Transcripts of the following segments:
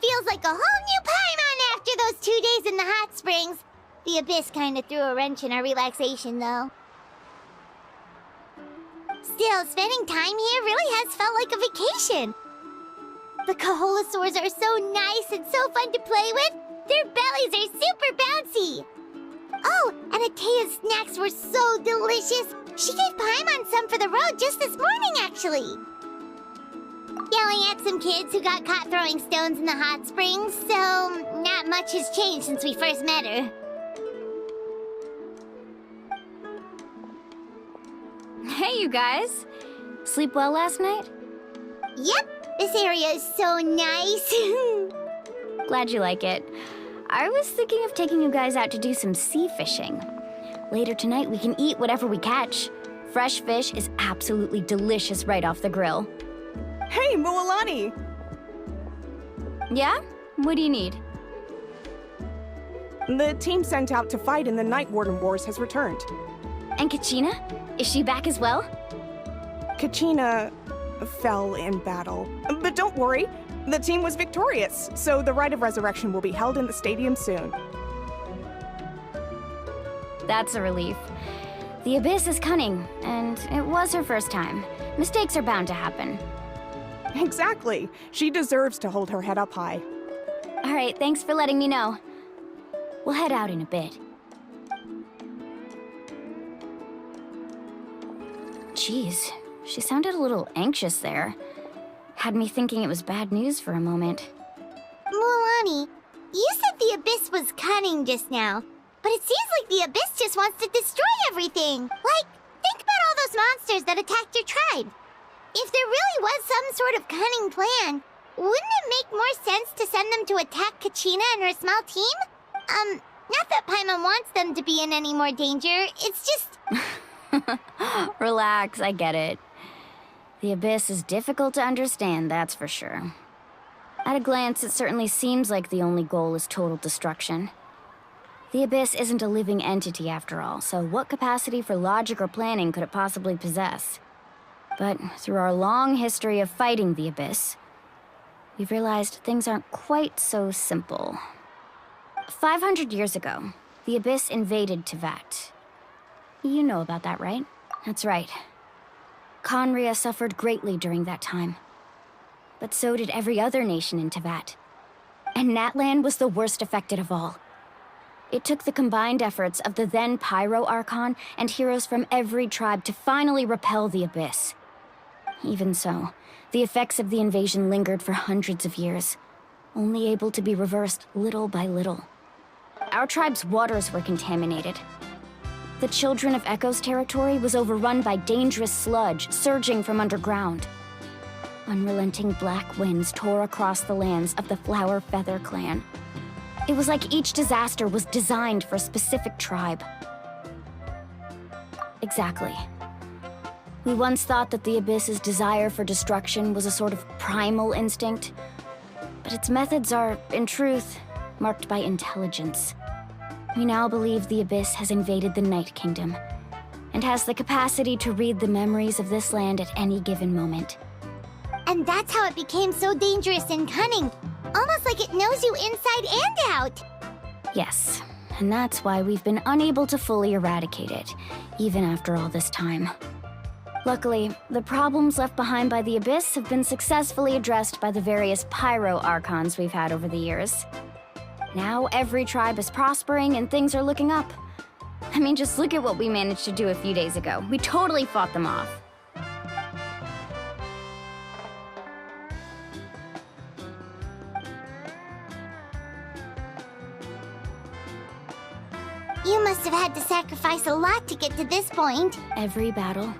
feels like a whole new Paimon after those 2 days in the hot springs. The Abyss kind of threw a wrench in our relaxation, though. Still, spending time here really has felt like a vacation. The Kaholosaurs are so nice and so fun to play with. Their bellies are super bouncy. Oh, and Atea's snacks were so delicious. She gave Paimon some for the road just this morning, actually. Yelling at some kids who got caught throwing stones in the hot springs, so not much has changed since we first met her. Hey, you guys. Sleep well last night? Yep, this area is so nice. Glad you like it. I was thinking of taking you guys out to do some sea fishing. Later tonight, we can eat whatever we catch. Fresh fish is absolutely delicious right off the grill. Hey, Mualani! Yeah? What do you need? The team sent out to fight in the Night Warden Wars has returned. And Kachina? Is she back as well? Kachina fell in battle. But don't worry, the team was victorious, so the Rite of Resurrection will be held in the stadium soon. That's a relief. The Abyss is cunning, and it was her first time. Mistakes are bound to happen. Exactly. She deserves to hold her head up high. All right, thanks for letting me know. We'll head out in a bit. Jeez, she sounded a little anxious there. Had me thinking it was bad news for a moment. Mualani, you said the Abyss was cunning just now, but it seems like the Abyss just wants to destroy everything. Like, think about all those monsters that attacked your tribe. If there really was some sort of cunning plan, wouldn't it make more sense to send them to attack Kachina and her small team? Not that Paimon wants them to be in any more danger, it's just... Relax, I get it. The Abyss is difficult to understand, that's for sure. At a glance, it certainly seems like the only goal is total destruction. The Abyss isn't a living entity after all, so what capacity for logic or planning could it possibly possess? But through our long history of fighting the Abyss, we've realized things aren't quite so simple. 500 years ago, the Abyss invaded Teyvat. You know about that, right? That's right. Conria suffered greatly during that time. But so did every other nation in Teyvat. And Natlan was the worst affected of all. It took the combined efforts of the then Pyro Archon and heroes from every tribe to finally repel the Abyss. Even so, the effects of the invasion lingered for hundreds of years, only able to be reversed little by little. Our tribe's waters were contaminated. The Children of Echo's territory was overrun by dangerous sludge surging from underground. Unrelenting black winds tore across the lands of the Flower Feather clan. It was like each disaster was designed for a specific tribe. Exactly. We once thought that the Abyss's desire for destruction was a sort of primal instinct, but its methods are, in truth, marked by intelligence. We now believe the Abyss has invaded the Night Kingdom, and has the capacity to read the memories of this land at any given moment. And that's how it became so dangerous and cunning. Almost like it knows you inside and out. Yes, and that's why we've been unable to fully eradicate it, even after all this time. Luckily, the problems left behind by the Abyss have been successfully addressed by the various Pyro Archons we've had over the years. Now every tribe is prospering and things are looking up. I mean, just look at what we managed to do a few days ago. We totally fought them off. You must have had to sacrifice a lot to get to this point. Every battle,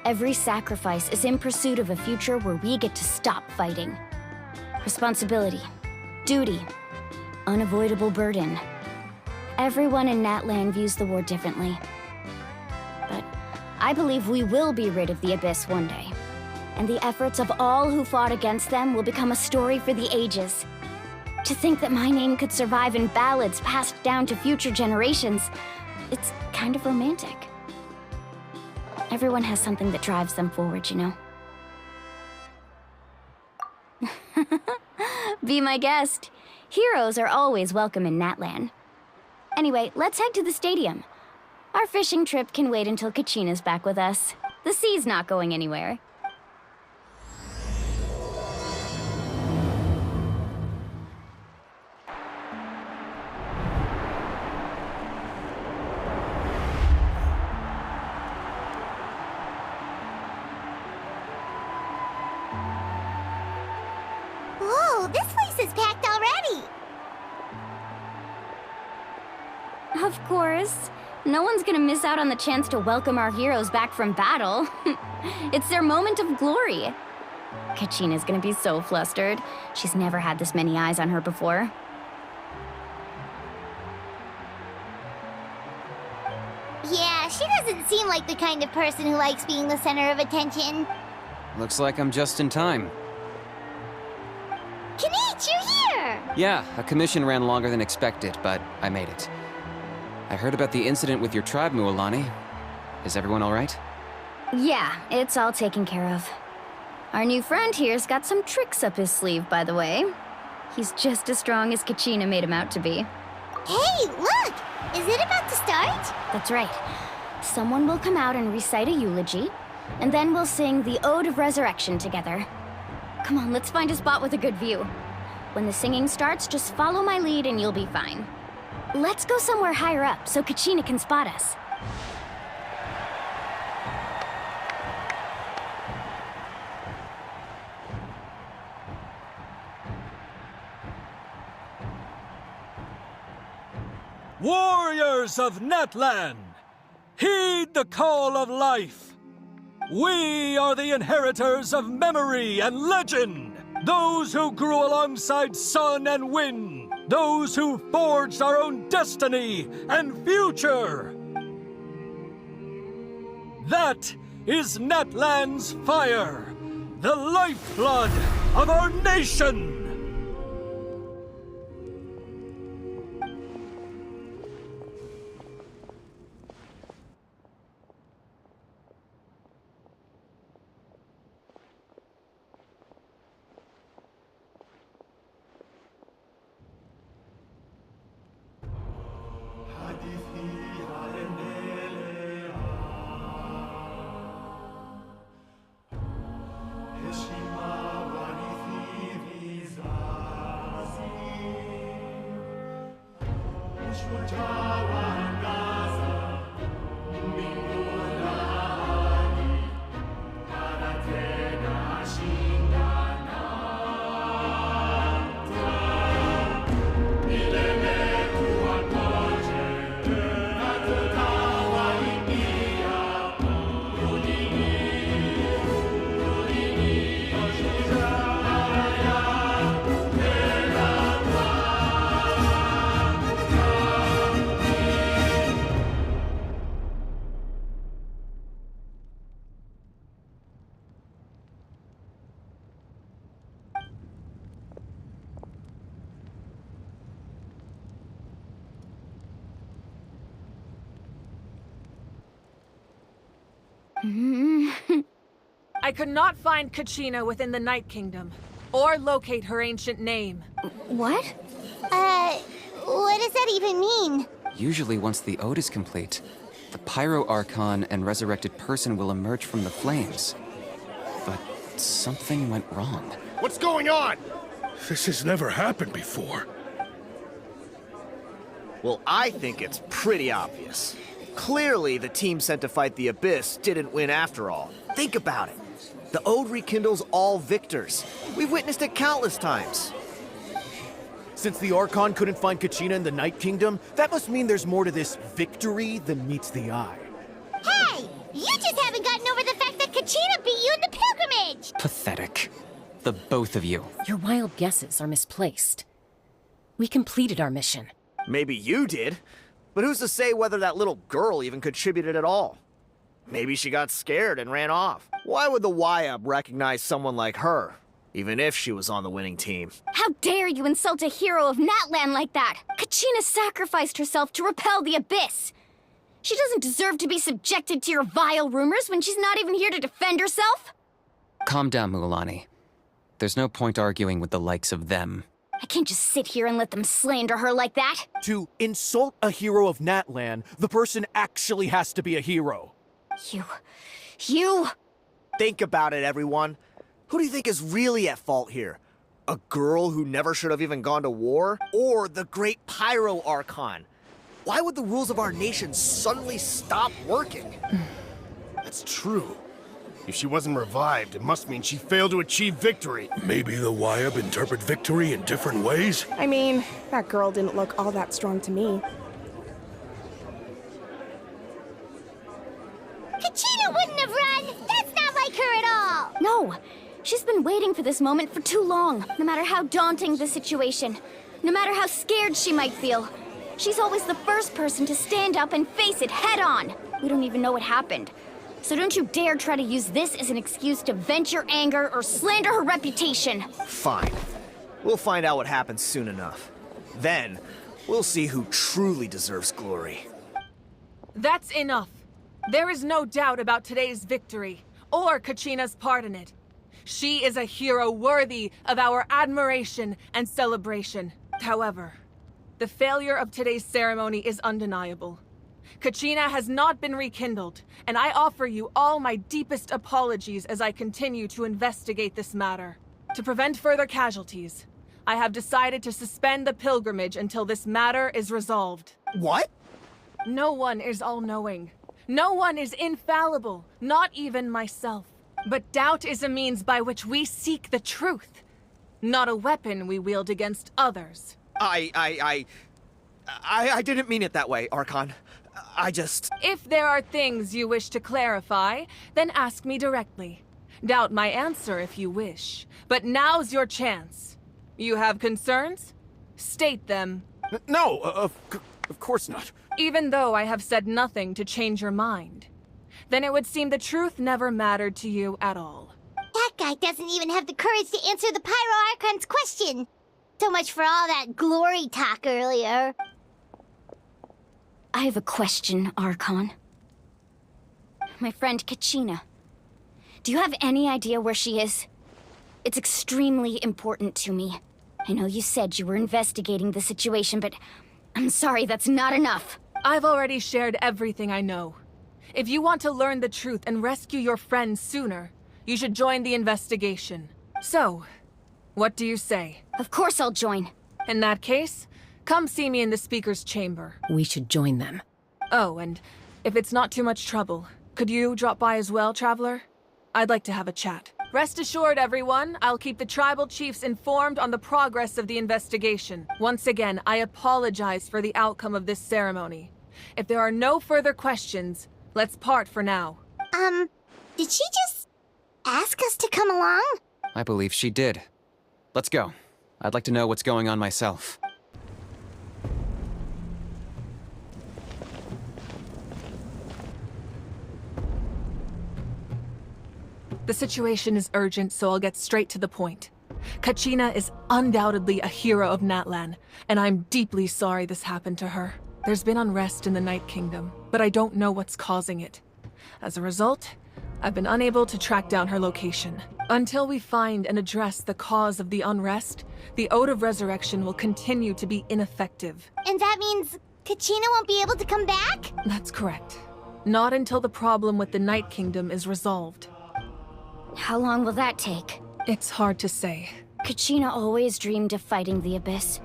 every sacrifice is in pursuit of a future where we get to stop fighting. Responsibility, duty, unavoidable burden. Everyone in Natlan views the war differently. But I believe we will be rid of the Abyss one day. And the efforts of all who fought against them will become a story for the ages. To think that my name could survive in ballads passed down to future generations, it's kind of romantic. Everyone has something that drives them forward, you know? Be my guest. Heroes are always welcome in Natlan. Anyway, let's head to the stadium. Our fishing trip can wait until Kachina's back with us. The sea's not going anywhere. Whoa, this place is packed already! Of course. No one's gonna miss out on the chance to welcome our heroes back from battle. It's their moment of glory. Kachina's gonna be so flustered. She's never had this many eyes on her before. Yeah, she doesn't seem like the kind of person who likes being the center of attention. Looks like I'm just in time. Kanich, you're here! Yeah, a commission ran longer than expected, but I made it. I heard about the incident with your tribe, Mualani. Is everyone all right? Yeah, it's all taken care of. Our new friend here's got some tricks up his sleeve, by the way. He's just as strong as Kachina made him out to be. Hey, look! Is it about to start? That's right. Someone will come out and recite a eulogy, and then we'll sing the Ode of Resurrection together. Come on, let's find a spot with a good view. When the singing starts, just follow my lead and you'll be fine. Let's go somewhere higher up so Kachina can spot us. Warriors of Natlan, heed the call of life. We are the inheritors of memory and legend. Those who grew alongside sun and wind. Those who forged our own destiny and future. That is Natlan's fire, the lifeblood of our nation. I could not find Kachina within the Night Kingdom, or locate her ancient name. What? What does that even mean? Usually once the ode is complete, the Pyro Archon and resurrected person will emerge from the flames. But something went wrong. What's going on? This has never happened before. Well, I think it's pretty obvious. Clearly, the team sent to fight the Abyss didn't win after all. Think about it. The Ode rekindles all victors. We've witnessed it countless times. Since the Archon couldn't find Kachina in the Night Kingdom, that must mean there's more to this victory than meets the eye. Hey! You just haven't gotten over the fact that Kachina beat you in the pilgrimage! Pathetic. The both of you. Your wild guesses are misplaced. We completed our mission. Maybe you did, but who's to say whether that little girl even contributed at all? Maybe she got scared and ran off. Why would the YUB recognize someone like her, even if she was on the winning team? How dare you insult a hero of Natlan like that? Kachina sacrificed herself to repel the Abyss. She doesn't deserve to be subjected to your vile rumors when she's not even here to defend herself. Calm down, Mualani. There's no point arguing with the likes of them. I can't just sit here and let them slander her like that. To insult a hero of Natlan, the person actually has to be a hero. You... Think about it, everyone. Who do you think is really at fault here? A girl who never should have even gone to war? Or the great Pyro Archon? Why would the rules of our nation suddenly stop working? That's true. If she wasn't revived, it must mean she failed to achieve victory. Maybe the Wyab interpret victory in different ways? I mean, that girl didn't look all that strong to me. Kachina wouldn't have run! That's not like her at all! No! She's been waiting for this moment for too long. No matter how daunting the situation, no matter how scared she might feel, she's always the first person to stand up and face it head on. We don't even know what happened. So don't you dare try to use this as an excuse to vent your anger or slander her reputation. Fine. We'll find out what happens soon enough. Then, we'll see who truly deserves glory. That's enough. There is no doubt about today's victory, or Kachina's part in it. She is a hero worthy of our admiration and celebration. However, the failure of today's ceremony is undeniable. Kachina has not been rekindled, and I offer you all my deepest apologies as I continue to investigate this matter. To prevent further casualties, I have decided to suspend the pilgrimage until this matter is resolved. What? No one is all-knowing. No one is infallible, not even myself. But doubt is a means by which we seek the truth, not a weapon we wield against others. I didn't mean it that way, Archon. If there are things you wish to clarify, then ask me directly. Doubt my answer if you wish. But now's your chance. You have concerns? State them. No, of course not. Even though I have said nothing to change your mind, then it would seem the truth never mattered to you at all. That guy doesn't even have the courage to answer the Pyro Archon's question. So much for all that glory talk earlier. I have a question, Archon. My friend Kachina. Do you have any idea where she is? It's extremely important to me. I know you said you were investigating the situation, but I'm sorry, that's not enough. I've already shared everything I know. If you want to learn the truth and rescue your friend sooner, you should join the investigation. So, what do you say? Of course I'll join. In that case, come see me in the speaker's chamber. We should join them. Oh, and if it's not too much trouble, could you drop by as well, Traveler? I'd like to have a chat. Rest assured, everyone, I'll keep the tribal chiefs informed on the progress of the investigation. Once again, I apologize for the outcome of this ceremony. If there are no further questions, let's part for now. Did she just ask us to come along? I believe she did. Let's go. I'd like to know what's going on myself. The situation is urgent, so I'll get straight to the point. Kachina is undoubtedly a hero of Natlan, and I'm deeply sorry this happened to her. There's been unrest in the Night Kingdom, but I don't know what's causing it. As a result, I've been unable to track down her location. Until we find and address the cause of the unrest, the Ode of Resurrection will continue to be ineffective. And that means Kachina won't be able to come back? That's correct. Not until the problem with the Night Kingdom is resolved. How long will that take? It's hard to say. Kachina always dreamed of fighting the Abyss.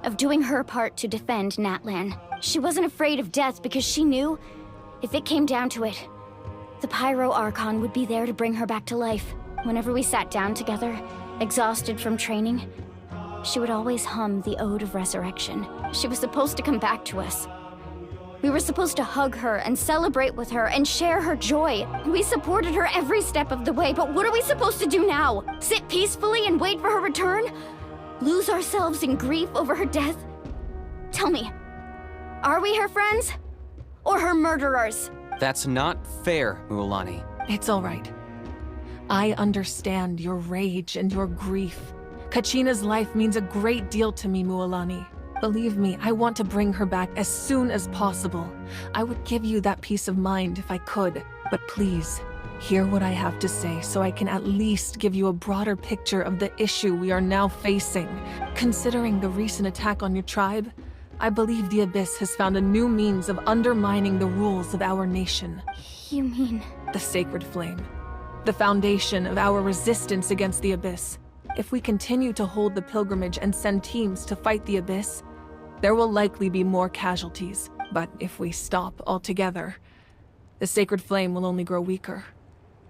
Of doing her part to defend Natlan. She wasn't afraid of death because she knew, if it came down to it, the Pyro Archon would be there to bring her back to life. Whenever we sat down together, exhausted from training, she would always hum the Ode of Resurrection. She was supposed to come back to us. We were supposed to hug her and celebrate with her and share her joy. We supported her every step of the way, but what are we supposed to do now? Sit peacefully and wait for her return? Lose ourselves in grief over her death? Tell me, are we her friends? Or her murderers? That's not fair, Mualani. It's all right. I understand your rage and your grief. Kachina's life means a great deal to me, Mualani. Believe me, I want to bring her back as soon as possible. I would give you that peace of mind if I could. But please, hear what I have to say so I can at least give you a broader picture of the issue we are now facing. Considering the recent attack on your tribe, I believe the Abyss has found a new means of undermining the rules of our nation. You mean... The Sacred Flame. The foundation of our resistance against the Abyss. If we continue to hold the pilgrimage and send teams to fight the Abyss, there will likely be more casualties. But if we stop altogether, the Sacred Flame will only grow weaker.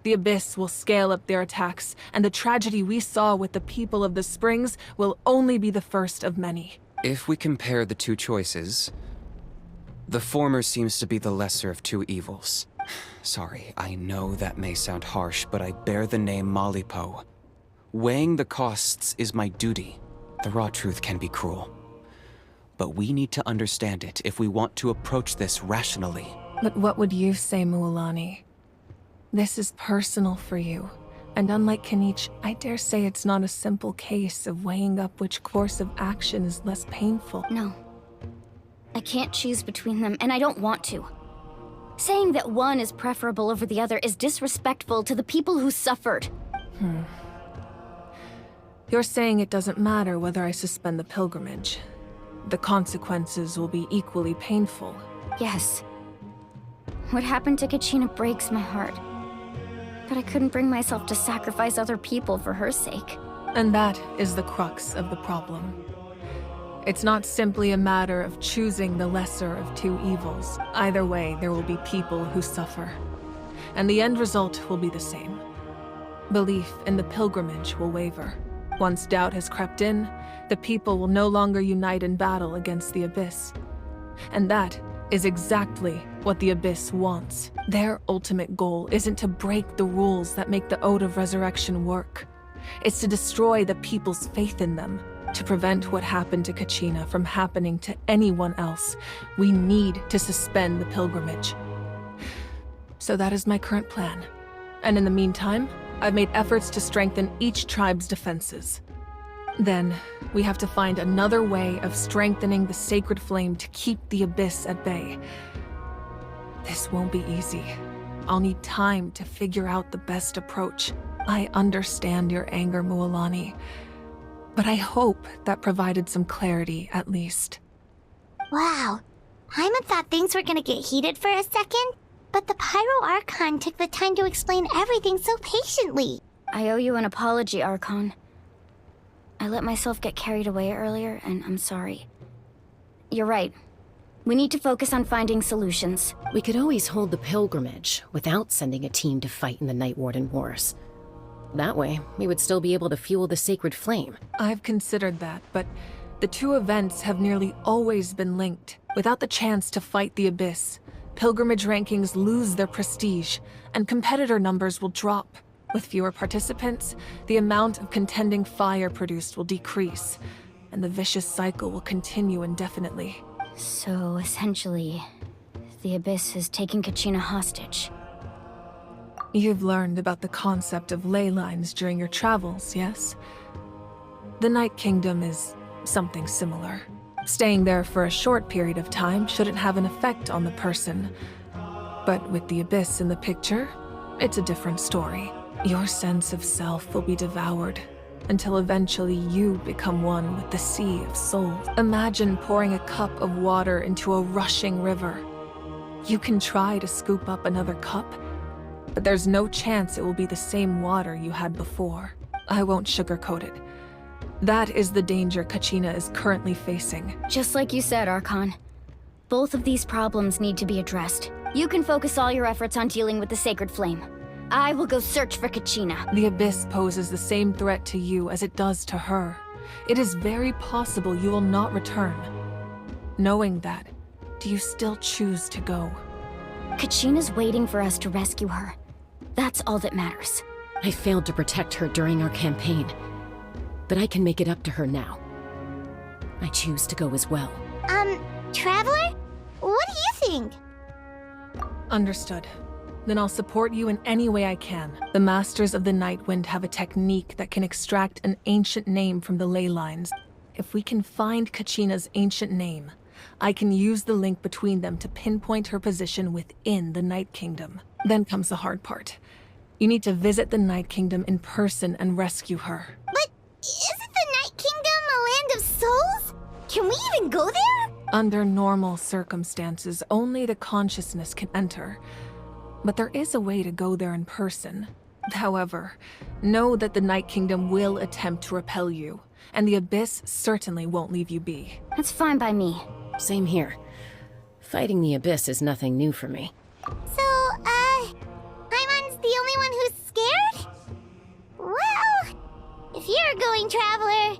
The Abyss will scale up their attacks, and the tragedy we saw with the people of the Springs will only be the first of many. If we compare the two choices, the former seems to be the lesser of two evils. Sorry, I know that may sound harsh, but I bear the name Malipo. Weighing the costs is my duty. The raw truth can be cruel. But we need to understand it if we want to approach this rationally. But what would you say, Mualani? This is personal for you. And unlike Kanich, I dare say it's not a simple case of weighing up which course of action is less painful. No. I can't choose between them, and I don't want to. Saying that one is preferable over the other is disrespectful to the people who suffered. You're saying it doesn't matter whether I suspend the pilgrimage. The consequences will be equally painful. Yes. What happened to Kachina breaks my heart. But I couldn't bring myself to sacrifice other people for her sake. And that is the crux of the problem. It's not simply a matter of choosing the lesser of two evils. Either way, there will be people who suffer. And the end result will be the same. Belief in the pilgrimage will waver. Once doubt has crept in, the people will no longer unite in battle against the Abyss. And that is exactly what the Abyss wants. Their ultimate goal isn't to break the rules that make the Ode of Resurrection work. It's to destroy the people's faith in them. To prevent what happened to Kachina from happening to anyone else, we need to suspend the pilgrimage. So that is my current plan. And in the meantime, I've made efforts to strengthen each tribe's defenses. Then, we have to find another way of strengthening the Sacred Flame to keep the Abyss at bay. This won't be easy. I'll need time to figure out the best approach. I understand your anger, Mualani, but I hope that provided some clarity, at least. Wow. Hyman thought things were gonna get heated for a second, but the Pyro Archon took the time to explain everything so patiently. I owe you an apology, Archon. I let myself get carried away earlier, and I'm sorry. You're right. We need to focus on finding solutions. We could always hold the pilgrimage without sending a team to fight in the Night Warden Wars. That way, we would still be able to fuel the Sacred Flame. I've considered that, but the two events have nearly always been linked. Without the chance to fight the Abyss, pilgrimage rankings lose their prestige, and competitor numbers will drop. With fewer participants, the amount of contending fire produced will decrease, and the vicious cycle will continue indefinitely. So, essentially, the Abyss has taken Kachina hostage. You've learned about the concept of ley lines during your travels, yes? The Night Kingdom is something similar. Staying there for a short period of time shouldn't have an effect on the person. But with the Abyss in the picture, it's a different story. Your sense of self will be devoured, until eventually you become one with the sea of souls. Imagine pouring a cup of water into a rushing river. You can try to scoop up another cup, but there's no chance it will be the same water you had before. I won't sugarcoat it. That is the danger Kachina is currently facing. Just like you said, Archon. Both of these problems need to be addressed. You can focus all your efforts on dealing with the Sacred Flame. I will go search for Kachina. The Abyss poses the same threat to you as it does to her. It is very possible you will not return. Knowing that, do you still choose to go? Kachina's waiting for us to rescue her. That's all that matters. I failed to protect her during our campaign, but I can make it up to her now. I choose to go as well. Traveler? What do you think? Understood. Then I'll support you in any way I can. The Masters of the Nightwind have a technique that can extract an ancient name from the ley lines. If we can find Kachina's ancient name, I can use the link between them to pinpoint her position within the Night Kingdom. Then comes the hard part. You need to visit the Night Kingdom in person and rescue her. But isn't the Night Kingdom a land of even go there? Under normal circumstances, only the consciousness can enter. But there is a way to go there in person. However, know that the Night Kingdom will attempt to repel you, and the Abyss certainly won't leave you be. That's fine by me. Same here. Fighting the Abyss is nothing new for me. So, Paimon's the only one who's scared? Well, if you're going, Traveler,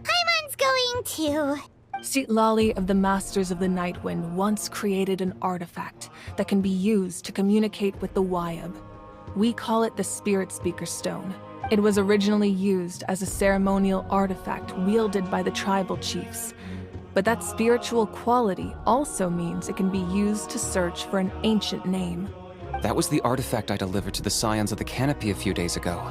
Paimon's going too. Lali of the Masters of the Nightwind once created an artifact that can be used to communicate with the Wyab. We call it the Spirit Speaker Stone. It was originally used as a ceremonial artifact wielded by the tribal chiefs. But that spiritual quality also means it can be used to search for an ancient name. That was the artifact I delivered to the Scions of the Canopy a few days ago.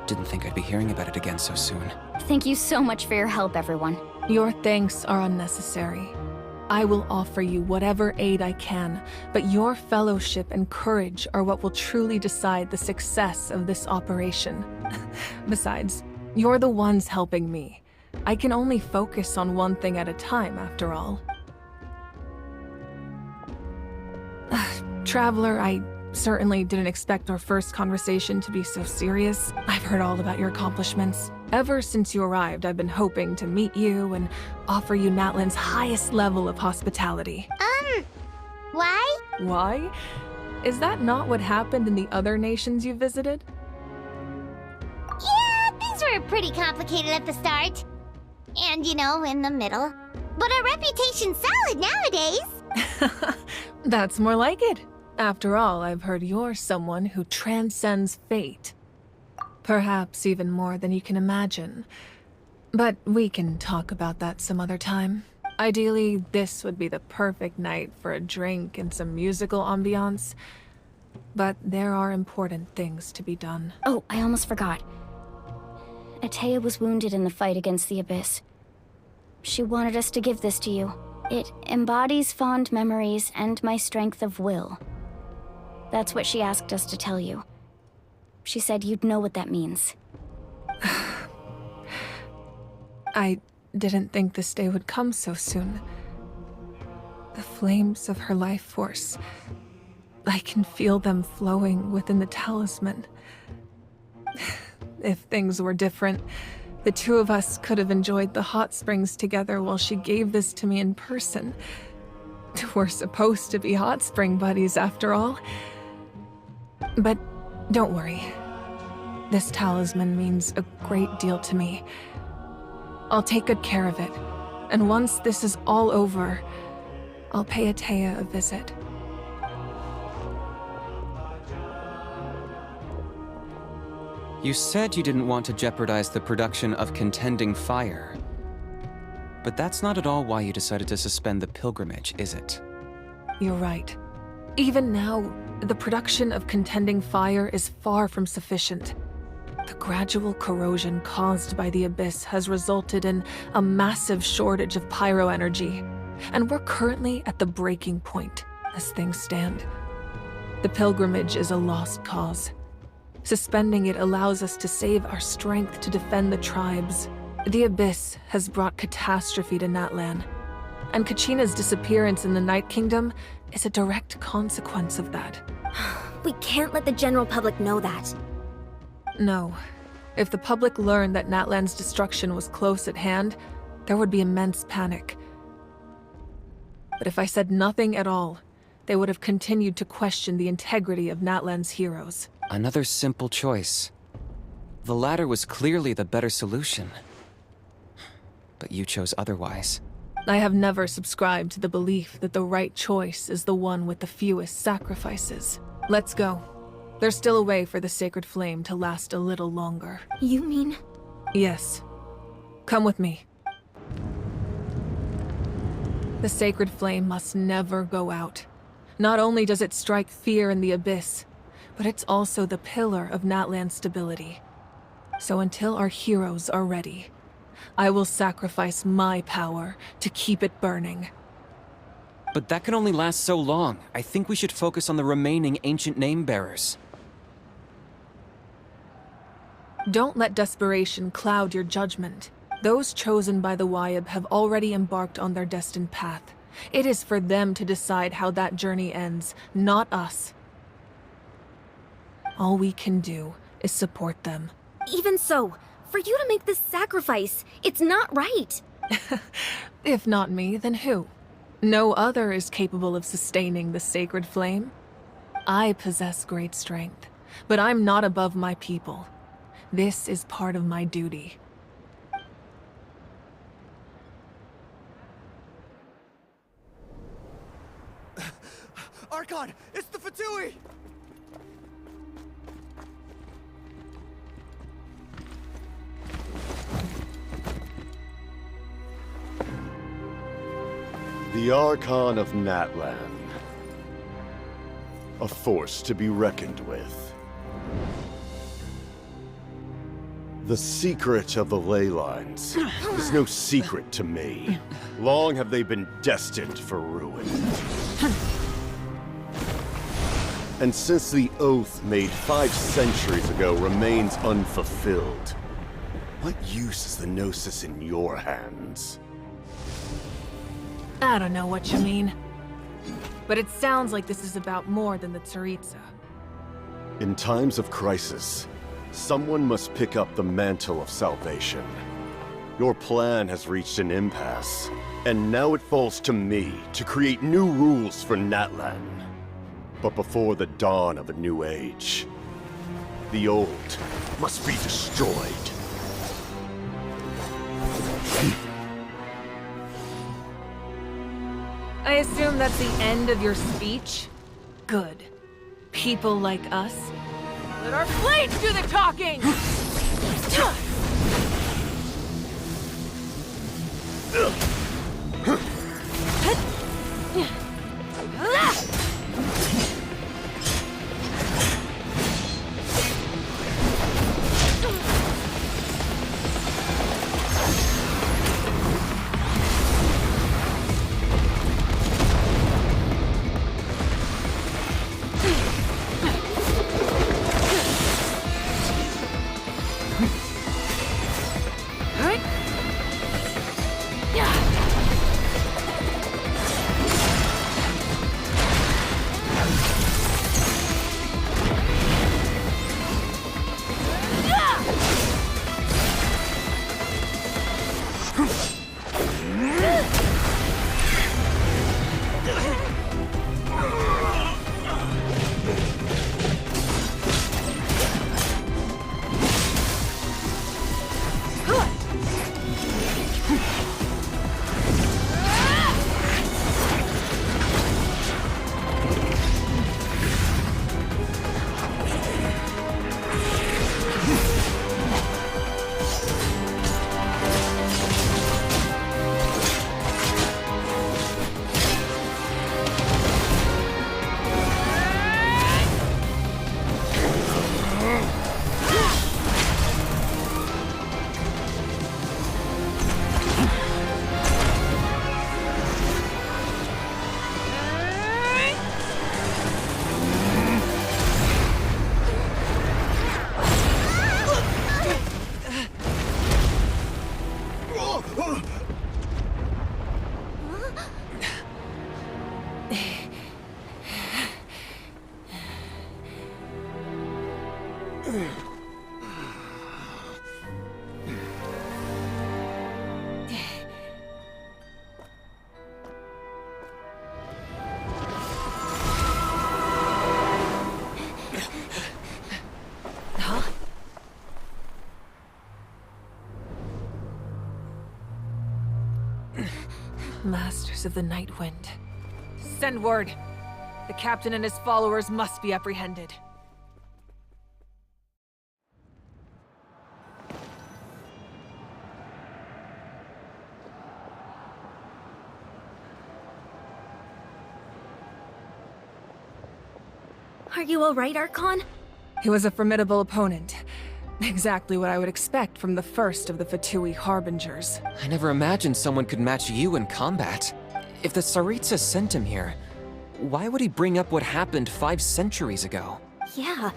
Didn't think I'd be hearing about it again so soon. Thank you so much for your help, everyone. Your thanks are unnecessary. I will offer you whatever aid I can, but your fellowship and courage are what will truly decide the success of this operation. Besides, you're the ones helping me. I can only focus on one thing at a time, after all. Traveler, I certainly didn't expect our first conversation to be so serious. I've heard all about your accomplishments. Ever since you arrived, I've been hoping to meet you and offer you Natlan's highest level of hospitality. Why? Why? Is that not what happened in the other nations you visited? Yeah, things were pretty complicated at the start. And, in the middle. But our reputation's solid nowadays. That's more like it. After all, I've heard you're someone who transcends fate. Perhaps even more than you can imagine. But we can talk about that some other time. Ideally, this would be the perfect night for a drink and some musical ambiance. But there are important things to be done. Oh, I almost forgot. Atea was wounded in the fight against the Abyss. She wanted us to give this to you. It embodies fond memories and my strength of will. That's what she asked us to tell you. She said you'd know what that means. I didn't think this day would come so soon. The flames of her life force. I can feel them flowing within the talisman. If things were different, the two of us could have enjoyed the hot springs together while she gave this to me in person. We're supposed to be hot spring buddies after all. But don't worry. This talisman means a great deal to me. I'll take good care of it. And once this is all over, I'll pay Atea a visit. You said you didn't want to jeopardize the production of Contending Fire. But that's not at all why you decided to suspend the pilgrimage, is it? You're right. Even now, the production of Contending Fire is far from sufficient. The gradual corrosion caused by the Abyss has resulted in a massive shortage of pyro energy, and we're currently at the breaking point, as things stand. The pilgrimage is a lost cause. Suspending it allows us to save our strength to defend the tribes. The Abyss has brought catastrophe to Natlan, and Kachina's disappearance in the Night Kingdom is a direct consequence of that. We can't let the general public know that. No. If the public learned that Natlan's destruction was close at hand, there would be immense panic. But if I said nothing at all, they would have continued to question the integrity of Natlan's heroes. Another simple choice. The latter was clearly the better solution. But you chose otherwise. I have never subscribed to the belief that the right choice is the one with the fewest sacrifices. Let's go. There's still a way for the sacred flame to last a little longer. You mean? Yes. Come with me. The sacred flame must never go out. Not only does it strike fear in the Abyss, but it's also the pillar of Natlan's stability. So until our heroes are ready, I will sacrifice my power to keep it burning. But that can only last so long. I think we should focus on the remaining ancient name-bearers. Don't let desperation cloud your judgment. Those chosen by the Wyab have already embarked on their destined path. It is for them to decide how that journey ends, not us. All we can do is support them. Even so, for you to make this sacrifice, it's not right. If not me, then who? No other is capable of sustaining the sacred flame. I possess great strength, but I'm not above my people. This is part of my duty. Archon, it's the Fatui! The Archon of Natlan. A force to be reckoned with. The secret of the ley lines is no secret to me. Long have they been destined for ruin. And since the oath made 5 centuries ago remains unfulfilled, what use is the Gnosis in your hands? I don't know what you mean. But it sounds like this is about more than the Tsaritsa. In times of crisis, someone must pick up the mantle of salvation. Your plan has reached an impasse, and now it falls to me to create new rules for Natlan. But before the dawn of a new age, the old must be destroyed. I assume that's the end of your speech? Good. People like us, let our blades do the talking! Masters of the Night Wind. Send word. The captain and his followers must be apprehended. Are you alright, Archon? He was a formidable opponent. Exactly what I would expect from the first of the Fatui Harbingers. I never imagined someone could match you in combat. If the Tsaritsa sent him here, why would he bring up what happened 5 centuries ago? Yeah.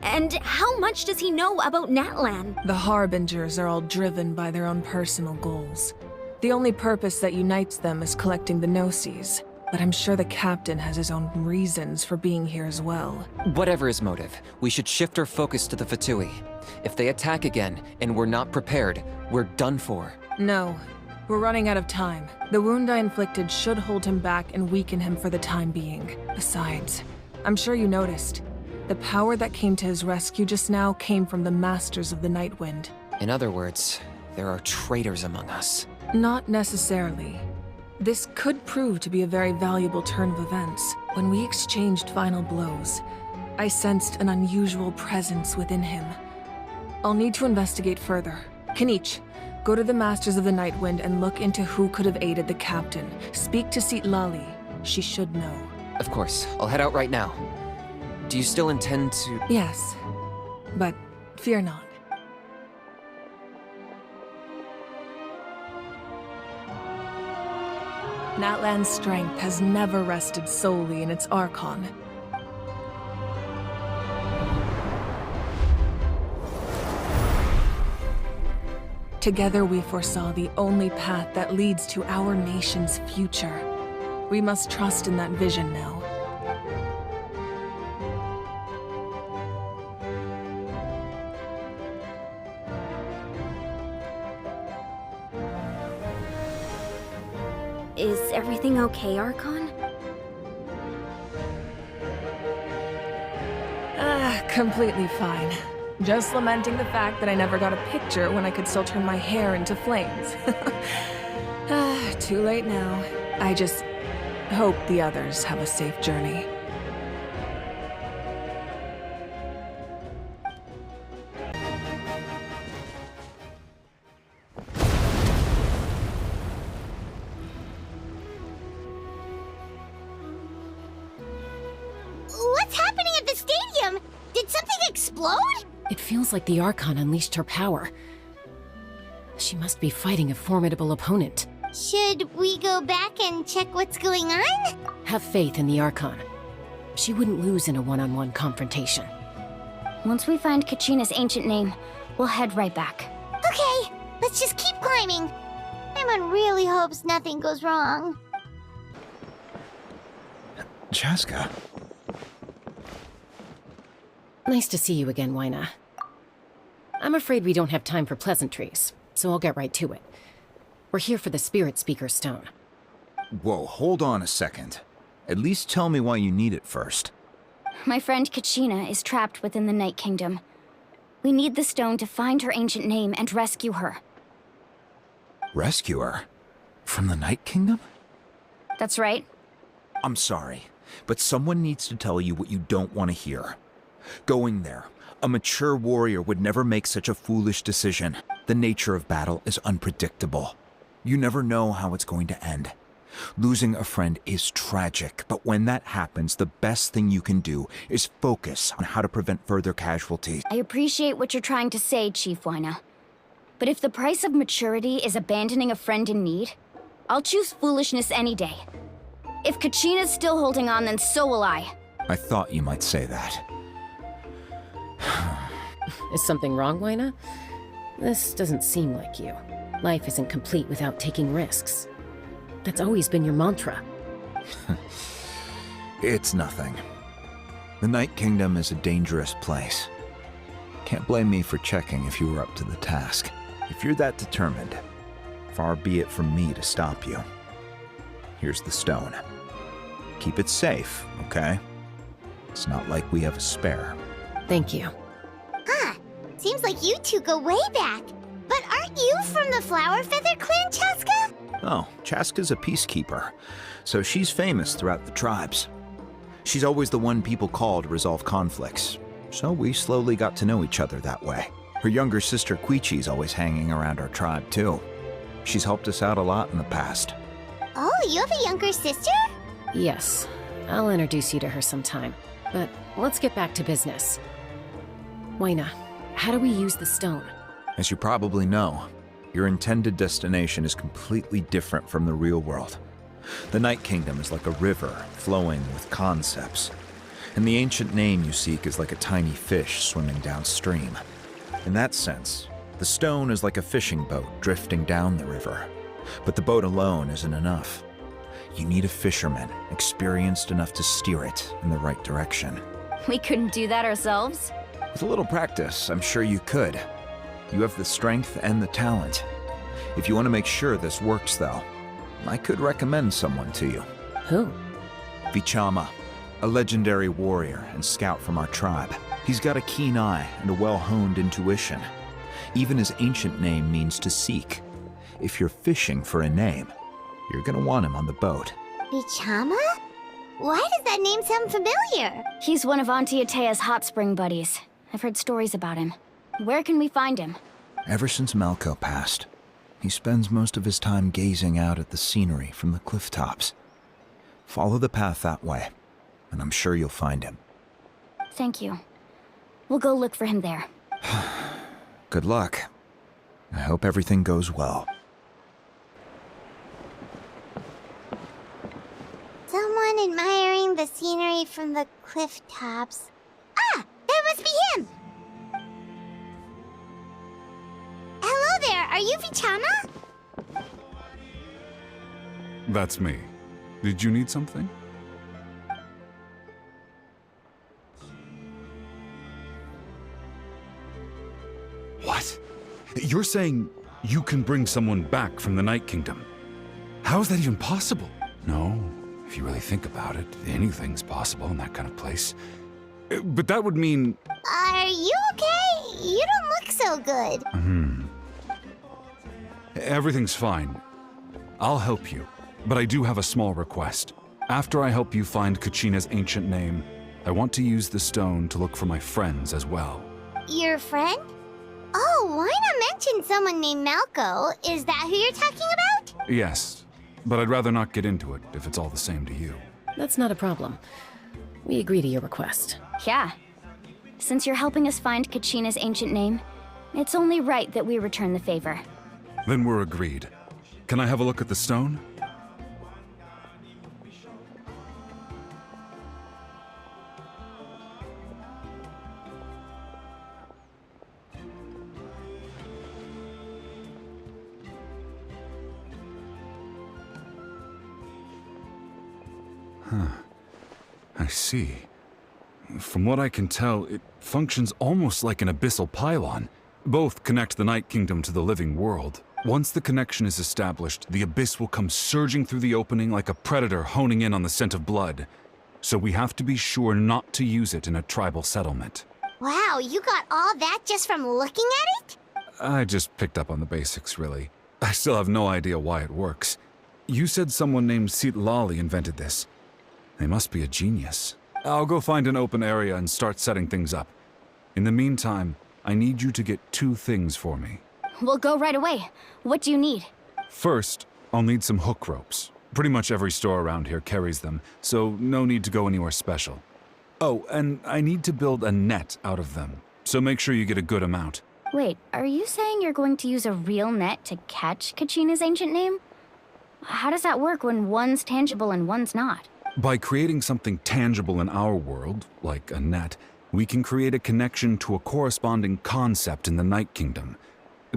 And how much does he know about Natlan? The Harbingers are all driven by their own personal goals. The only purpose that unites them is collecting the Gnosis. But I'm sure the captain has his own reasons for being here as well. Whatever his motive, we should shift our focus to the Fatui. If they attack again, and we're not prepared, we're done for. No. We're running out of time. The wound I inflicted should hold him back and weaken him for the time being. Besides, I'm sure you noticed. The power that came to his rescue just now came from the Masters of the Night Wind. In other words, there are traitors among us. Not necessarily. This could prove to be a very valuable turn of events. When we exchanged final blows, I sensed an unusual presence within him. I'll need to investigate further. Kanich, go to the Masters of the Night Wind and look into who could have aided the captain. Speak to Sitlali. She should know. Of course, I'll head out right now. Do you still intend to... Yes, but fear not. Natlan's strength has never rested solely in its Archon. Together we foresaw the only path that leads to our nation's future. We must trust in that vision now. Is everything okay, Archon? Completely fine. Just lamenting the fact that I never got a picture when I could still turn my hair into flames. Too late now. I just hope the others have a safe journey. What's happening at the stadium? Did something explode? It feels like the Archon unleashed her power. She must be fighting a formidable opponent. Should we go back and check what's going on? Have faith in the Archon. She wouldn't lose in a one-on-one confrontation. Once we find Kachina's ancient name, we'll head right back. Okay, let's just keep climbing. Everyone really hopes nothing goes wrong. Chaska. Nice to see you again, Wyna. I'm afraid we don't have time for pleasantries, so I'll get right to it. We're here for the Spirit Speaker Stone. Whoa, hold on a second. At least tell me why you need it first. My friend Kachina is trapped within the Night Kingdom. We need the stone to find her ancient name and rescue her. Rescue her? From the Night Kingdom? That's right. I'm sorry, but someone needs to tell you what you don't want to hear. Going there, a mature warrior would never make such a foolish decision. The nature of battle is unpredictable. You never know how it's going to end. Losing a friend is tragic, but when that happens, the best thing you can do is focus on how to prevent further casualties. I appreciate what you're trying to say, Chief Wyna. But if the price of maturity is abandoning a friend in need, I'll choose foolishness any day. If Kachina's still holding on, then so will I. I thought you might say that. Is something wrong, Wyna? This doesn't seem like you. Life isn't complete without taking risks. That's always been your mantra. It's nothing. The Night Kingdom is a dangerous place. Can't blame me for checking if you were up to the task. If you're that determined, far be it from me to stop you. Here's the stone. Keep it safe, okay? It's not like we have a spare. Thank you. Huh. Seems like you two go way back. But aren't you from the Flower Feather clan, Chaska? Oh, Chaska's a peacekeeper, so she's famous throughout the tribes. She's always the one people call to resolve conflicts, so we slowly got to know each other that way. Her younger sister Quichi's always hanging around our tribe, too. She's helped us out a lot in the past. Oh, you have a younger sister? Yes, I'll introduce you to her sometime. But let's get back to business. Wyna, how do we use the stone? As you probably know, your intended destination is completely different from the real world. The Night Kingdom is like a river flowing with concepts. And the ancient name you seek is like a tiny fish swimming downstream. In that sense, the stone is like a fishing boat drifting down the river. But the boat alone isn't enough. You need a fisherman experienced enough to steer it in the right direction. We couldn't do that ourselves? With a little practice, I'm sure you could. You have the strength and the talent. If you want to make sure this works, though, I could recommend someone to you. Who? Vichama, a legendary warrior and scout from our tribe. He's got a keen eye and a well-honed intuition. Even his ancient name means to seek. If you're fishing for a name, you're gonna want him on the boat. Bichama? Why does that name sound familiar? He's one of Auntie Atea's hot spring buddies. I've heard stories about him. Where can we find him? Ever since Malco passed, he spends most of his time gazing out at the scenery from the cliff tops. Follow the path that way, and I'm sure you'll find him. Thank you. We'll go look for him there. Good luck. I hope everything goes well. Someone admiring the scenery from the cliff tops. Ah! That must be him! Hello there, are you Vichama? That's me. Did you need something? What? You're saying you can bring someone back from the Night Kingdom? How is that even possible? No, if you really think about it, anything's possible in that kind of place. But that would mean... Are you okay? You don't look so good. Everything's fine. I'll help you, but I do have a small request. After I help you find Kachina's ancient name, I want to use the stone to look for my friends as well. Your friend? Oh, why not mention someone named Malco? Is that who you're talking about? Yes, but I'd rather not get into it if it's all the same to you. That's not a problem. We agree to your request. Yeah. Since you're helping us find Kachina's ancient name, it's only right that we return the favor. Then we're agreed. Can I have a look at the stone? I see. From what I can tell, it functions almost like an abyssal pylon. Both connect the Night Kingdom to the living world. Once the connection is established, the abyss will come surging through the opening like a predator honing in on the scent of blood. So we have to be sure not to use it in a tribal settlement. Wow, you got all that just from looking at it? I just picked up on the basics, really. I still have no idea why it works. You said someone named Sitlali invented this. They must be a genius. I'll go find an open area and start setting things up. In the meantime, I need you to get 2 things for me. We'll go right away. What do you need? First, I'll need some hook ropes. Pretty much every store around here carries them, so no need to go anywhere special. Oh, and I need to build a net out of them, so make sure you get a good amount. Wait, are you saying you're going to use a real net to catch Kachina's ancient name? How does that work when one's tangible and one's not? By creating something tangible in our world, like a net, we can create a connection to a corresponding concept in the Night Kingdom.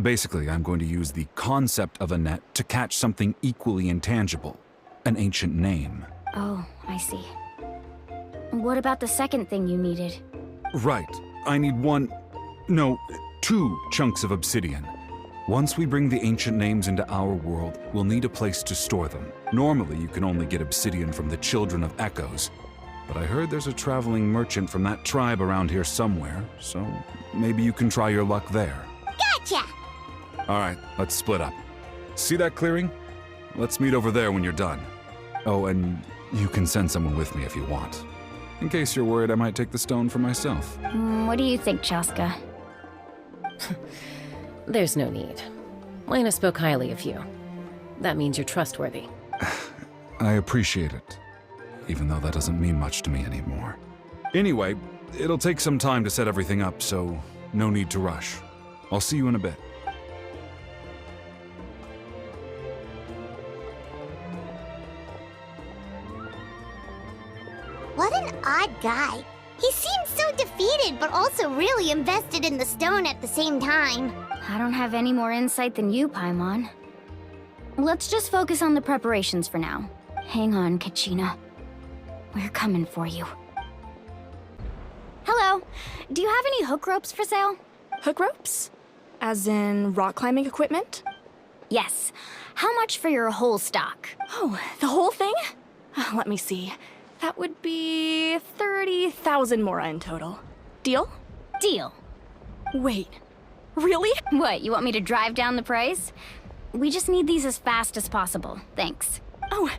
Basically, I'm going to use the concept of a net to catch something equally intangible, an ancient name. Oh, I see. What about the second thing you needed? Right. I need 2 chunks of obsidian. Once we bring the ancient names into our world, we'll need a place to store them. Normally, you can only get obsidian from the Children of Echoes, but I heard there's a traveling merchant from that tribe around here somewhere, so maybe you can try your luck there. Gotcha! All right, let's split up. See that clearing? Let's meet over there when you're done. Oh, and you can send someone with me if you want. In case you're worried I might take the stone for myself. What do you think, Chaska? There's no need. Lena spoke highly of you. That means you're trustworthy. I appreciate it, even though that doesn't mean much to me anymore. Anyway, it'll take some time to set everything up, so no need to rush. I'll see you in a bit. What an odd guy. He seems so defeated, but also really invested in the stone at the same time. I don't have any more insight than you, Paimon. Let's just focus on the preparations for now. Hang on, Kachina. We're coming for you. Hello. Do you have any hook ropes for sale? Hook ropes? As in rock climbing equipment? Yes. How much for your whole stock? Oh, the whole thing? Let me see. That would be 30,000 mora in total. Deal? Deal. Wait, really? What, you want me to drive down the price? We just need these as fast as possible. Thanks. Oh,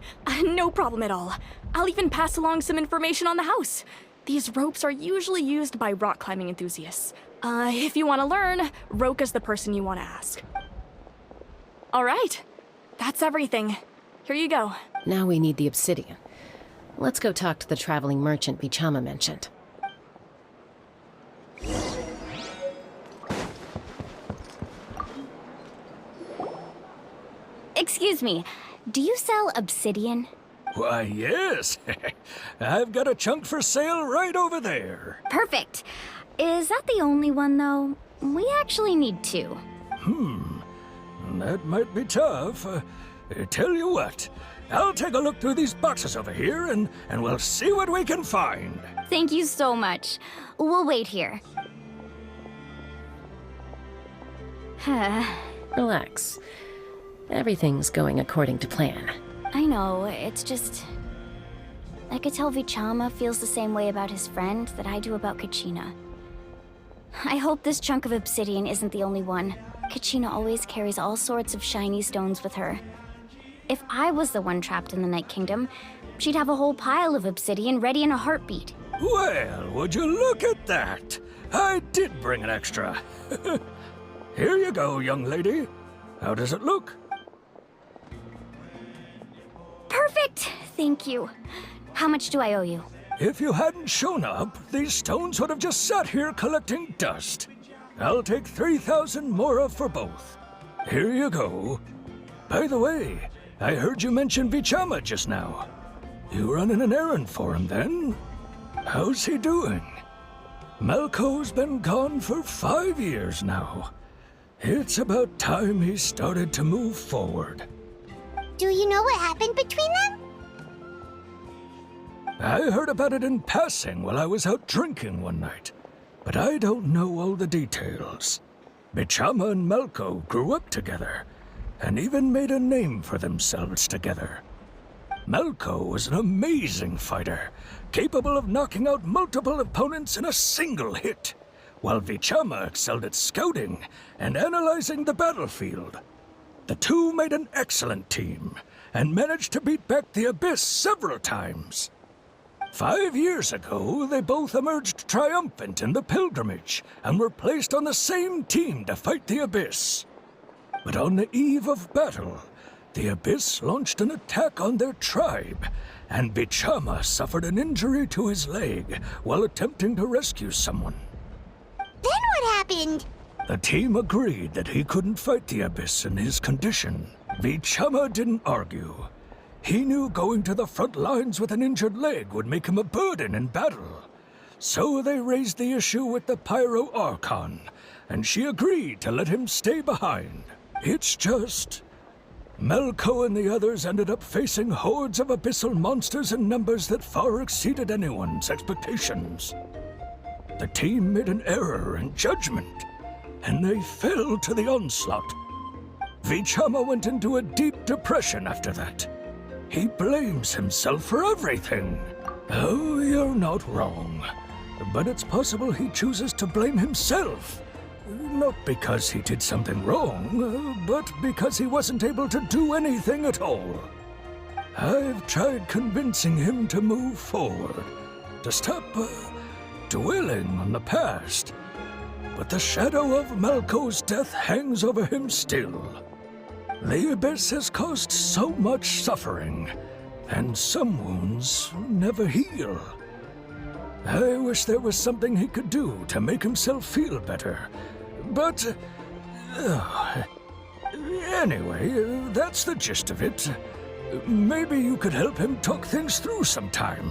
no problem at all. I'll even pass along some information on the house. These ropes are usually used by rock climbing enthusiasts. If you want to learn, Roka's the person you want to ask. All right, that's everything. Here you go. Now we need the obsidian. Let's go talk to the traveling merchant Vichama mentioned. Excuse me, do you sell obsidian? Why, yes. I've got a chunk for sale right over there. Perfect. Is that the only one, though? We actually need two. That might be tough. Tell you what, I'll take a look through these boxes over here, and we'll see what we can find. Thank you so much. We'll wait here. Relax. Everything's going according to plan. I know, it's just... I could tell Vichama feels the same way about his friend that I do about Kachina. I hope this chunk of obsidian isn't the only one. Kachina always carries all sorts of shiny stones with her. If I was the one trapped in the Night Kingdom, she'd have a whole pile of obsidian ready in a heartbeat. Well, would you look at that? I did bring an extra. Here you go, young lady. How does it look? Perfect! Thank you. How much do I owe you? If you hadn't shown up, these stones would have just sat here collecting dust. I'll take 3,000 mora for both. Here you go. By the way, I heard you mention Vichama just now. You running an errand for him, then? How's he doing? Malco's been gone for 5 years now. It's about time he started to move forward. Do you know what happened between them? I heard about it in passing while I was out drinking one night, but I don't know all the details. Vichama and Malco grew up together, and even made a name for themselves together. Malco was an amazing fighter, capable of knocking out multiple opponents in a single hit, while Vichama excelled at scouting and analyzing the battlefield. The two made an excellent team, and managed to beat back the Abyss several times. 5 years ago, they both emerged triumphant in the pilgrimage, and were placed on the same team to fight the Abyss. But on the eve of battle, the Abyss launched an attack on their tribe, and Vichama suffered an injury to his leg while attempting to rescue someone. Then what happened? The team agreed that he couldn't fight the Abyss in his condition. Vichama didn't argue. He knew going to the front lines with an injured leg would make him a burden in battle. So they raised the issue with the Pyro Archon, and she agreed to let him stay behind. It's just... Malco and the others ended up facing hordes of abyssal monsters in numbers that far exceeded anyone's expectations. The team made an error in judgment, and they fell to the onslaught. Vichama went into a deep depression after that. He blames himself for everything. Oh, you're not wrong. But it's possible he chooses to blame himself. Not because he did something wrong, but because he wasn't able to do anything at all. I've tried convincing him to move forward, to stop dwelling on the past. But the shadow of Malco's death hangs over him still. The Abyss has caused so much suffering, and some wounds never heal. I wish there was something he could do to make himself feel better, but... anyway, that's the gist of it. Maybe you could help him talk things through sometime.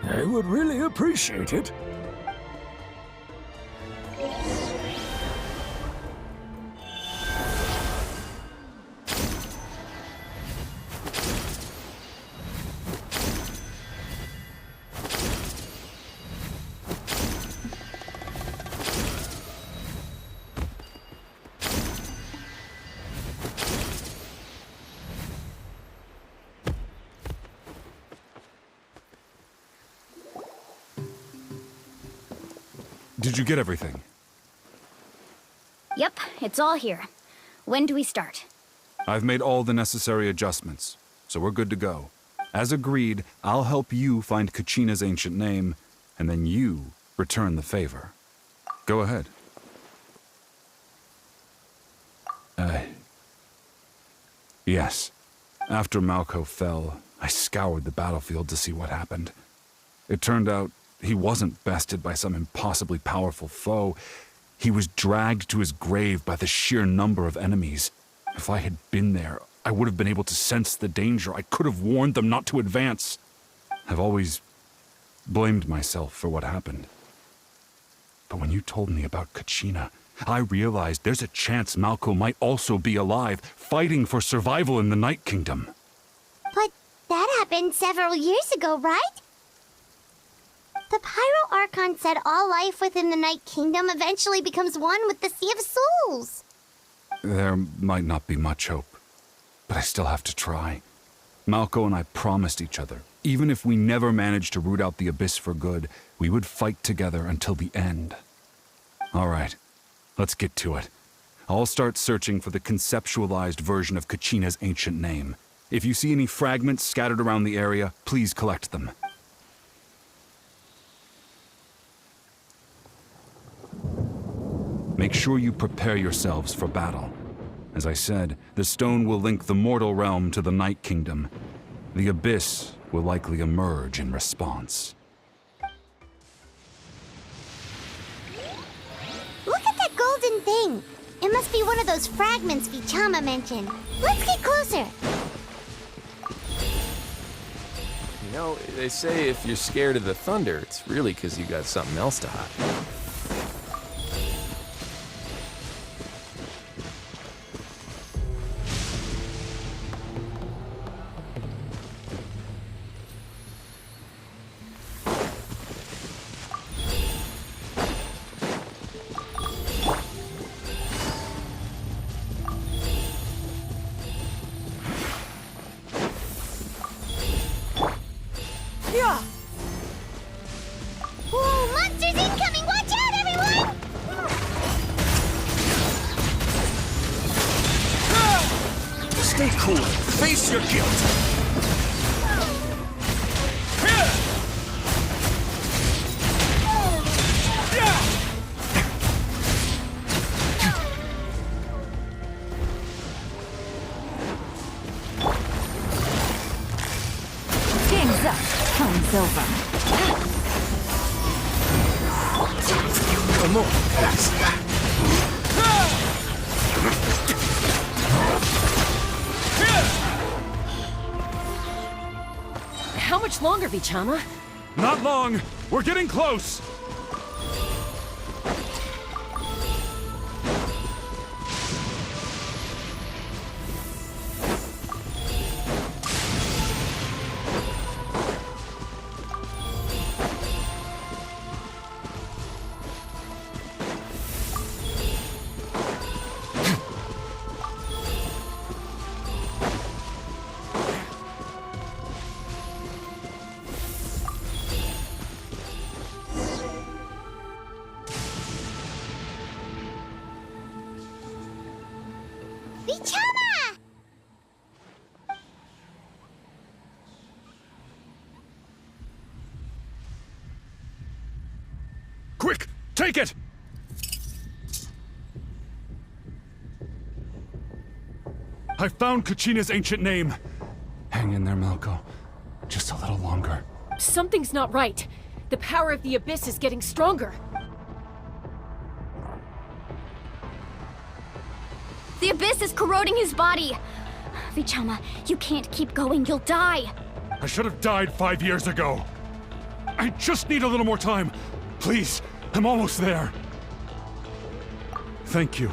I would really appreciate it. Did you get everything? Yep, it's all here. When do we start? I've made all the necessary adjustments, so we're good to go. As agreed, I'll help you find Kachina's ancient name, and then you return the favor. Go ahead. Yes. After Malco fell, I scoured the battlefield to see what happened. It turned out he wasn't bested by some impossibly powerful foe. He was dragged to his grave by the sheer number of enemies. If I had been there, I would have been able to sense the danger. I could have warned them not to advance. I've always blamed myself for what happened. But when you told me about Kachina, I realized there's a chance Malco might also be alive, fighting for survival in the Night Kingdom. But that happened several years ago, right? The Pyro Archon said all life within the Night Kingdom eventually becomes one with the Sea of Souls. There might not be much hope, but I still have to try. Malco and I promised each other, even if we never managed to root out the Abyss for good, we would fight together until the end. All right, let's get to it. I'll start searching for the conceptualized version of Kachina's ancient name. If you see any fragments scattered around the area, please collect them. Make sure you prepare yourselves for battle. As I said, the stone will link the mortal realm to the Night Kingdom. The Abyss will likely emerge in response. Look at that golden thing. It must be one of those fragments Vichama mentioned. Let's get closer. You know, they say if you're scared of the thunder, it's really because you got something else to hide. Whoa, monsters incoming! Watch out, everyone! Stay cool. Face your guilt. Game's up. Time's over. Come on, guys. How much longer, Vichama? Not long! We're getting close! Vichama! Quick! Take it! I found Kachina's ancient name. Hang in there, Malco. Just a little longer. Something's not right. The power of the Abyss is getting stronger. The Abyss is corroding his body. Vichama, you can't keep going. You'll die. I should have died 5 years ago. I just need a little more time. Please, I'm almost there. Thank you.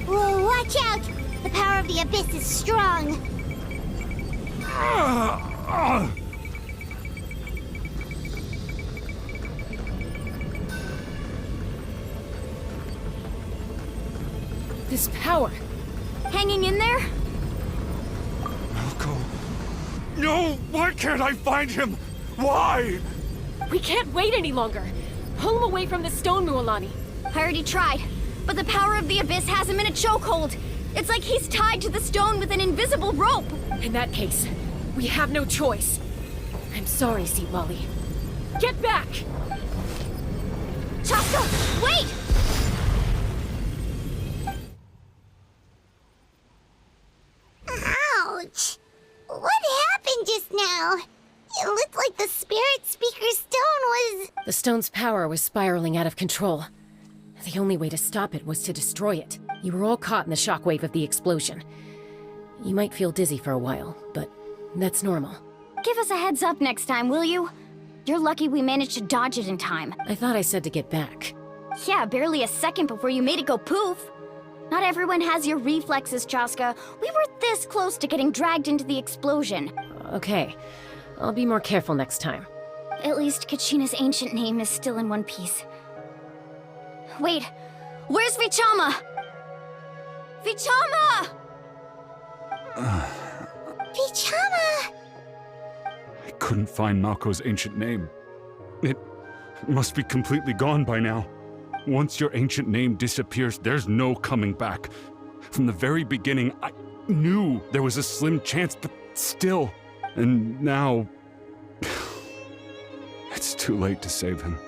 Whoa, watch out! The power of the Abyss is strong. This power. Hanging in there? Malco. No! Why can't I find him? Why? We can't wait any longer. Pull him away from the stone, Mualani. I already tried, but the power of the Abyss has him in a chokehold. It's like he's tied to the stone with an invisible rope. In that case, we have no choice. I'm sorry, Seat Lolly. Get back! Chaska, wait! Ouch! What happened just now? It looked like the Spirit Speaker's stone was... The stone's power was spiraling out of control. The only way to stop it was to destroy it. You were all caught in the shockwave of the explosion. You might feel dizzy for a while, but that's normal. Give us a heads up next time, will you? You're lucky we managed to dodge it in time. I thought I said to get back. Yeah, barely a second before you made it go poof. Not everyone has your reflexes, Chaska. We were this close to getting dragged into the explosion. Okay, I'll be more careful next time. At least Kachina's ancient name is still in one piece. Wait, where's Vichama? Vichama! Vichama! I couldn't find Malco's ancient name. It must be completely gone by now. Once your ancient name disappears, there's no coming back. From the very beginning, I knew there was a slim chance, but still. And now... it's too late to save him.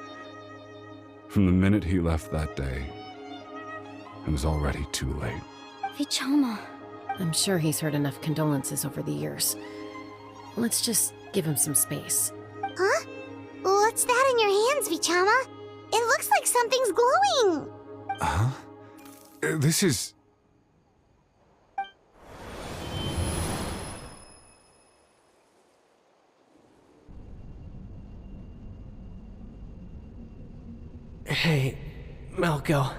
From the minute he left that day, it was already too late. Vichama. I'm sure he's heard enough condolences over the years. Let's just give him some space. Huh? What's that in your hands, Vichama? It looks like something's glowing! Huh? This is... Hey, Malco.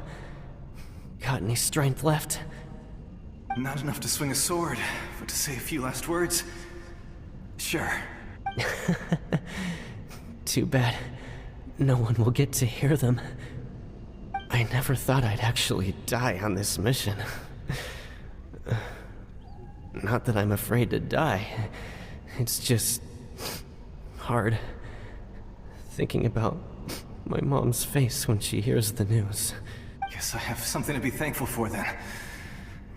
Got any strength left? Not enough to swing a sword, but to say a few last words? Sure. Too bad. No one will get to hear them. I never thought I'd actually die on this mission. Not that I'm afraid to die. It's just... hard. Thinking about my mom's face when she hears the news. Guess I have something to be thankful for then.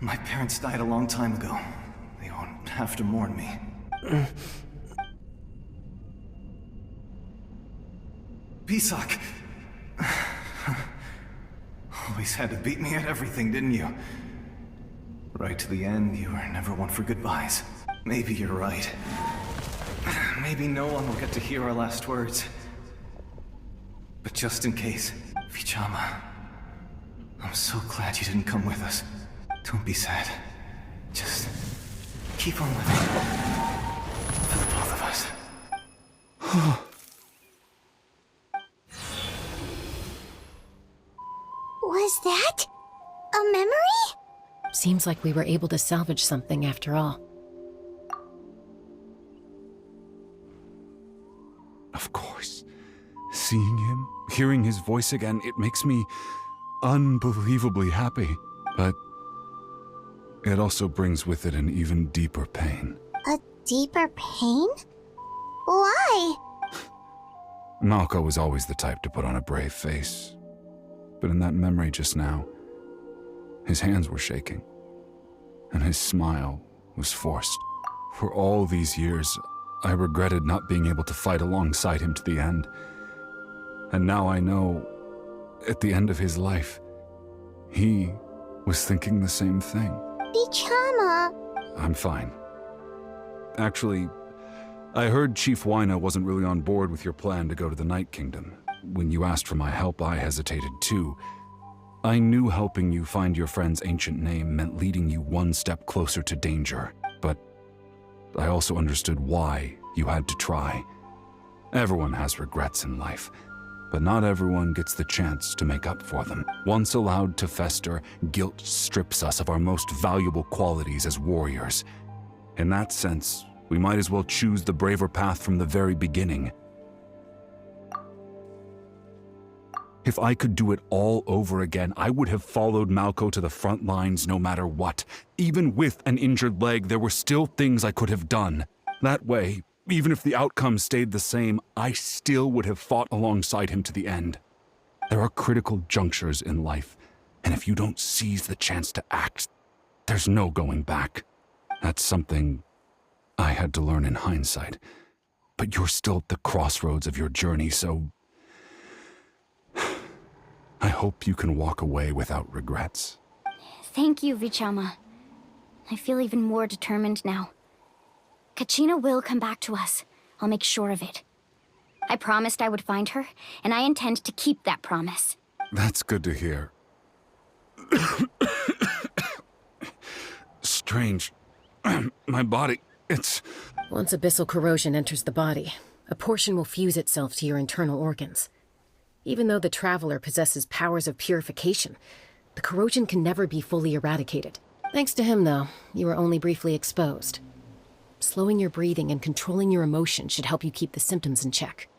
My parents died a long time ago. They won't have to mourn me. Pisak! Always had to beat me at everything, didn't you? Right to the end, you were never one for goodbyes. Maybe you're right. Maybe no one will get to hear our last words. But just in case, Vichama, I'm so glad you didn't come with us. Don't be sad. Just keep on living. For the both of us. Was that a memory? Seems like we were able to salvage something after all. Of course. Seeing him, hearing his voice again, it makes me unbelievably happy. But it also brings with it an even deeper pain. A deeper pain? Why? Malco was always the type to put on a brave face. But in that memory just now, his hands were shaking, and his smile was forced. For all these years, I regretted not being able to fight alongside him to the end. And now I know, at the end of his life, he was thinking the same thing. Vichama. I'm fine. Actually, I heard Chief Wyna wasn't really on board with your plan to go to the Night Kingdom. When you asked for my help, I hesitated too. I knew helping you find your friend's ancient name meant leading you one step closer to danger, but I also understood why you had to try. Everyone has regrets in life, but not everyone gets the chance to make up for them. Once allowed to fester, guilt strips us of our most valuable qualities as warriors. In that sense, we might as well choose the braver path from the very beginning. If I could do it all over again, I would have followed Malco to the front lines no matter what. Even with an injured leg, there were still things I could have done. That way, even if the outcome stayed the same, I still would have fought alongside him to the end. There are critical junctures in life, and if you don't seize the chance to act, there's no going back. That's something I had to learn in hindsight. But you're still at the crossroads of your journey, so I hope you can walk away without regrets. Thank you, Vichama. I feel even more determined now. Kachina will come back to us. I'll make sure of it. I promised I would find her, and I intend to keep that promise. That's good to hear. Strange. My body, it's... Once abyssal corrosion enters the body, a portion will fuse itself to your internal organs. Even though the Traveler possesses powers of purification, the corrosion can never be fully eradicated. Thanks to him, though, you were only briefly exposed. Slowing your breathing and controlling your emotions should help you keep the symptoms in check.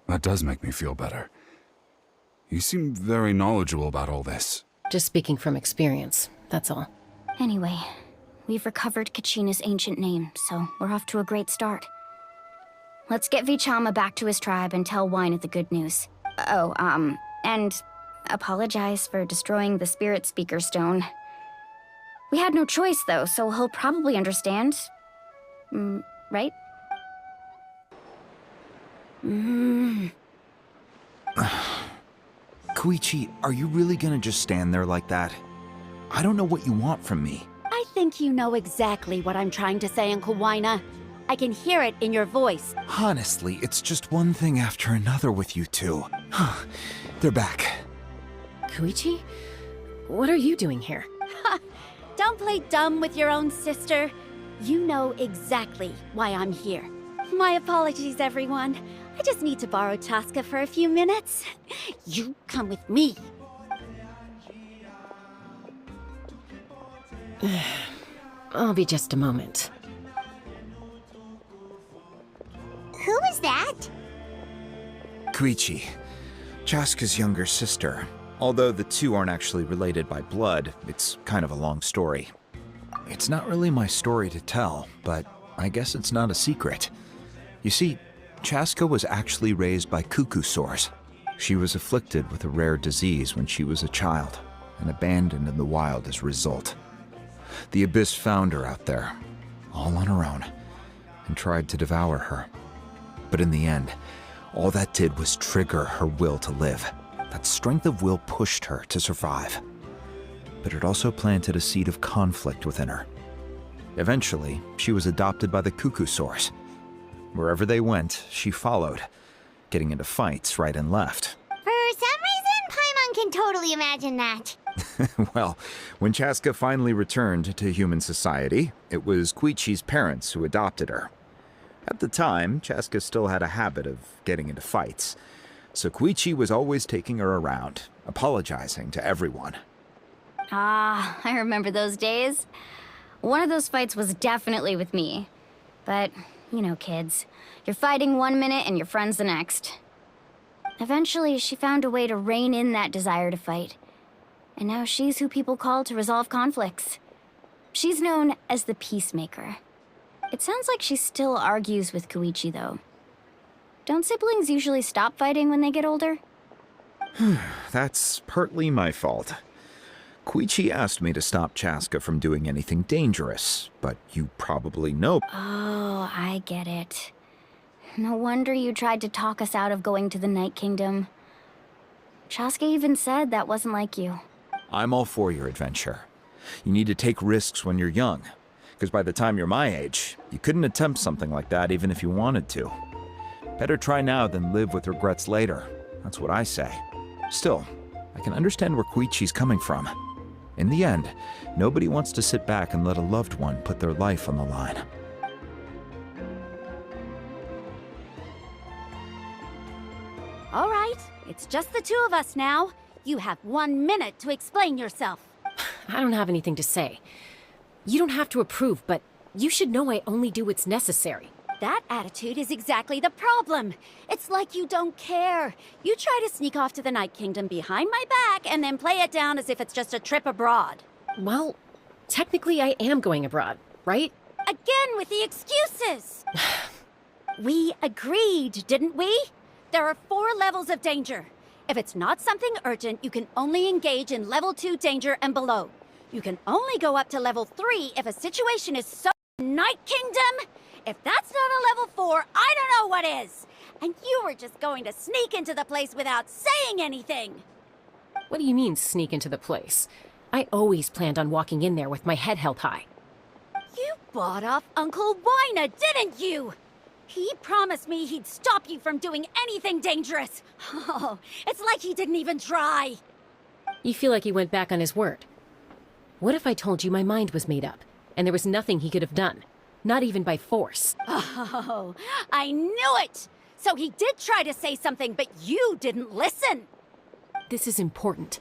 That does make me feel better. You seem very knowledgeable about all this. Just speaking from experience, that's all. Anyway, we've recovered Kachina's ancient name, so we're off to a great start. Let's get Vichama back to his tribe and tell Wyneth the good news. Oh, and apologize for destroying the Spirit Speaker Stone. We had no choice, though, so he'll probably understand. Right? Koichi, are you really gonna just stand there like that? I don't know what you want from me. I think you know exactly what I'm trying to say, Uncle Wyna. I can hear it in your voice. Honestly, it's just one thing after another with you two. They're back. Koichi? What are you doing here? Don't play dumb with your own sister. You know exactly why I'm here. My apologies, everyone. I just need to borrow Chaska for a few minutes. You come with me. I'll be just a moment. Who is that? Koichi, Chaska's younger sister. Although the two aren't actually related by blood, it's kind of a long story. It's not really my story to tell, but I guess it's not a secret. You see, Chaska was actually raised by cuckoo sores. She was afflicted with a rare disease when she was a child, and abandoned in the wild as a result. The Abyss found her out there, all on her own, and tried to devour her. But in the end, all that did was trigger her will to live. That strength of will pushed her to survive. But it also planted a seed of conflict within her. Eventually, she was adopted by the cuckoo sores. Wherever they went, she followed, getting into fights right and left. For some reason, Paimon can totally imagine that. Well, when Chaska finally returned to human society, it was Koichi's parents who adopted her. At the time, Chaska still had a habit of getting into fights, so Koichi was always taking her around, apologizing to everyone. Ah, I remember those days. One of those fights was definitely with me. But, you know, kids. You're fighting one minute and your friend's the next. Eventually, she found a way to rein in that desire to fight. And now she's who people call to resolve conflicts. She's known as the Peacemaker. It sounds like she still argues with Koichi, though. Don't siblings usually stop fighting when they get older? That's partly my fault. Koichi asked me to stop Chaska from doing anything dangerous, but you probably know. Oh, I get it. No wonder you tried to talk us out of going to the Night Kingdom. Chaska even said that wasn't like you. I'm all for your adventure, You need to take risks when you're young, because by the time you're my age, you couldn't attempt something like that even if you wanted to. Better try now than live with regrets later. That's what I say. Still, I can understand where Koichi's coming from. In the end, nobody wants to sit back and let a loved one put their life on the line. All right, it's just the two of us now. You have 1 minute to explain yourself. I don't have anything to say. You don't have to approve, but you should know I only do what's necessary. That attitude is exactly the problem. It's like you don't care. You try to sneak off to the Night Kingdom behind my back and then play it down as if it's just a trip abroad. Well, technically I am going abroad, right? Again with the excuses! We agreed, didn't we? There are 4 levels of danger. If it's not something urgent, you can only engage in level 2 danger and below. You can only go up to level 3 if a situation is so Night Kingdom. If that's not a level 4, I don't know what is. And you were just going to sneak into the place without saying anything. What do you mean, sneak into the place? I always planned on walking in there with my head held high. You bought off Uncle Wina, didn't you? He promised me he'd stop you from doing anything dangerous. Oh, it's like he didn't even try. You feel like he went back on his word. What if I told you my mind was made up, and there was nothing he could have done? Not even by force. Oh, I knew it! So he did try to say something, but you didn't listen. This is important.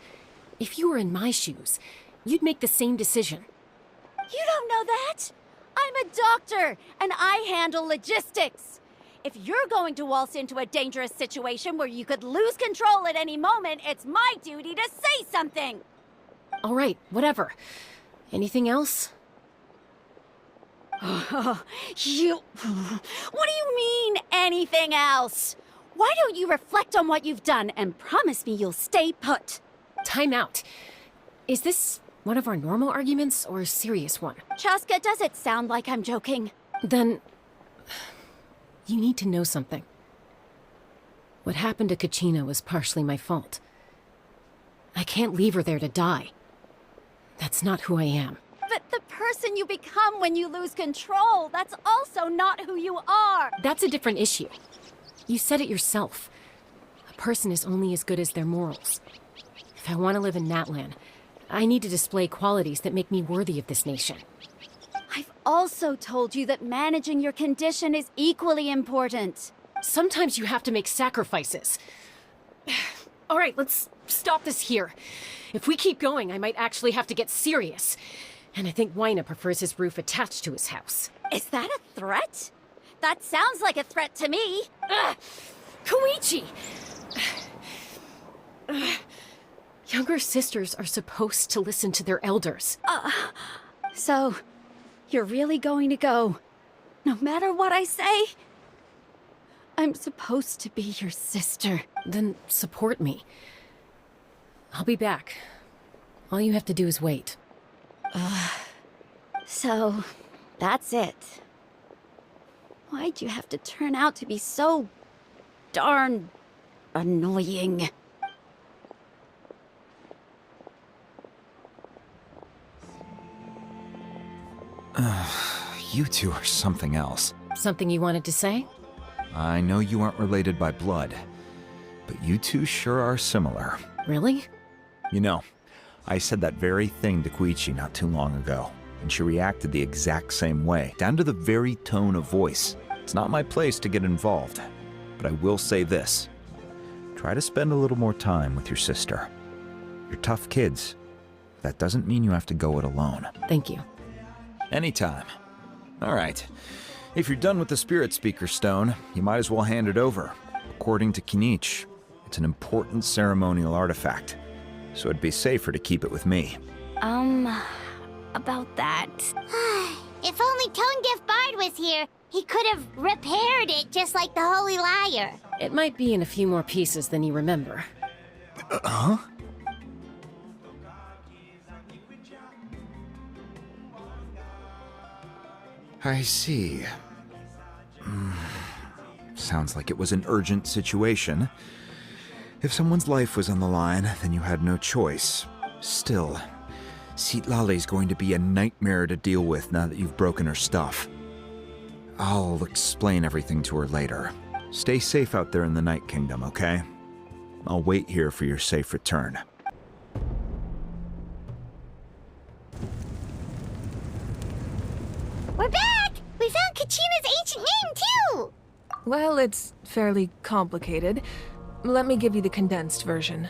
If you were in my shoes, you'd make the same decision. You don't know that? I'm a doctor, and I handle logistics. If you're going to waltz into a dangerous situation where you could lose control at any moment, it's my duty to say something. All right, whatever. Anything else? What do you mean, anything else? Why don't you reflect on what you've done and promise me you'll stay put? Time out. Is this one of our normal arguments or a serious one? Chaska, does it sound like I'm joking? Then you need to know something. What happened to Kachina was partially my fault. I can't leave her there to die. That's not who I am. But the person you become when you lose control, that's also not who you are. That's a different issue. You said it yourself. A person is only as good as their morals. If I want to live in Natlan, I need to display qualities that make me worthy of this nation. I've also told you that managing your condition is equally important. Sometimes you have to make sacrifices. All right, let's stop this here. If we keep going, I might actually have to get serious. And I think Wina prefers his roof attached to his house. Is that a threat? That sounds like a threat to me. Koichi! Younger sisters are supposed to listen to their elders. So, you're really going to go, no matter what I say? I'm supposed to be your sister. Then support me. I'll be back. All you have to do is wait. So, that's it. Why'd you have to turn out to be so darn annoying? You two are something else. Something you wanted to say? I know you aren't related by blood, but you two sure are similar. Really? You know, I said that very thing to Koichi not too long ago, and she reacted the exact same way, down to the very tone of voice. It's not my place to get involved, but I will say this. Try to spend a little more time with your sister. You're tough kids. That doesn't mean you have to go it alone. Thank you. Anytime. All right. If you're done with the Spirit Speaker Stone, you might as well hand it over. According to Kinich, it's an important ceremonial artifact, so it'd be safer to keep it with me. About that. If only Tonegif Bard was here, he could have repaired it just like the Holy Liar. It might be in a few more pieces than you remember. Huh? I see. Sounds like it was an urgent situation. If someone's life was on the line, then you had no choice. Still, Citlali's going to be a nightmare to deal with now that you've broken her stuff. I'll explain everything to her later. Stay safe out there in the Night Kingdom, okay? I'll wait here for your safe return. We're back! We found Kachina's ancient name, too! Well, it's fairly complicated. Let me give you the condensed version.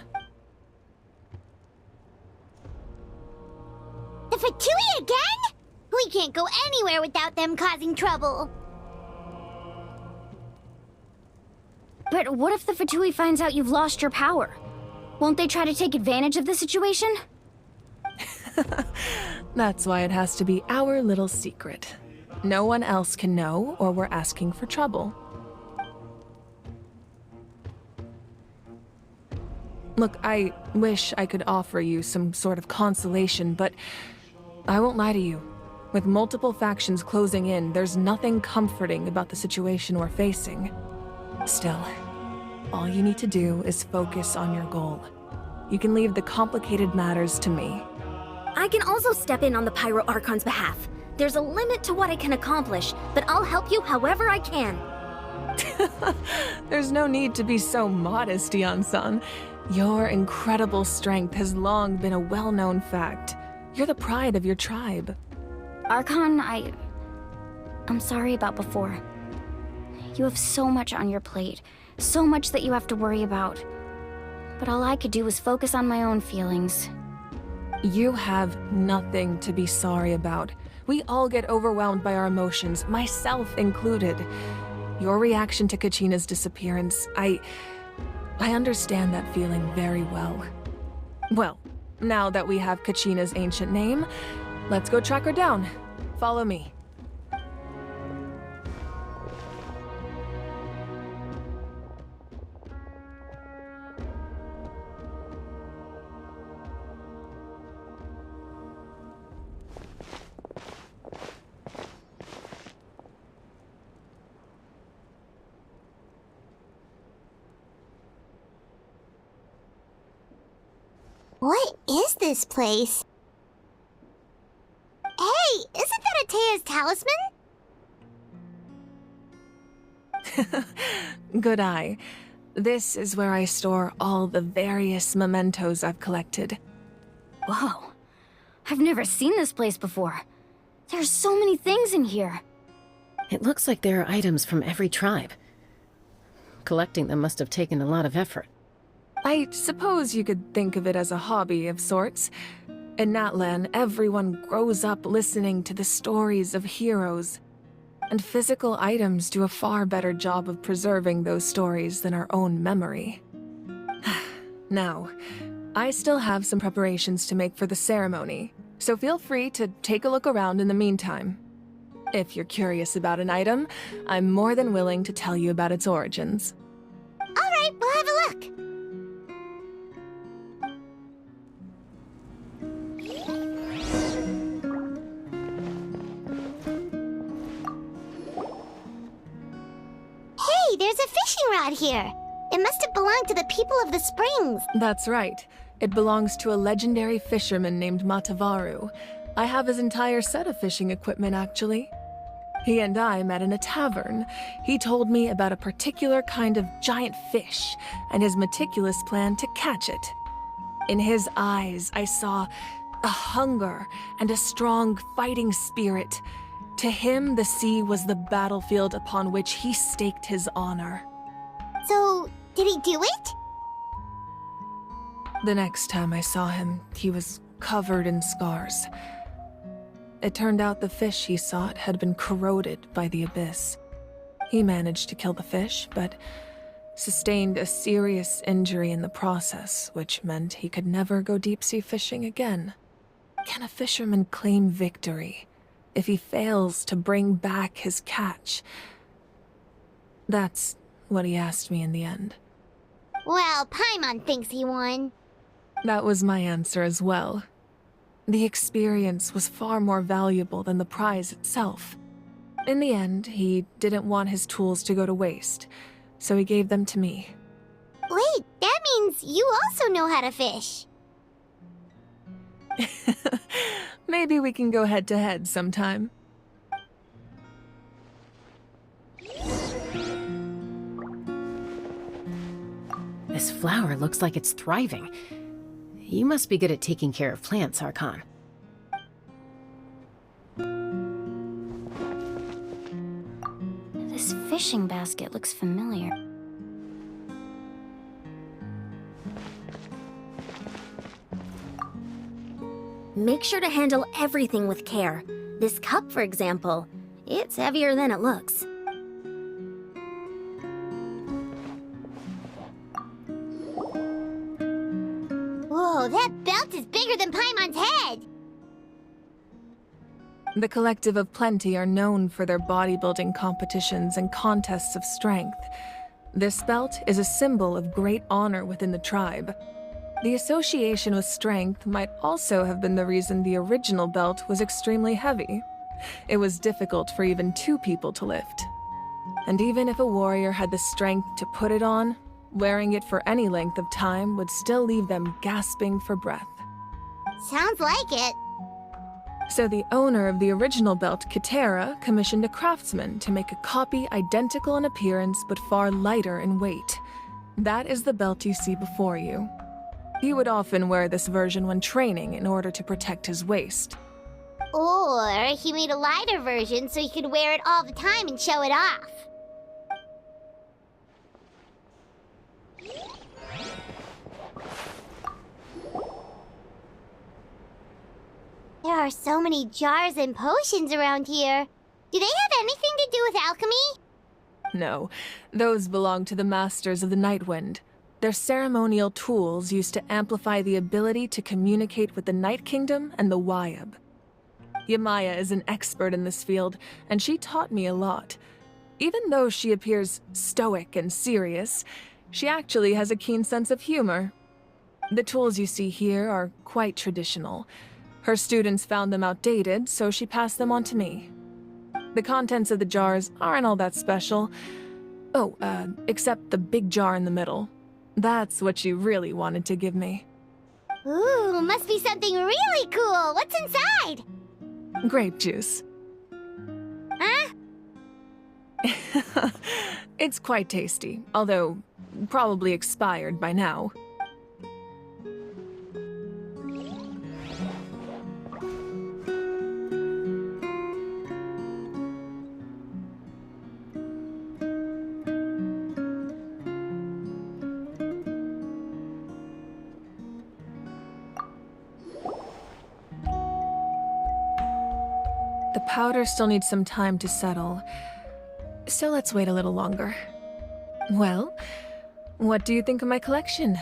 The Fatui again? We can't go anywhere without them causing trouble. But what if the Fatui finds out you've lost your power? Won't they try to take advantage of the situation? That's why it has to be our little secret. No one else can know, or we're asking for trouble. Look, I wish I could offer you some sort of consolation, but I won't lie to you. With multiple factions closing in, there's nothing comforting about the situation we're facing. Still, all you need to do is focus on your goal. You can leave the complicated matters to me. I can also step in on the Pyro Archon's behalf. There's a limit to what I can accomplish, but I'll help you however I can. There's no need to be so modest, Yan-san. Your incredible strength has long been a well-known fact. You're the pride of your tribe. Archon, I'm sorry about before. You have so much on your plate, so much that you have to worry about. But all I could do was focus on my own feelings. You have nothing to be sorry about. We all get overwhelmed by our emotions, myself included. Your reaction to Kachina's disappearance, I understand that feeling very well. Well, now that we have Kachina's ancient name, let's go track her down. Follow me. What is this place? Hey, isn't that Atea's talisman? Good eye. This is where I store all the various mementos I've collected. Whoa. I've never seen this place before. There's so many things in here. It looks like there are items from every tribe. Collecting them must have taken a lot of effort. I suppose you could think of it as a hobby of sorts. In Natlan, everyone grows up listening to the stories of heroes. And physical items do a far better job of preserving those stories than our own memory. Now, I still have some preparations to make for the ceremony, so feel free to take a look around in the meantime. If you're curious about an item, I'm more than willing to tell you about its origins. All right, we'll have a look. Hey, there's a fishing rod here. It must have belonged to the people of the springs. That's right. It belongs to a legendary fisherman named Matavaru. I have his entire set of fishing equipment, actually. He and I met in a tavern. He told me about a particular kind of giant fish and his meticulous plan to catch it. In his eyes, I saw a hunger and a strong fighting spirit. To him, the sea was the battlefield upon which he staked his honor. So, did he do it? The next time I saw him, he was covered in scars. It turned out the fish he sought had been corroded by the abyss. He managed to kill the fish, but sustained a serious injury in the process, which meant he could never go deep-sea fishing again. Can a fisherman claim victory if he fails to bring back his catch? That's what he asked me in the end. Well, Paimon thinks he won. That was my answer as well. The experience was far more valuable than the prize itself. In the end, he didn't want his tools to go to waste, so he gave them to me. Wait, that means you also know how to fish. Maybe we can go head-to-head sometime. This flower looks like it's thriving. You must be good at taking care of plants, Archon. This fishing basket looks familiar. Make sure to handle everything with care. This cup, for example, it's heavier than it looks. Whoa, that belt is bigger than Paimon's head! The Collective of Plenty are known for their bodybuilding competitions and contests of strength. This belt is a symbol of great honor within the tribe. The association with strength might also have been the reason the original belt was extremely heavy. It was difficult for even 2 people to lift. And even if a warrior had the strength to put it on, wearing it for any length of time would still leave them gasping for breath. Sounds like it. So the owner of the original belt, Kitera, commissioned a craftsman to make a copy identical in appearance but far lighter in weight. That is the belt you see before you. He would often wear this version when training in order to protect his waist. Or he made a lighter version so he could wear it all the time and show it off. There are so many jars and potions around here. Do they have anything to do with alchemy? No, those belong to the Masters of the Nightwind. They're ceremonial tools used to amplify the ability to communicate with the Night Kingdom and the Wyab. Yamaya is an expert in this field, and she taught me a lot. Even though she appears stoic and serious, she actually has a keen sense of humor. The tools you see here are quite traditional. Her students found them outdated, so she passed them on to me. The contents of the jars aren't all that special. Oh, except the big jar in the middle. That's what she really wanted to give me. Ooh, must be something really cool. What's inside? Grape juice. Huh? It's quite tasty, although probably expired by now. The powder still needs some time to settle, so let's wait a little longer. Well, what do you think of my collection?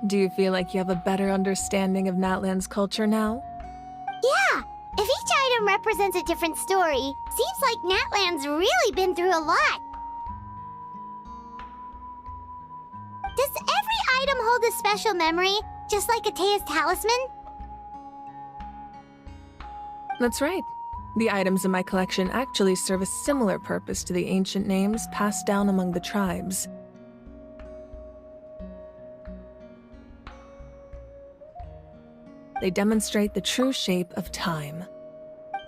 Do you feel like you have a better understanding of Natlan's culture now? Yeah! If each item represents a different story, seems like Natlan's really been through a lot. Does every item hold a special memory, just like Atea's talisman? That's right. The items in my collection actually serve a similar purpose to the ancient names passed down among the tribes. They demonstrate the true shape of time.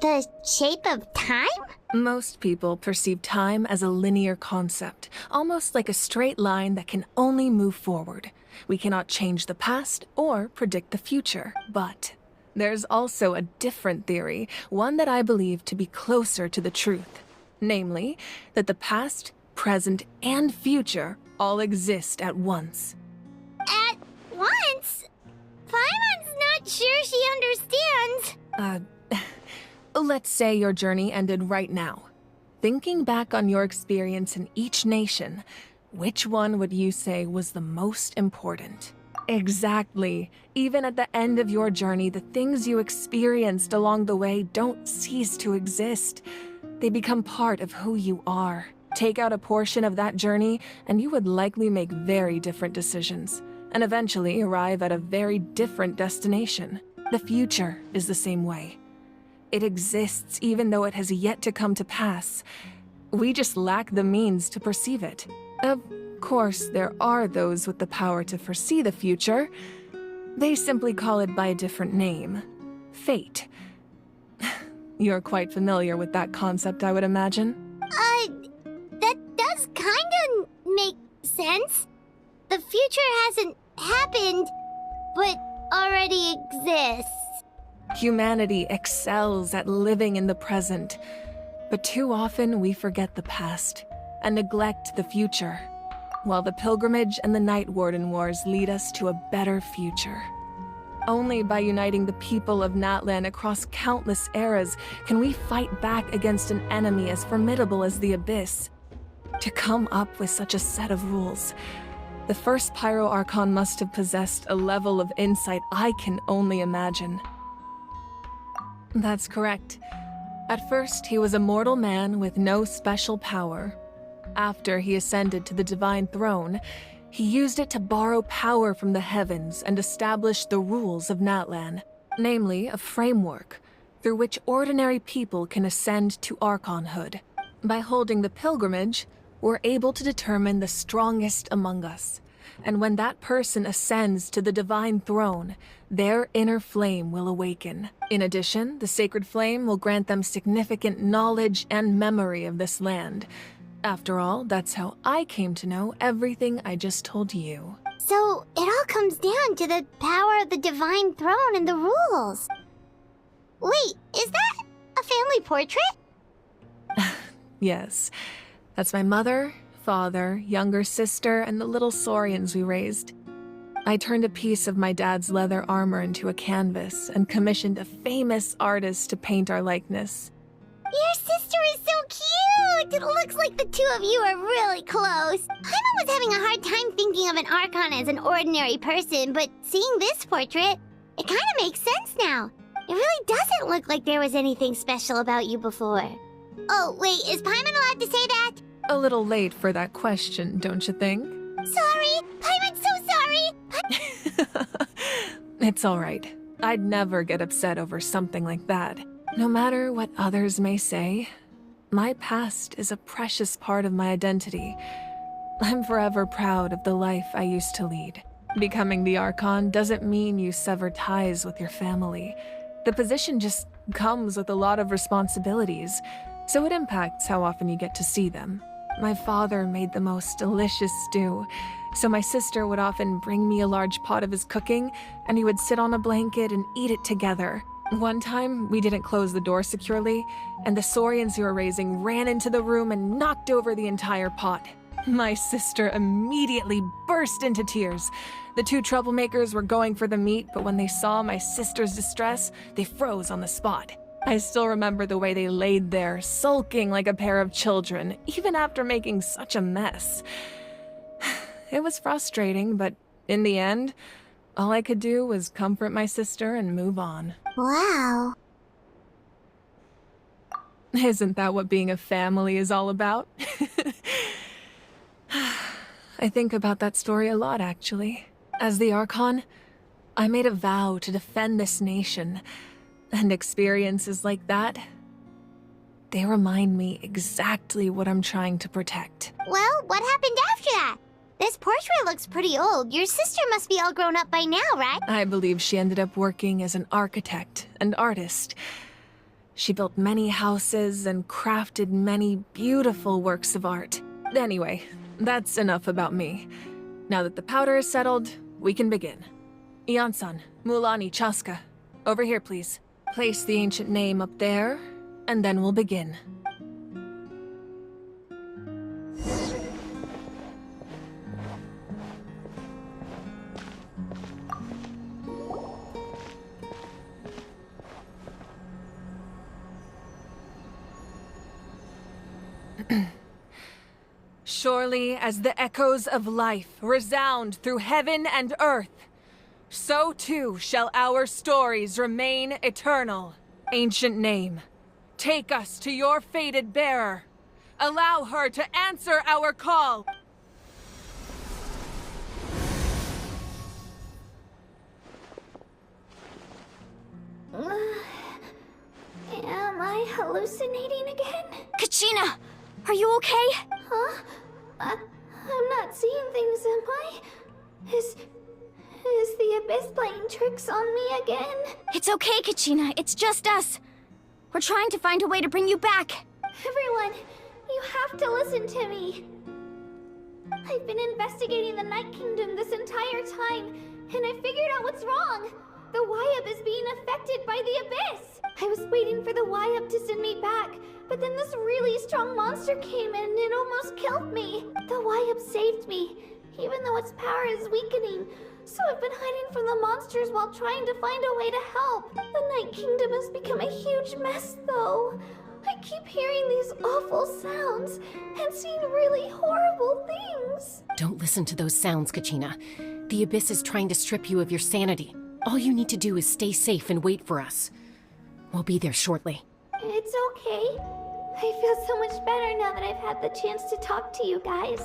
The shape of time? Most people perceive time as a linear concept, almost like a straight line that can only move forward. We cannot change the past or predict the future, but there's also a different theory, one that I believe to be closer to the truth. Namely, that the past, present, and future all exist at once. At once? Paimon's not sure she understands. Let's say your journey ended right now. Thinking back on your experience in each nation, which one would you say was the most important? Exactly. Even at the end of your journey, the things you experienced along the way don't cease to exist. They become part of who you are. Take out a portion of that journey, and you would likely make very different decisions, and eventually arrive at a very different destination. The future is the same way. It exists even though it has yet to come to pass. We just lack the means to perceive it. Of course, there are those with the power to foresee the future. They simply call it by a different name. Fate. You're quite familiar with that concept, I would imagine. That does kinda make sense. The future hasn't happened, but already exists. Humanity excels at living in the present, but too often we forget the past and neglect the future, while the Pilgrimage and the Night Warden Wars lead us to a better future. Only by uniting the people of Natlan across countless eras can we fight back against an enemy as formidable as the Abyss. To come up with such a set of rules, the first Pyro Archon must have possessed a level of insight I can only imagine. That's correct. At first, he was a mortal man with no special power. After he ascended to the Divine Throne, he used it to borrow power from the heavens and establish the rules of Natlan, namely a framework through which ordinary people can ascend to Archonhood. By holding the pilgrimage, we're able to determine the strongest among us, and when that person ascends to the Divine Throne, their inner flame will awaken. In addition, the sacred flame will grant them significant knowledge and memory of this land. After all, that's how I came to know everything I just told you. So, it all comes down to the power of the Divine Throne and the rules. Wait, is that a family portrait? Yes. That's my mother, father, younger sister, and the little saurians we raised. I turned a piece of my dad's leather armor into a canvas and commissioned a famous artist to paint our likeness. Your sister is so cute! It looks like the two of you are really close. Paimon was having a hard time thinking of an Archon as an ordinary person, but seeing this portrait, it kind of makes sense now. It really doesn't look like there was anything special about you before. Oh, wait, is Paimon allowed to say that? A little late for that question, don't you think? Sorry! Paimon's so sorry! It's all right. I'd never get upset over something like that. No matter what others may say, my past is a precious part of my identity. I'm forever proud of the life I used to lead. Becoming the Archon doesn't mean you sever ties with your family. The position just comes with a lot of responsibilities, so it impacts how often you get to see them. My father made the most delicious stew, so my sister would often bring me a large pot of his cooking, and we would sit on a blanket and eat it together. One time, we didn't close the door securely, and the saurians we were raising ran into the room and knocked over the entire pot. My sister immediately burst into tears. The two troublemakers were going for the meat, but when they saw my sister's distress, they froze on the spot. I still remember the way they laid there, sulking like a pair of children, even after making such a mess. It was frustrating, but in the end, all I could do was comfort my sister and move on. Wow. Isn't that what being a family is all about? I think about that story a lot, actually. As the Archon, I made a vow to defend this nation, and experiences like that, they remind me exactly what I'm trying to protect. Well, what happened after that? This portrait looks pretty old. Your sister must be all grown up by now, right? I believe she ended up working as an architect and artist. She built many houses and crafted many beautiful works of art. Anyway, that's enough about me. Now that the powder is settled, we can begin. Ian-san, Mulani, Chaska, over here, please. Place the ancient name up there, and then we'll begin. Surely as the echoes of life resound through heaven and earth, so too shall our stories remain eternal. Ancient name, take us to your fated bearer. Allow her to answer our call. Am I hallucinating again? Kachina! Are you okay? Huh? I'm not seeing things, am I? Is the Abyss playing tricks on me again? It's okay, Kachina. It's just us. We're trying to find a way to bring you back. Everyone, you have to listen to me. I've been investigating the Night Kingdom this entire time, and I figured out what's wrong. The Wyab is being affected by the Abyss. I was waiting for the Wyab to send me back, but then this really strong monster came in and it almost killed me. The Wyab saved me, even though its power is weakening. So I've been hiding from the monsters while trying to find a way to help. The Night Kingdom has become a huge mess, though. I keep hearing these awful sounds and seeing really horrible things. Don't listen to those sounds, Kachina. The Abyss is trying to strip you of your sanity. All you need to do is stay safe and wait for us. We'll be there shortly. It's okay. I feel so much better now that I've had the chance to talk to you guys.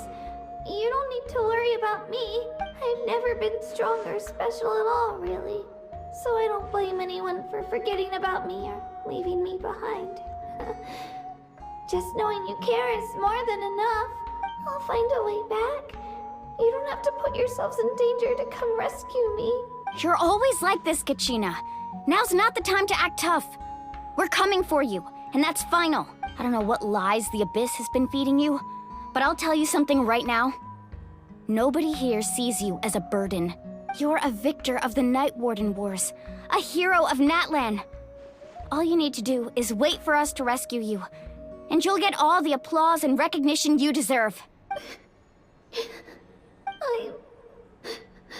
You don't need to worry about me. I've never been strong or special at all, really. So I don't blame anyone for forgetting about me or leaving me behind. Just knowing you care is more than enough. I'll find a way back. You don't have to put yourselves in danger to come rescue me. You're always like this, Kachina. Now's not the time to act tough. We're coming for you, and that's final. I don't know what lies the Abyss has been feeding you, but I'll tell you something right now. Nobody here sees you as a burden. You're a victor of the Night Warden Wars, a hero of Natlan. All you need to do is wait for us to rescue you, and you'll get all the applause and recognition you deserve.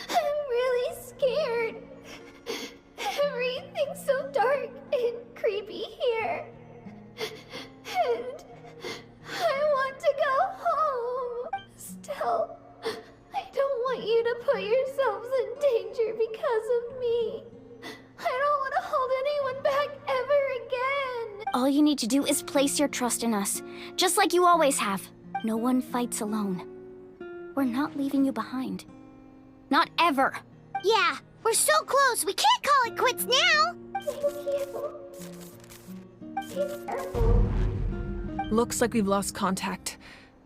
I'm really scared. Everything's so dark and creepy here. And I want to go home. Still, I don't want you to put yourselves in danger because of me. I don't want to hold anyone back ever again. All you need to do is place your trust in us, just like you always have. No one fights alone. We're not leaving you behind. Not ever. Yeah, we're so close. We can't call it quits now. Looks like we've lost contact.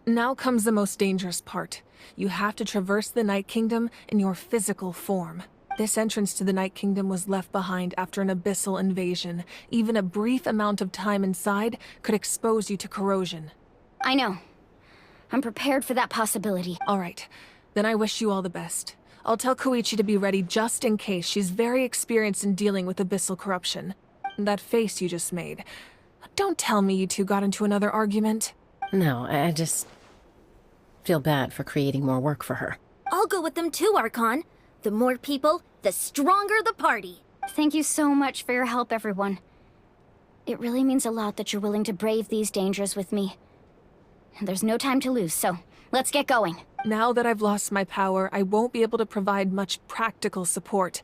Now comes the most dangerous part. You have to traverse the Night Kingdom in your physical form. This entrance to the Night Kingdom was left behind after an abyssal invasion. Even a brief amount of time inside could expose you to corrosion. I know. I'm prepared for that possibility. All right. Then I wish you all the best. I'll tell Koichi to be ready just in case. She's very experienced in dealing with abyssal corruption. That face you just made. Don't tell me you two got into another argument. No, I just feel bad for creating more work for her. I'll go with them too, Archon. The more people, the stronger the party. Thank you so much for your help, everyone. It really means a lot that you're willing to brave these dangers with me. And there's no time to lose, so let's get going. Now that I've lost my power, I won't be able to provide much practical support.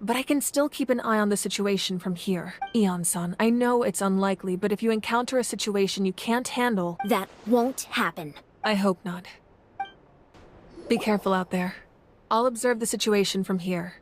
But I can still keep an eye on the situation from here. Eon-san, I know it's unlikely, but if you encounter a situation you can't handle... That won't happen. I hope not. Be careful out there. I'll observe the situation from here.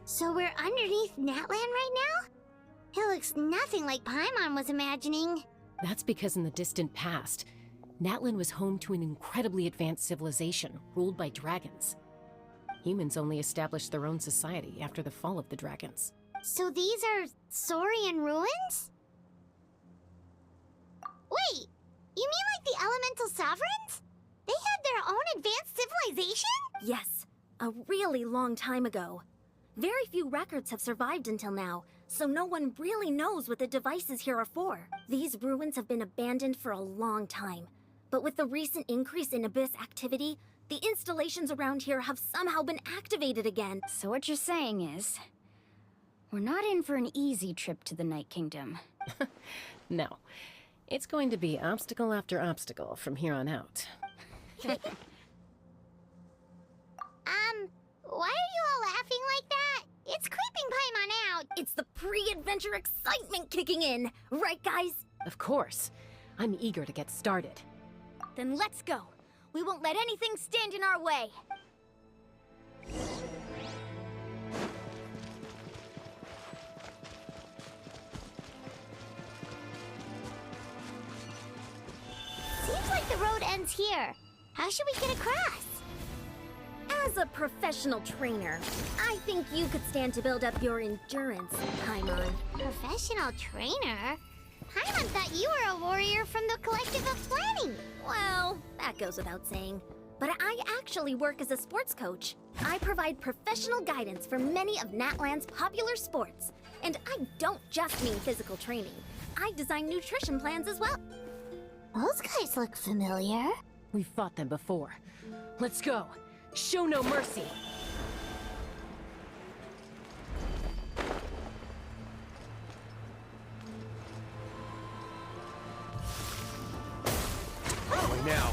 So we're underneath Natlan right now? It looks nothing like Paimon was imagining. That's because in the distant past, Natlan was home to an incredibly advanced civilization ruled by dragons. Humans only established their own society after the fall of the dragons. So these are Saurian ruins? Wait, you mean like the elemental sovereigns? They had their own advanced civilization? Yes, a really long time ago. Very few records have survived until now, so no one really knows what the devices here are for. These ruins have been abandoned for a long time, but with the recent increase in Abyss activity, the installations around here have somehow been activated again. So what you're saying is, we're not in for an easy trip to the Night Kingdom. No. It's going to be obstacle after obstacle from here on out. Why are you all laughing like that? It's creeping Paimon out. It's the pre-adventure excitement kicking in, right guys? Of course. I'm eager to get started. Then let's go. We won't let anything stand in our way. the road ends here. How should we get across? As a professional trainer, I think you could stand to build up your endurance, Paimon. Professional trainer? Paimon thought you were a warrior from the Collective of Planning. Well, that goes without saying. But I actually work as a sports coach. I provide professional guidance for many of Natlan's popular sports. And I don't just mean physical training. I design nutrition plans as well. Those guys look familiar. We've fought them before. Let's go. Show no mercy. Right now.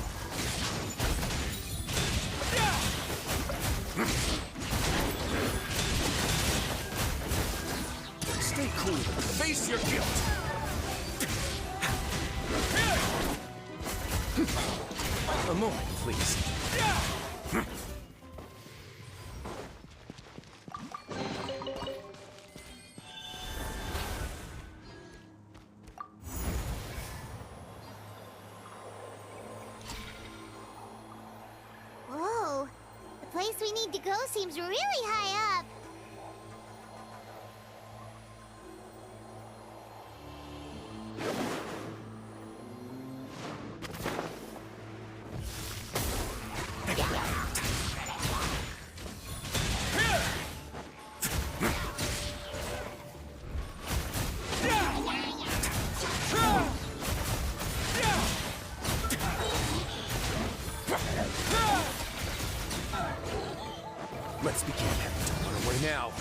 Stay cool. Face your guilt. A moment, please. Whoa, the place we need to go seems really high up. Let's begin. On our way now.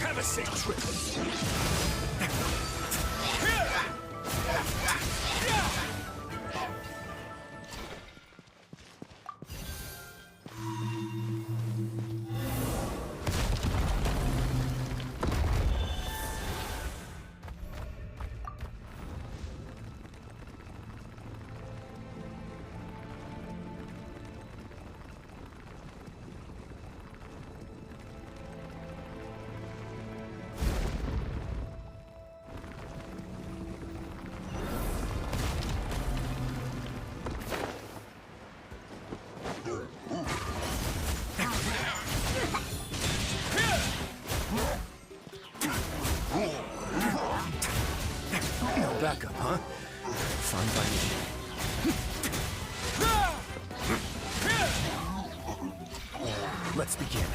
Have a safe trip. No backup, huh? Fine by me. Let's begin.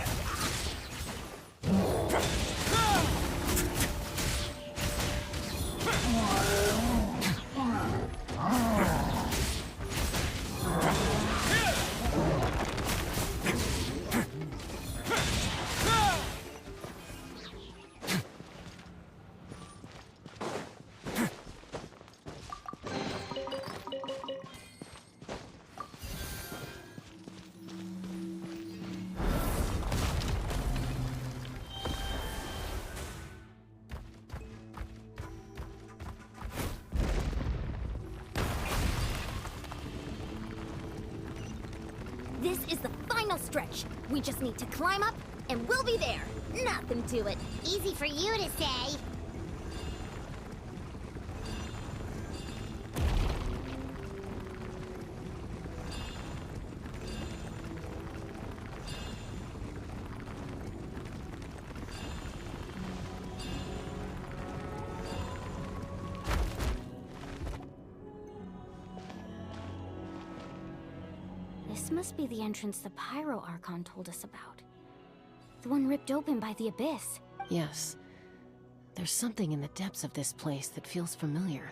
This is the final stretch. We just need to climb up, and we'll be there. Nothing to it. Easy for you to say. This must be the entrance the Pyro Archon told us about. The one ripped open by the Abyss. Yes. There's something in the depths of this place that feels familiar,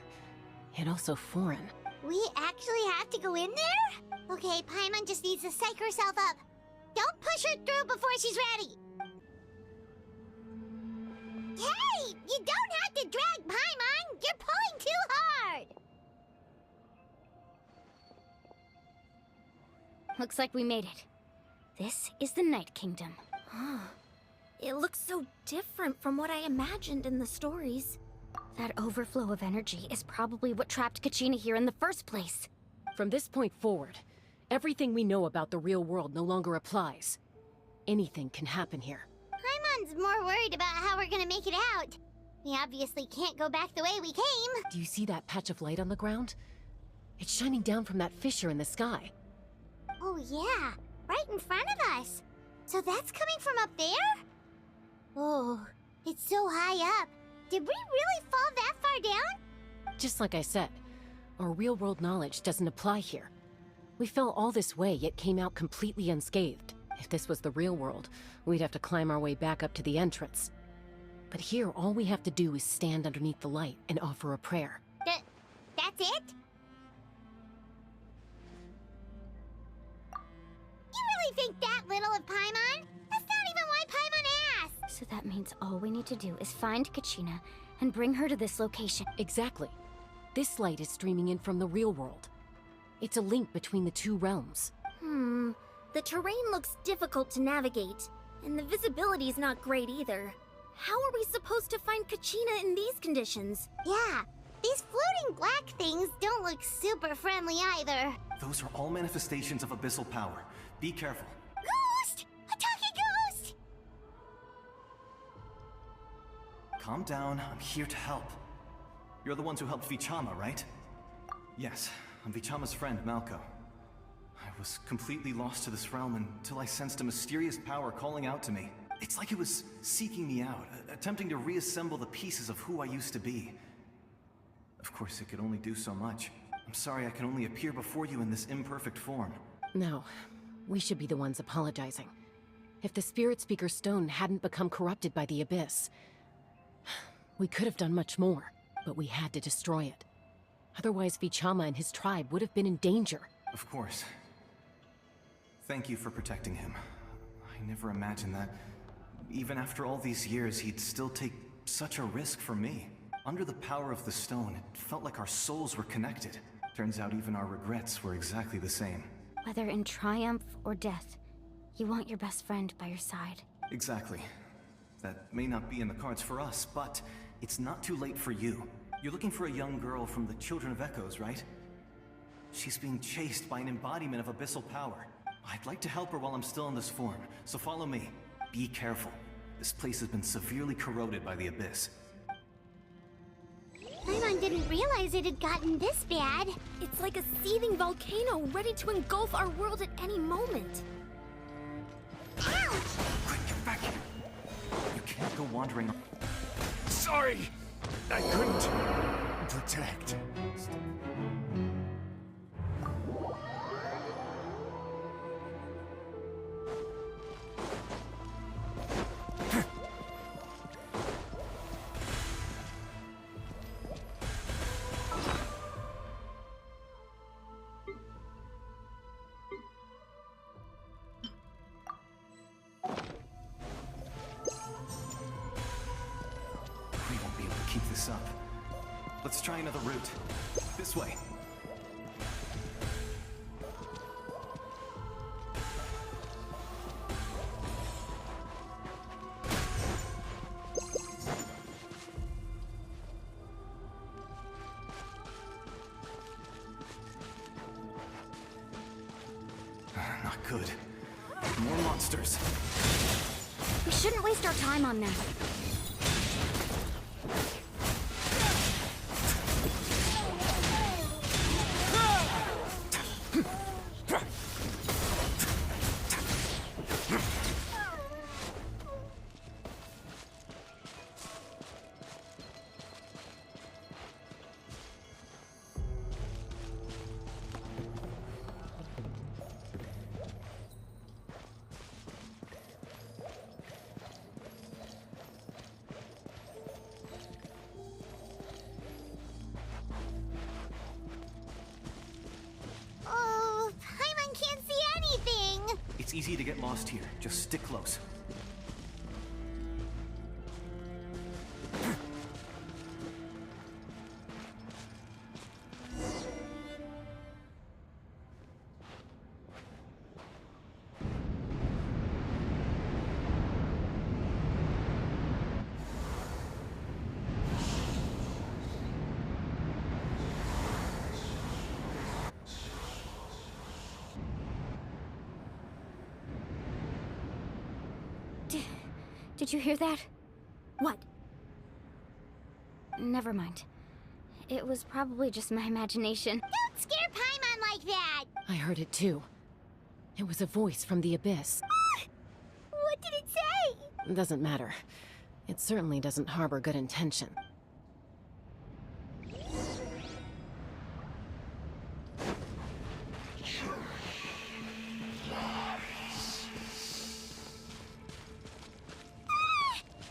yet also foreign. We actually have to go in there? Okay, Paimon just needs to psych herself up. Don't push her through before she's ready. Hey! You don't have to drag Paimon! You're pulling too hard! Looks like we made it. This is the Night Kingdom. It looks so different from what I imagined in the stories. That overflow of energy is probably what trapped Kachina here in the first place. From this point forward, everything we know about the real world no longer applies. Anything can happen here. Paimon's more worried about how we're gonna make it out. We obviously can't go back the way we came. Do you see that patch of light on the ground? It's shining down from that fissure in the sky. Oh yeah, right in front of us. So that's coming from up there? Oh, it's so high up. Did we really fall that far down? Just like I said, our real-world knowledge doesn't apply here. We fell all this way, yet came out completely unscathed. If this was the real world, we'd have to climb our way back up to the entrance. But here, all we have to do is stand underneath the light and offer a prayer. That's it? You really think that little of Paimon? That's not even why Paimon asked! So that means all we need to do is find Kachina and bring her to this location. Exactly. This light is streaming in from the real world. It's a link between the two realms. The terrain looks difficult to navigate, and the visibility's not great either. How are we supposed to find Kachina in these conditions? Yeah, these floating black things don't look super friendly either. Those are all manifestations of abyssal power. Be careful. Ghost! A talking ghost! Calm down, I'm here to help. You're the ones who helped Vichama, right? Yes, I'm Vichama's friend, Malco. I was completely lost to this realm until I sensed a mysterious power calling out to me. It's like it was seeking me out, attempting to reassemble the pieces of who I used to be. Of course, it could only do so much. I'm sorry I can only appear before you in this imperfect form. No, we should be the ones apologizing. If the Spirit Speaker's stone hadn't become corrupted by the Abyss, we could have done much more, but we had to destroy it. Otherwise, Vichama and his tribe would have been in danger. Of course. Thank you for protecting him. I never imagined that, even after all these years, he'd still take such a risk for me. Under the power of the stone, it felt like our souls were connected. Turns out even our regrets were exactly the same. Whether in triumph or death, you want your best friend by your side. Exactly. That may not be in the cards for us, but it's not too late for you. You're looking for a young girl from the Children of Echoes, right? She's being chased by an embodiment of abyssal power. I'd like to help her while I'm still in this form, so follow me. Be careful. This place has been severely corroded by the Abyss. Paimon didn't realize it had gotten this bad. It's like a seething volcano ready to engulf our world at any moment. Ouch! Quick, get back here! You can't go wandering. Sorry! I couldn't protect. Keep this up. Let's try another route. This way. Not good. More monsters. We shouldn't waste our time on them. Oh, Paimon can't see anything! It's easy to get lost here. Just stick close. Did you hear that? What? Never mind. It was probably just my imagination. Don't scare Paimon like that! I heard it too. It was a voice from the abyss. What did it say? Doesn't matter. It certainly doesn't harbor good intention.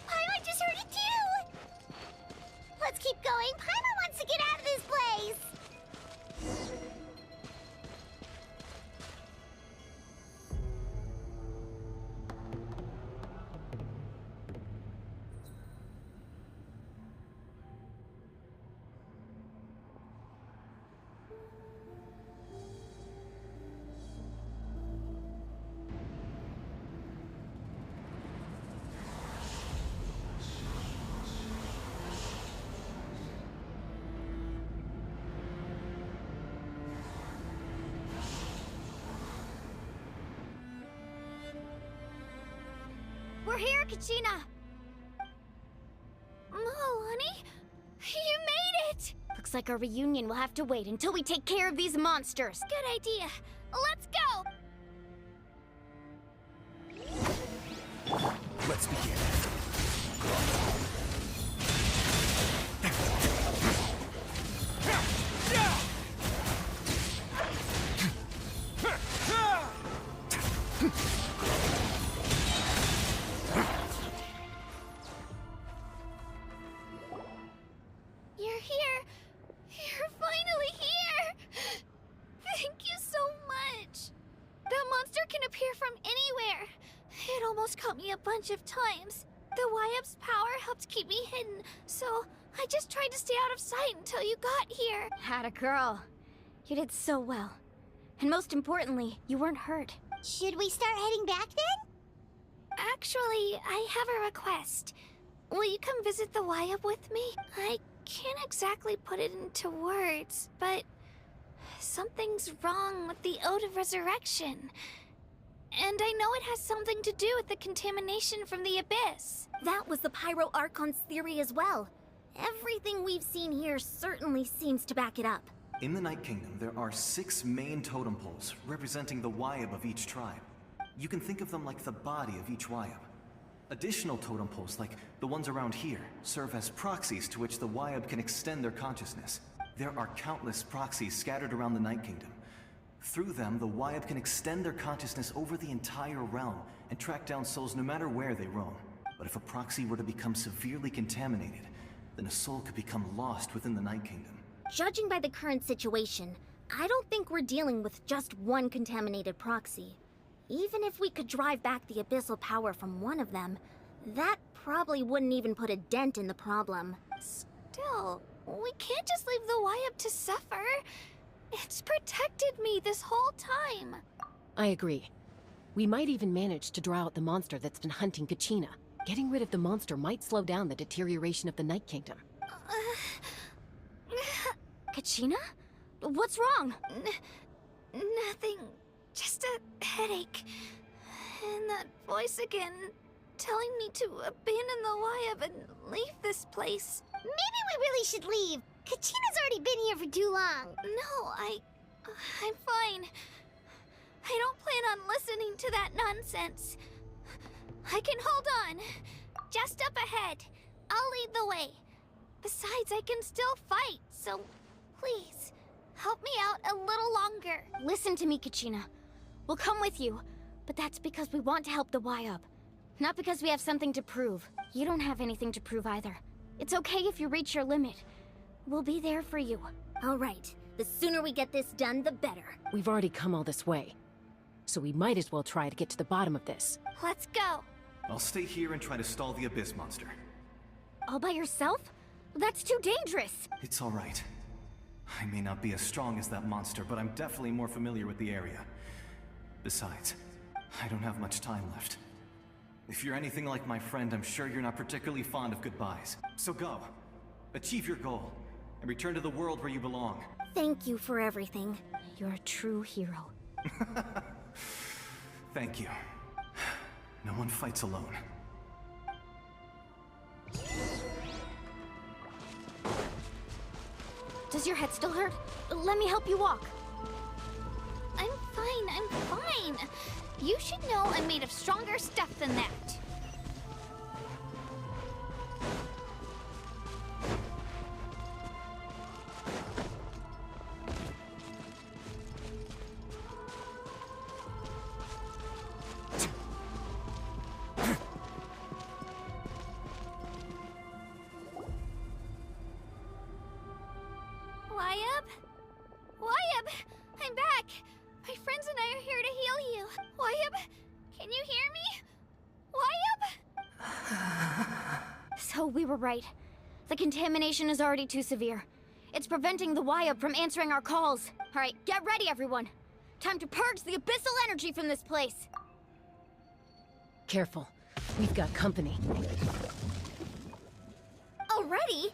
Paimon just heard it too! Let's keep going. Paimon wants to get out of this place! We're here, Kachina! Oh, honey? You made it! Looks like our reunion will have to wait until we take care of these monsters. Good idea. Let's go! Let's begin. You're here! You're finally here! Thank you so much! That monster can appear from anywhere. It almost caught me a bunch of times. The Wyap's power helped keep me hidden, so I just tried to stay out of sight until you got here. Atta girl. You did so well. And most importantly, you weren't hurt. Should we start heading back then? Actually, I have a request. Will you come visit the Wyap with me? I can't exactly put it into words, but something's wrong with the Ode of Resurrection. And I know it has something to do with the contamination from the Abyss. That was the Pyro Archon's theory as well. Everything we've seen here certainly seems to back it up. In the Night Kingdom, there are 6 main totem poles representing the Wyap of each tribe. You can think of them like the body of each Wyap. Additional totem poles, like the ones around here, serve as proxies to which the Wyap can extend their consciousness. There are countless proxies scattered around the Night Kingdom. Through them, the Wyap can extend their consciousness over the entire realm and track down souls no matter where they roam. But if a proxy were to become severely contaminated, then a soul could become lost within the Night Kingdom. Judging by the current situation, I don't think we're dealing with just one contaminated proxy. Even if we could drive back the abyssal power from one of them, that probably wouldn't even put a dent in the problem. Still, we can't just leave the Wyap to suffer. It's protected me this whole time. I agree. We might even manage to draw out the monster that's been hunting Kachina. Getting rid of the monster might slow down the deterioration of the Night Kingdom. Kachina? What's wrong? Nothing. Just a headache. And that voice again, telling me to abandon the Wyap and leave this place. Maybe we really should leave. Kachina's already been here for too long. No, I'm fine. I don't plan on listening to that nonsense. I can hold on. Just up ahead. I'll lead the way. Besides, I can still fight, so please, help me out a little longer. Listen to me, Kachina. We'll come with you, but that's because we want to help the Wyap. Not because we have something to prove. You don't have anything to prove either. It's okay if you reach your limit. We'll be there for you. All right. The sooner we get this done, the better. We've already come all this way, so we might as well try to get to the bottom of this. Let's go. I'll stay here and try to stall the Abyss monster. All by yourself? That's too dangerous. It's all right. I may not be as strong as that monster, but I'm definitely more familiar with the area. Besides, I don't have much time left. If you're anything like my friend, I'm sure you're not particularly fond of goodbyes. So go. Achieve your goal, and return to the world where you belong. Thank you for everything. You're a true hero. Thank you. No one fights alone. Does your head still hurt? Let me help you walk. I'm fine. You should know I'm made of stronger stuff than that. Wyab! I'm back! My friends and I are here to heal you. Wyab, can you hear me? Wyab? So we were right. The contamination is already too severe. It's preventing the Wyab from answering our calls. All right, get ready, everyone. Time to purge the abyssal energy from this place. Careful. We've got company. Already?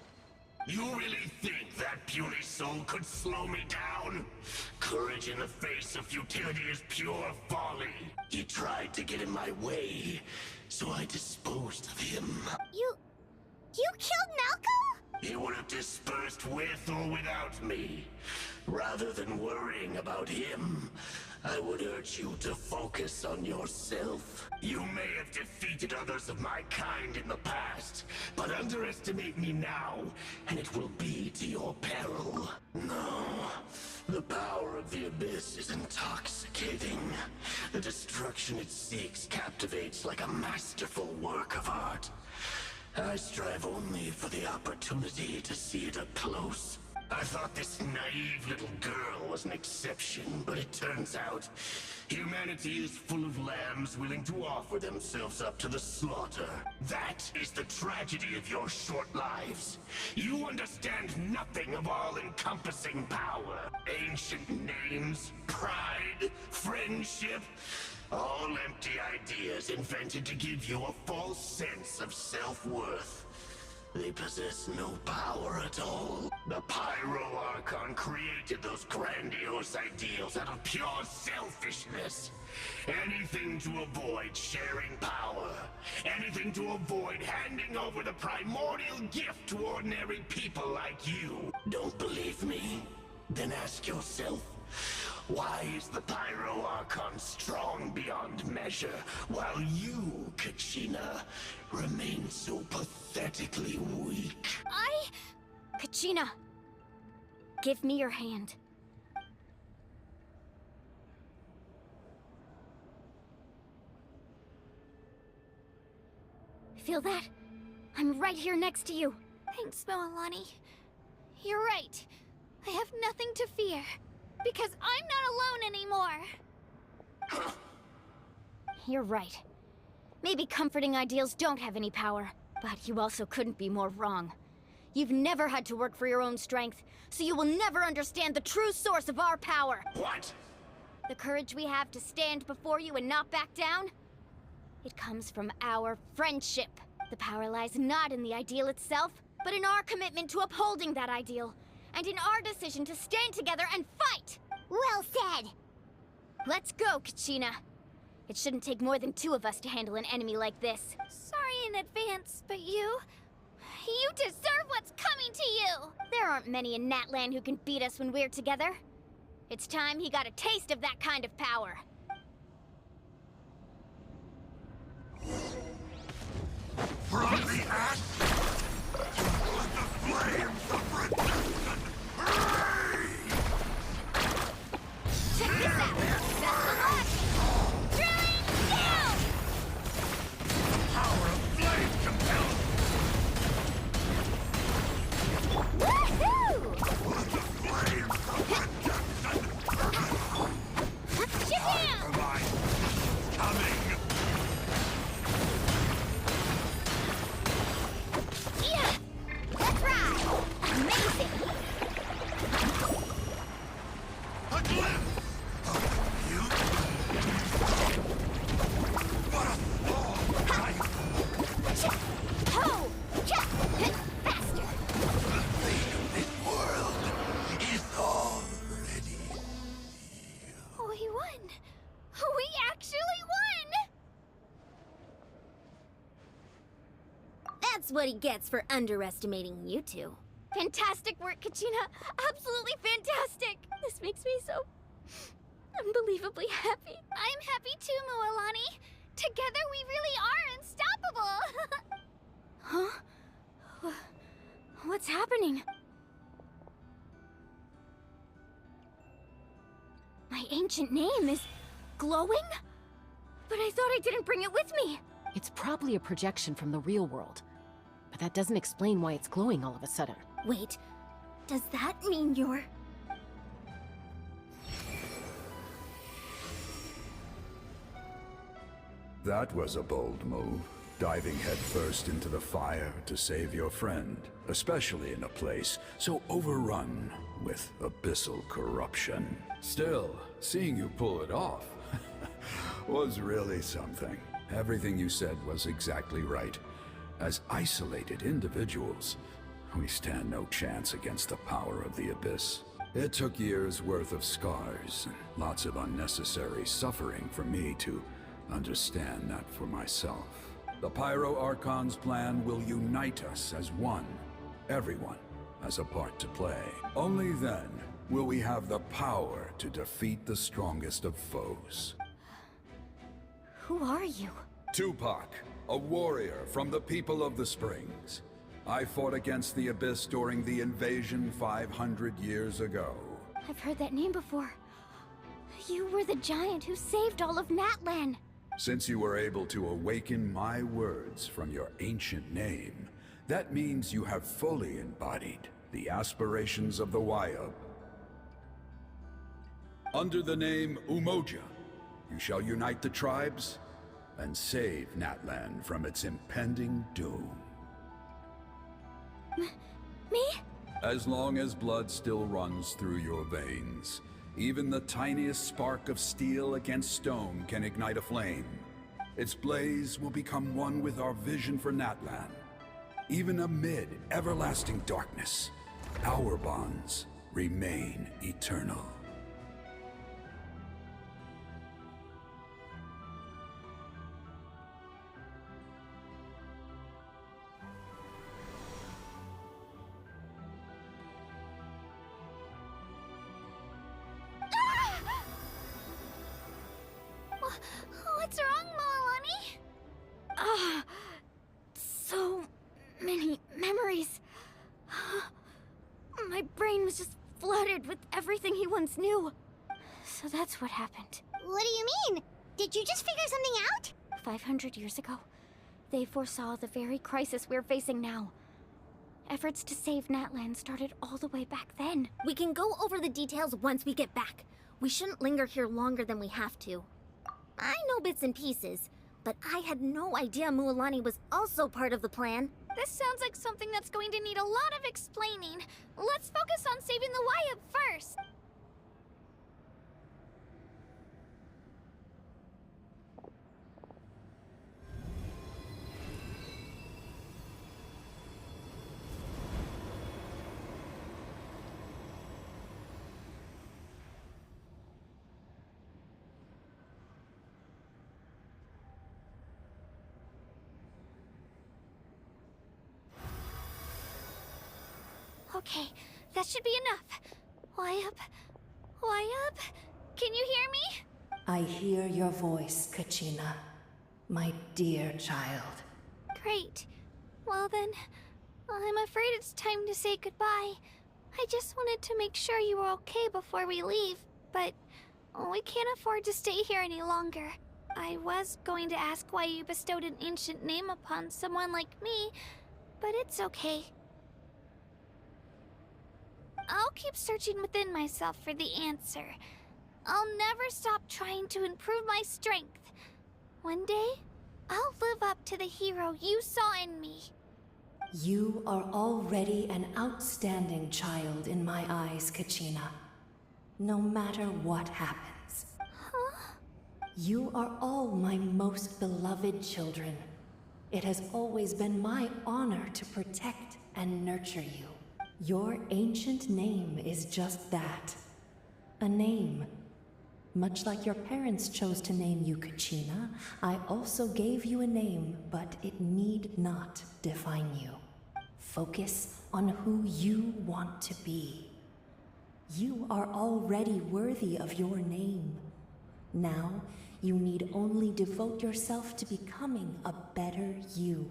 You really think that puny soul could slow me down? Courage in the face of futility is pure folly. He tried to get in my way, so I disposed of him. You killed Malcolm? He would have dispersed with or without me. Rather than worrying about him, I would urge you to focus on yourself. You may have defeated others of my kind in the past, but underestimate me now, and it will be to your peril. No, the power of the Abyss is intoxicating. The destruction it seeks captivates like a masterful work of art. I strive only for the opportunity to see it up close. I thought this naive little girl was an exception, but it turns out humanity is full of lambs willing to offer themselves up to the slaughter. That is the tragedy of your short lives. You understand nothing of all-encompassing power. Ancient names, pride, friendship, all empty ideas invented to give you a false sense of self-worth. They possess no power at all. The Pyro Archon created those grandiose ideals out of pure selfishness. Anything to avoid sharing power. Anything to avoid handing over the primordial gift to ordinary people like you. Don't believe me? Then ask yourself, why is the Pyro Archon strong beyond measure, while you, Kachina, remain so pathetically weak? Kachina, give me your hand. Feel that? I'm right here next to you. Thanks, Moalani. You're right. I have nothing to fear. Because I'm not alone anymore. You're right. Maybe comforting ideals don't have any power, but you also couldn't be more wrong. You've never had to work for your own strength, so you will never understand the true source of our power. What? The courage we have to stand before you and not back down? It comes from our friendship. The power lies not in the ideal itself, but in our commitment to upholding that ideal, and in our decision to stand together and fight! Well said! Let's go, Kachina. It shouldn't take more than two of us to handle an enemy like this. Sorry in advance, but you deserve what's coming to you! There aren't many in Natlan who can beat us when we're together. It's time he got a taste of that kind of power. From the ash was the flames of redemption! Check this out! Best of luck! Drawing down! The power of flame compels Woohoo! the flames of redemption! Shazam! Coming! Yeah! That's right! Amazing! A glimpse of the future! What a small price! Ho! Cha! Faster! The fate of this world is already sealed. We won! We actually won! That's what he gets for underestimating you two. Fantastic work, Kachina! Absolutely fantastic! This makes me so unbelievably happy. I'm happy too, Mualani. Together we really are unstoppable! Huh? What's happening? My ancient name is glowing? But I thought I didn't bring it with me! It's probably a projection from the real world. But that doesn't explain why it's glowing all of a sudden. Wait, does that mean you're... That was a bold move, diving headfirst into the fire to save your friend, especially in a place so overrun with abyssal corruption. Still, seeing you pull it off was really something. Everything you said was exactly right. As isolated individuals, we stand no chance against the power of the Abyss. It took years' worth of scars and lots of unnecessary suffering for me to understand that for myself. The Pyro Archon's plan will unite us as one. Everyone has a part to play. Only then will we have the power to defeat the strongest of foes. Who are you? Tupac, a warrior from the people of the Springs. I fought against the Abyss during the invasion 500 years ago. I've heard that name before. You were the giant who saved all of Natlan. Since you were able to awaken my words from your ancient name, that means you have fully embodied the aspirations of the Wayub. Under the name Umoja, you shall unite the tribes and save Natlan from its impending doom. Me? As long as blood still runs through your veins, even the tiniest spark of steel against stone can ignite a flame. Its blaze will become one with our vision for Natlan. Even amid everlasting darkness, our bonds remain eternal. What's wrong, Mualani? So many memories. My brain was just flooded with everything he once knew. So that's what happened. What do you mean? Did you just figure something out? 500 years ago, they foresaw the very crisis we're facing now. Efforts to save Natlan started all the way back then. We can go over the details once we get back. We shouldn't linger here longer than we have to. I know bits and pieces, but I had no idea Mualani was also part of the plan. This sounds like something that's going to need a lot of explaining. Let's focus on saving the Wayub first. Okay, that should be enough. Wayub? Wayub? Can you hear me? I hear your voice, Kachina. My dear child. Great. Well then, I'm afraid it's time to say goodbye. I just wanted to make sure you were okay before we leave, but we can't afford to stay here any longer. I was going to ask why you bestowed an ancient name upon someone like me, but it's okay. I'll keep searching within myself for the answer. I'll never stop trying to improve my strength. One day, I'll live up to the hero you saw in me. You are already an outstanding child in my eyes, Kachina. No matter what happens. Huh? You are all my most beloved children. It has always been my honor to protect and nurture you. Your ancient name is just that. A name. Much like your parents chose to name you Kachina, I also gave you a name, but it need not define you. Focus on who you want to be. You are already worthy of your name. Now, you need only devote yourself to becoming a better you.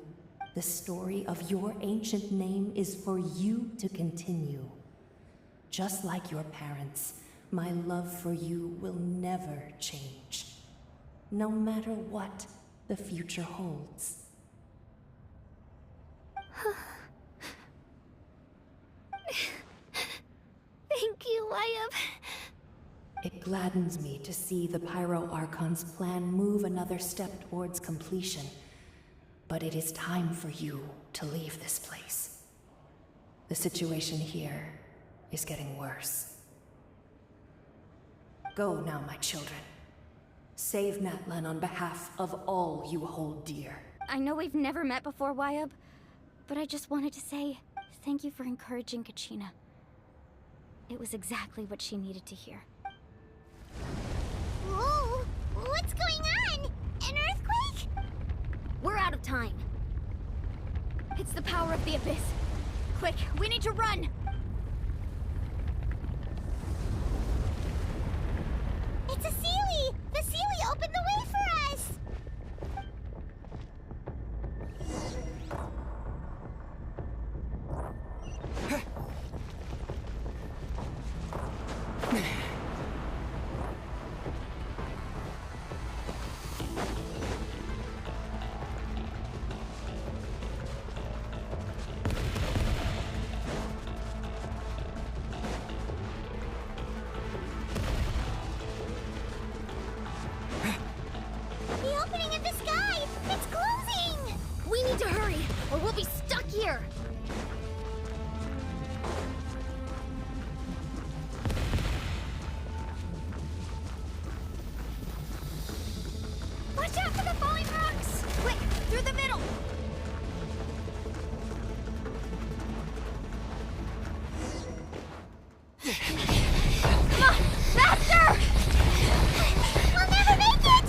The story of your ancient name is for you to continue. Just like your parents, my love for you will never change. No matter what the future holds. Thank you, Wyatt. It gladdens me to see the Pyro Archon's plan move another step towards completion. But it is time for you to leave this place. The situation here is getting worse. Go now, my children. Save Natlan on behalf of all you hold dear. I know we've never met before, Wyatt, but I just wanted to say thank you for encouraging Kachina. It was exactly what she needed to hear. Whoa! What's going on? An earthquake? We're out of time. It's the power of the Abyss. Quick, we need to run! It's a Sealy! The Sealy opened the way for us! The opening in the sky! It's closing! We need to hurry, or we'll be stuck here! Watch out for the falling rocks! Quick, through the middle! Come on, faster! We'll never make it!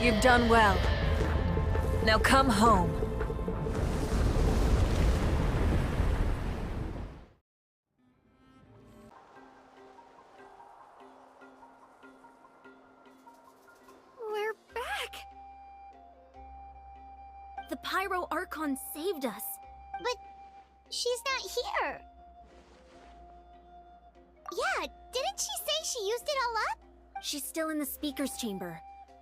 You've done well. Now come home. We're back! The Pyro Archon saved us. But she's not here. Yeah, didn't she say she used it all up? She's still in the Speaker's Chamber.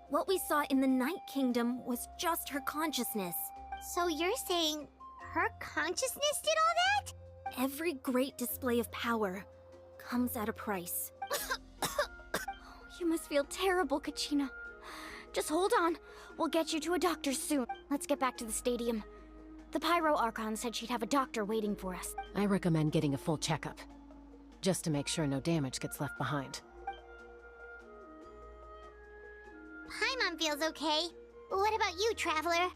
What we saw in the Night Kingdom was just her consciousness. So you're saying her consciousness did all that? Every great display of power comes at a price. You must feel terrible, Kachina. Just hold on. We'll get you to a doctor soon. Let's get back to the stadium. The Pyro Archon said she'd have a doctor waiting for us. I recommend getting a full checkup, just to make sure no damage gets left behind. Paimon feels okay. What about you, Traveler?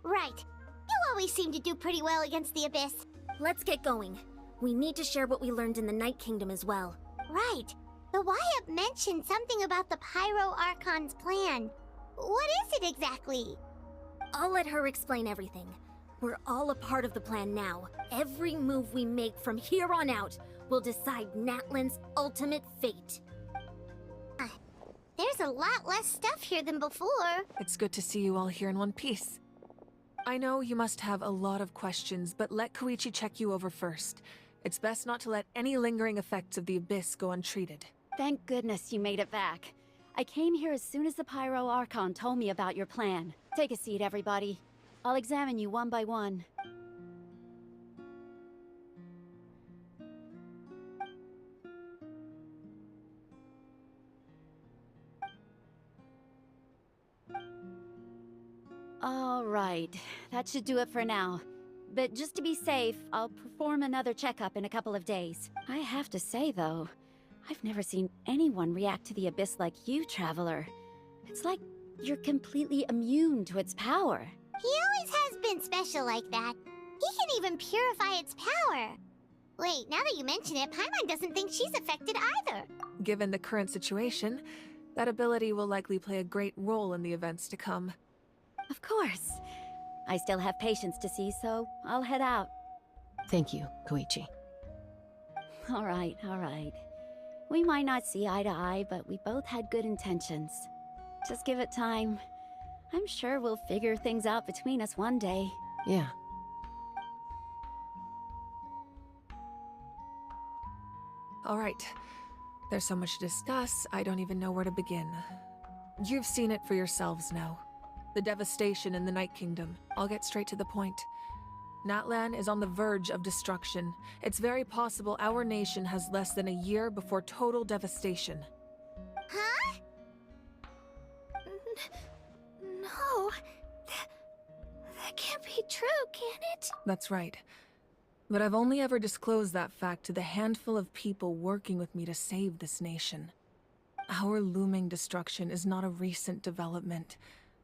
Right. You always seem to do pretty well against the Abyss. Let's get going. We need to share what we learned in the Night Kingdom as well. Right. The Wyatt mentioned something about the Pyro Archon's plan. What is it exactly? I'll let her explain everything. We're all a part of the plan now. Every move we make from here on out will decide Natlan's ultimate fate. There's a lot less stuff here than before. It's good to see you all here in one piece. I know you must have a lot of questions, but let Koichi check you over first. It's best not to let any lingering effects of the Abyss go untreated. Thank goodness you made it back. I came here as soon as the Pyro Archon told me about your plan. Take a seat, everybody. I'll examine you one by one. All right, that should do it for now. But just to be safe, I'll perform another checkup in a couple of days. I have to say, though, I've never seen anyone react to the Abyss like you, Traveler. It's like you're completely immune to its power. He always has been special like that. He can even purify its power. Wait, now that you mention it, Paimon doesn't think she's affected either. Given the current situation, that ability will likely play a great role in the events to come. Of course. I still have patients to see, so I'll head out. Thank you, Koichi. All right, all right. We might not see eye to eye, but we both had good intentions. Just give it time. I'm sure we'll figure things out between us one day. Yeah. All right. There's so much to discuss, I don't even know where to begin. You've seen it for yourselves now. The devastation in the Night Kingdom. I'll get straight to the point. Natlan is on the verge of destruction. It's very possible our nation has less than a year before total devastation. Huh? No. That can't be true, can it? That's right. But I've only ever disclosed that fact to the handful of people working with me to save this nation. Our looming destruction is not a recent development,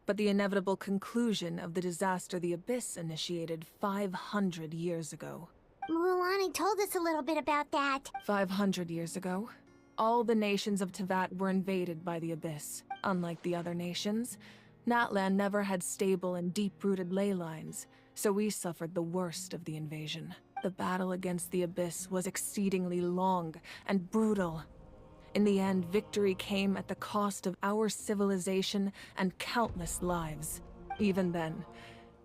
but the inevitable conclusion of the disaster the Abyss initiated 500 years ago. Mualani told us a little bit about that. 500 years ago, all the nations of Teyvat were invaded by the Abyss. Unlike the other nations, Natlan never had stable and deep-rooted ley lines, so we suffered the worst of the invasion. The battle against the Abyss was exceedingly long and brutal. In the end, victory came at the cost of our civilization and countless lives. Even then,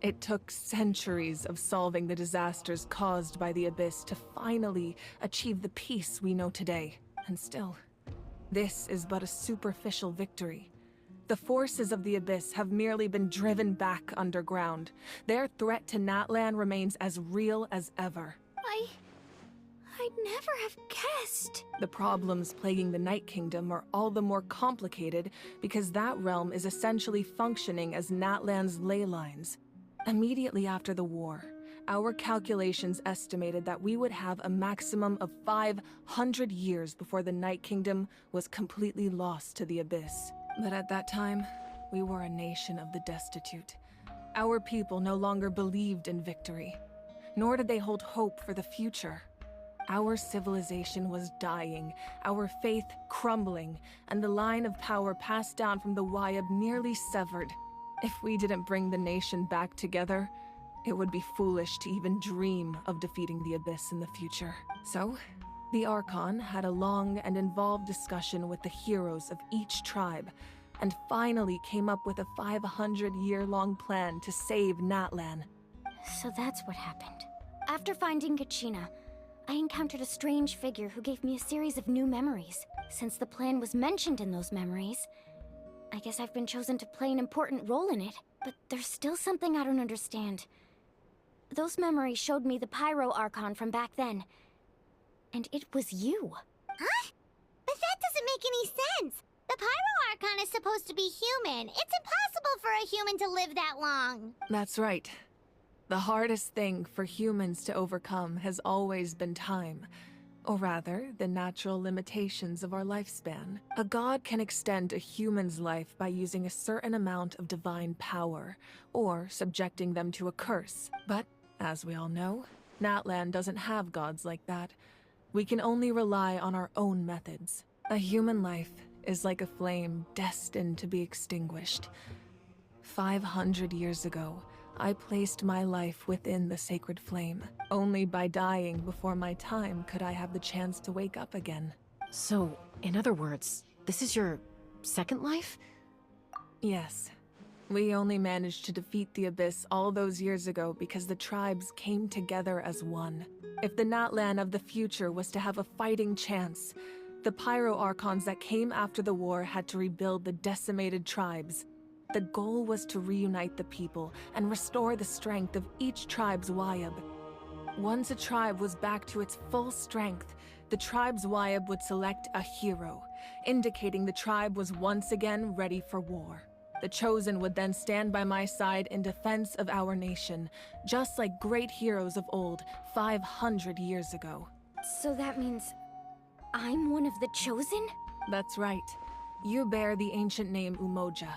it took centuries of solving the disasters caused by the Abyss to finally achieve the peace we know today. And still, this is but a superficial victory. The forces of the Abyss have merely been driven back underground. Their threat to Natlan remains as real as ever. I'd never have guessed. The problems plaguing the Night Kingdom are all the more complicated because that realm is essentially functioning as Natlan's ley lines. Immediately after the war, our calculations estimated that we would have a maximum of 500 years before the Night Kingdom was completely lost to the Abyss. But at that time, we were a nation of the destitute. Our people no longer believed in victory, nor did they hold hope for the future. Our civilization was dying, our faith crumbling, and the line of power passed down from the Wayab nearly severed. If we didn't bring the nation back together, it would be foolish to even dream of defeating the Abyss in the future. So, the Archon had a long and involved discussion with the heroes of each tribe, and finally came up with a 500-year-long plan to save Natlan. So that's what happened. After finding Kachina, I encountered a strange figure who gave me a series of new memories. Since the plan was mentioned in those memories, I guess I've been chosen to play an important role in it. But there's still something I don't understand. Those memories showed me the Pyro Archon from back then. And it was you. Huh? But that doesn't make any sense. The Pyro Archon is supposed to be human. It's impossible for a human to live that long. That's right. The hardest thing for humans to overcome has always been time. Or rather, the natural limitations of our lifespan. A god can extend a human's life by using a certain amount of divine power, or subjecting them to a curse. But, as we all know, Natlan doesn't have gods like that. We can only rely on our own methods. A human life is like a flame destined to be extinguished. 500 years ago, I placed my life within the sacred flame. Only by dying before my time could I have the chance to wake up again. So, in other words, this is your Second Life? Yes. We only managed to defeat the Abyss all those years ago because the tribes came together as one. If the Natlan of the future was to have a fighting chance, the Pyro Archons that came after the war had to rebuild the decimated tribes. The goal was to reunite the people and restore the strength of each tribe's Wayab. Once a tribe was back to its full strength, the tribe's Wayab would select a hero, indicating the tribe was once again ready for war. The Chosen would then stand by my side in defense of our nation, just like great heroes of old, 500 years ago. So that means I'm one of the Chosen? That's right. You bear the ancient name Umoja,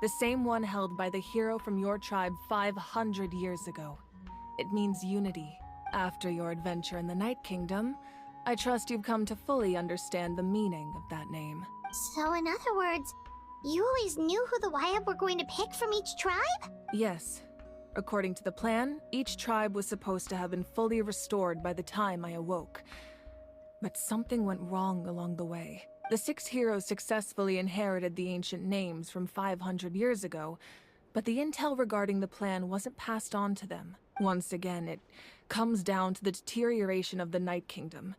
the same one held by the hero from your tribe 500 years ago. It means unity. After your adventure in the Night Kingdom, I trust you've come to fully understand the meaning of that name. So in other words, you always knew who the Wayab were going to pick from each tribe? Yes. According to the plan, each tribe was supposed to have been fully restored by the time I awoke. But something went wrong along the way. The 6 heroes successfully inherited the ancient names from 500 years ago, but the intel regarding the plan wasn't passed on to them. Once again, it comes down to the deterioration of the Night Kingdom.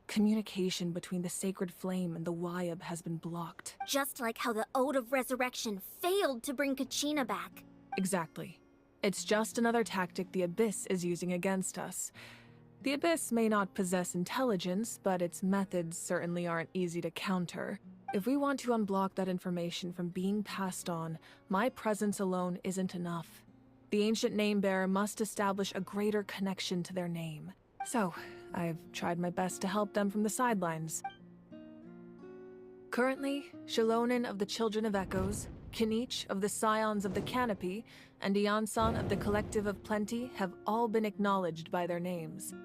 Communication between the Sacred Flame and the Wayab has been blocked. Just like how the Ode of Resurrection failed to bring Kachina back. Exactly. It's just another tactic the Abyss is using against us. The Abyss may not possess intelligence, but its methods certainly aren't easy to counter. If we want to unblock that information from being passed on, my presence alone isn't enough. The ancient name-bearer must establish a greater connection to their name. So, I've tried my best to help them from the sidelines. Currently, Shilonin of the Children of Echoes, Kinich of the Scions of the Canopy, and Iansan of the Collective of Plenty have all been acknowledged by their names.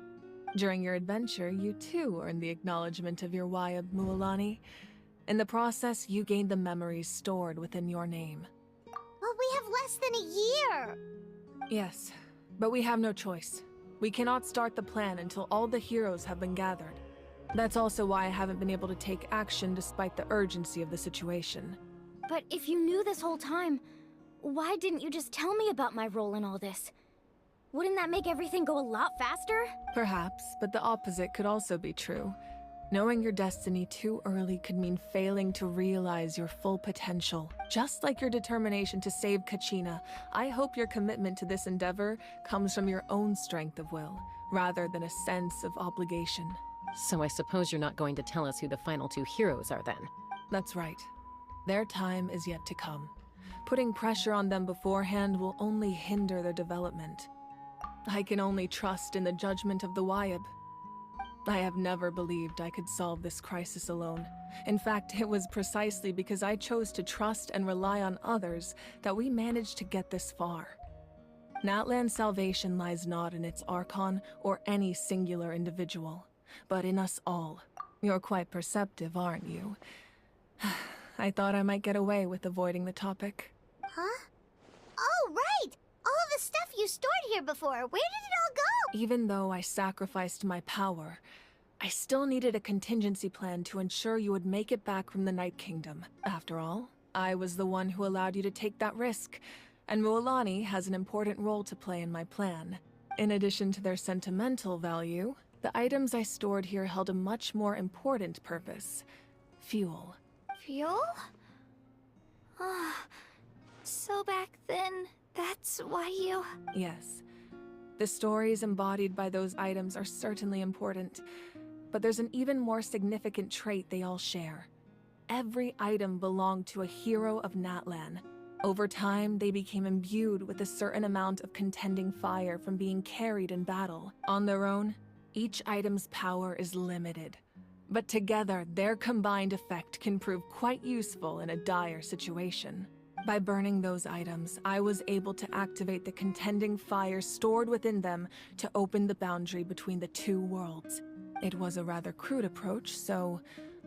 During your adventure, you too earned the acknowledgement of your Wayab, Mualani. In the process, you gained the memories stored within your name. But we have less than a year! Yes, but we have no choice. We cannot start the plan until all the heroes have been gathered. That's also why I haven't been able to take action despite the urgency of the situation. But if you knew this whole time, why didn't you just tell me about my role in all this? Wouldn't that make everything go a lot faster? Perhaps, but the opposite could also be true. Knowing your destiny too early could mean failing to realize your full potential. Just like your determination to save Kachina, I hope your commitment to this endeavor comes from your own strength of will, rather than a sense of obligation. So I suppose you're not going to tell us who the final 2 heroes are then? That's right. Their time is yet to come. Putting pressure on them beforehand will only hinder their development. I can only trust in the judgment of the Wayab. I have never believed I could solve this crisis alone. In fact, it was precisely because I chose to trust and rely on others that we managed to get this far. Natlan's salvation lies not in its Archon or any singular individual, but in us all. You're quite perceptive, aren't you? I thought I might get away with avoiding the topic. Huh? Oh, right! All of the stuff you stored here before, where did it all go? Even though I sacrificed my power, I still needed a contingency plan to ensure you would make it back from the Night Kingdom. After all, I was the one who allowed you to take that risk, and Mualani has an important role to play in my plan. In addition to their sentimental value, the items I stored here held a much more important purpose. Fuel. Fuel? Ah, so back then, that's why you... Yes. The stories embodied by those items are certainly important, but there's an even more significant trait they all share. Every item belonged to a hero of Natlan. Over time, they became imbued with a certain amount of contending fire from being carried in battle. On their own, each item's power is limited, but together, their combined effect can prove quite useful in a dire situation. By burning those items, I was able to activate the contending fire stored within them to open the boundary between the 2 worlds. It was a rather crude approach, so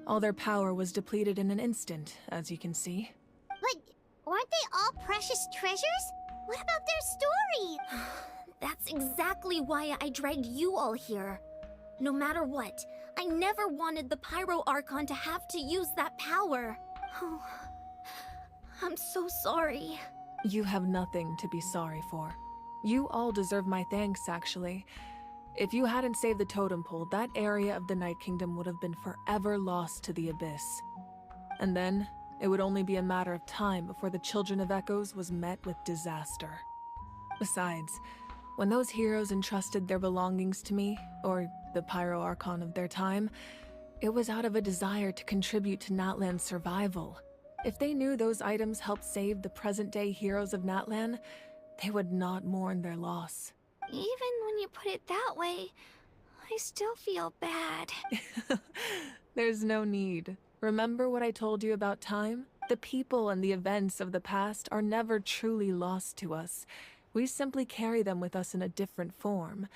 all their power was depleted in an instant, as you can see. But weren't they all precious treasures? What about their story? That's exactly why I dragged you all here. No matter what, I never wanted the Pyro Archon to have to use that power. Oh, I'm so sorry. You have nothing to be sorry for. You all deserve my thanks, actually. If you hadn't saved the totem pole, that area of the Night Kingdom would have been forever lost to the Abyss. And then, it would only be a matter of time before the Children of Echoes was met with disaster. Besides, when those heroes entrusted their belongings to me, or the Pyro Archon of their time, it was out of a desire to contribute to Natlan's survival. If they knew those items helped save the present-day heroes of Natlan, they would not mourn their loss. Even when you put it that way, I still feel bad. There's no need. Remember what I told you about time? The people and the events of the past are never truly lost to us. We simply carry them with us in a different form.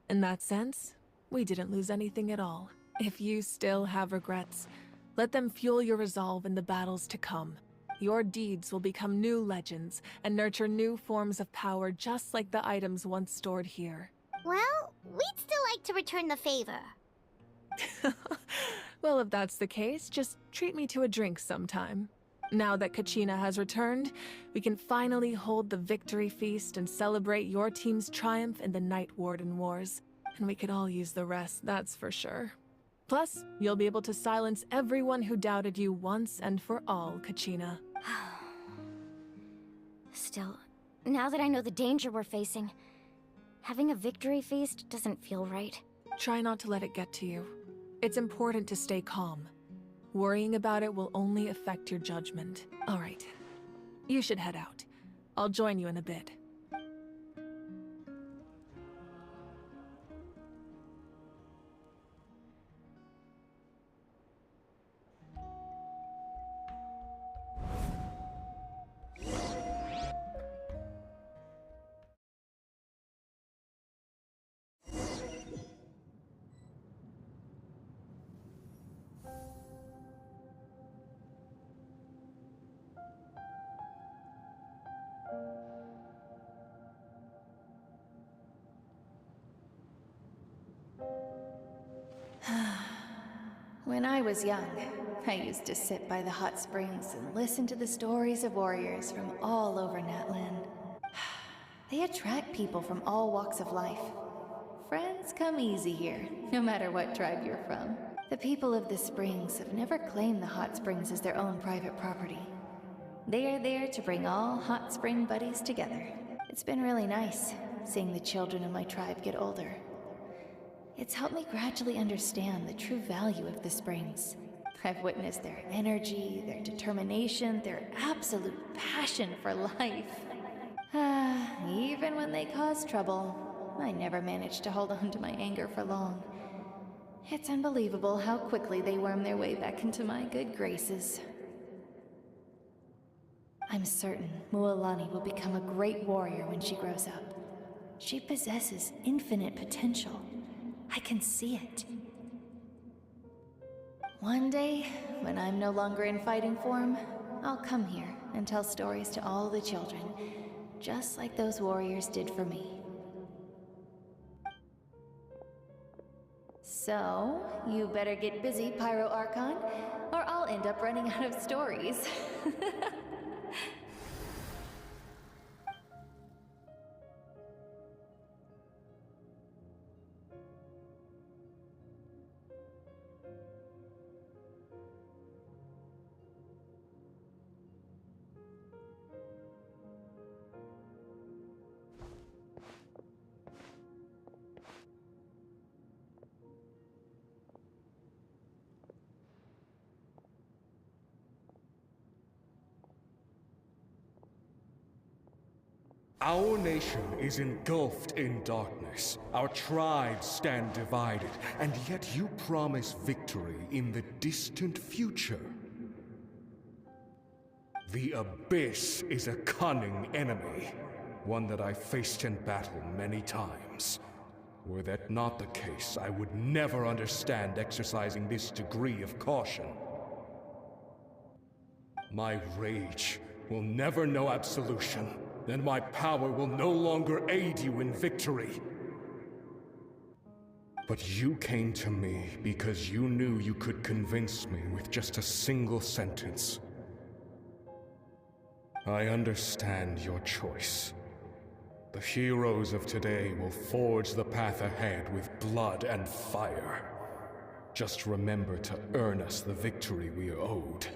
In that sense, we didn't lose anything at all. If you still have regrets, let them fuel your resolve in the battles to come. Your deeds will become new legends and nurture new forms of power just like the items once stored here. Well, we'd still like to return the favor. Well, if that's the case, just treat me to a drink sometime. Now that Kachina has returned, we can finally hold the victory feast and celebrate your team's triumph in the Night Warden Wars. And we could all use the rest, that's for sure. Plus, you'll be able to silence everyone who doubted you once and for all, Kachina. Still, now that I know the danger we're facing, having a victory feast doesn't feel right. Try not to let it get to you. It's important to stay calm. Worrying about it will only affect your judgment. All right. You should head out. I'll join you in a bit. When I was young, I used to sit by the hot springs and listen to the stories of warriors from all over Natlan. They attract people from all walks of life. Friends come easy here, no matter what tribe you're from. The people of the springs have never claimed the hot springs as their own private property. They are there to bring all hot spring buddies together. It's been really nice, seeing the children of my tribe get older. It's helped me gradually understand the true value of the springs. I've witnessed their energy, their determination, their absolute passion for life. Even when they cause trouble, I never managed to hold on to my anger for long. It's unbelievable how quickly they worm their way back into my good graces. I'm certain Mualani will become a great warrior when she grows up. She possesses infinite potential. I can see it. One day, when I'm no longer in fighting form, I'll come here and tell stories to all the children, just like those warriors did for me. So, you better get busy, Pyro Archon, or I'll end up running out of stories. Our nation is engulfed in darkness. Our tribes stand divided, and yet you promise victory in the distant future. The Abyss is a cunning enemy, one that I faced in battle many times. Were that not the case, I would never understand exercising this degree of caution. My rage will never know absolution, and my power will no longer aid you in victory. But you came to me because you knew you could convince me with just a single sentence. I understand your choice. The heroes of today will forge the path ahead with blood and fire. Just remember to earn us the victory we are owed.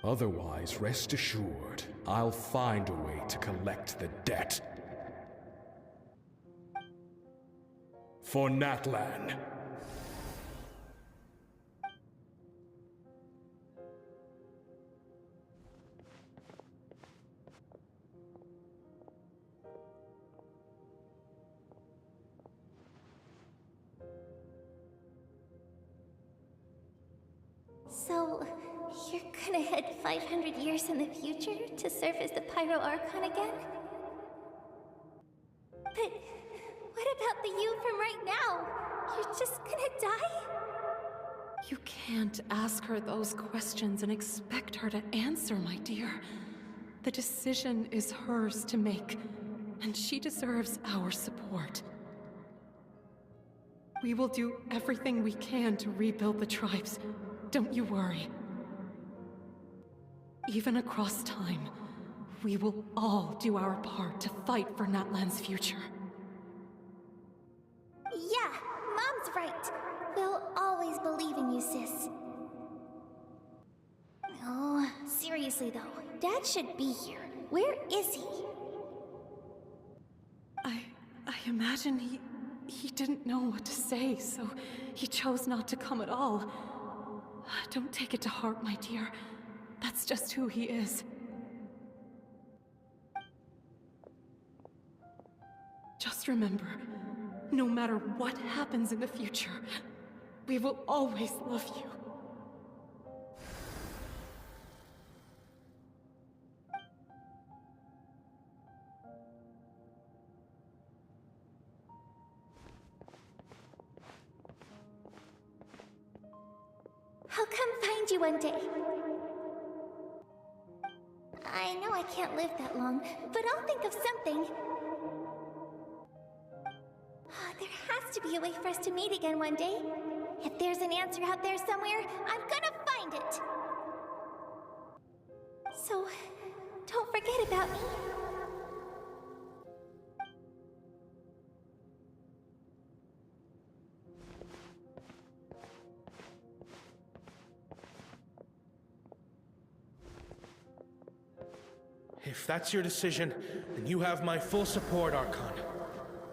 Otherwise, rest assured, I'll find a way to collect the debt. For Natlan. So, you're gonna head 500 years in the future to serve as the Pyro Archon again? But what about the you from right now? You're just gonna die? You can't ask her those questions and expect her to answer, my dear. The decision is hers to make, and she deserves our support. We will do everything we can to rebuild the tribes. Don't you worry. Even across time, we will all do our part to fight for Natlan's future. Yeah, Mom's right. We'll always believe in you, sis. Oh, seriously though, Dad should be here. Where is he? I imagine he didn't know what to say, so he chose not to come at all. Don't take it to heart, my dear. That's just who he is. Just remember, no matter what happens in the future, we will always love you. I'll come find you one day. I know I can't live that long, but I'll think of something. There has to be a way for us to meet again one day. If there's an answer out there somewhere, I'm gonna find it. So, don't forget about me. If that's your decision, then you have my full support, Archon.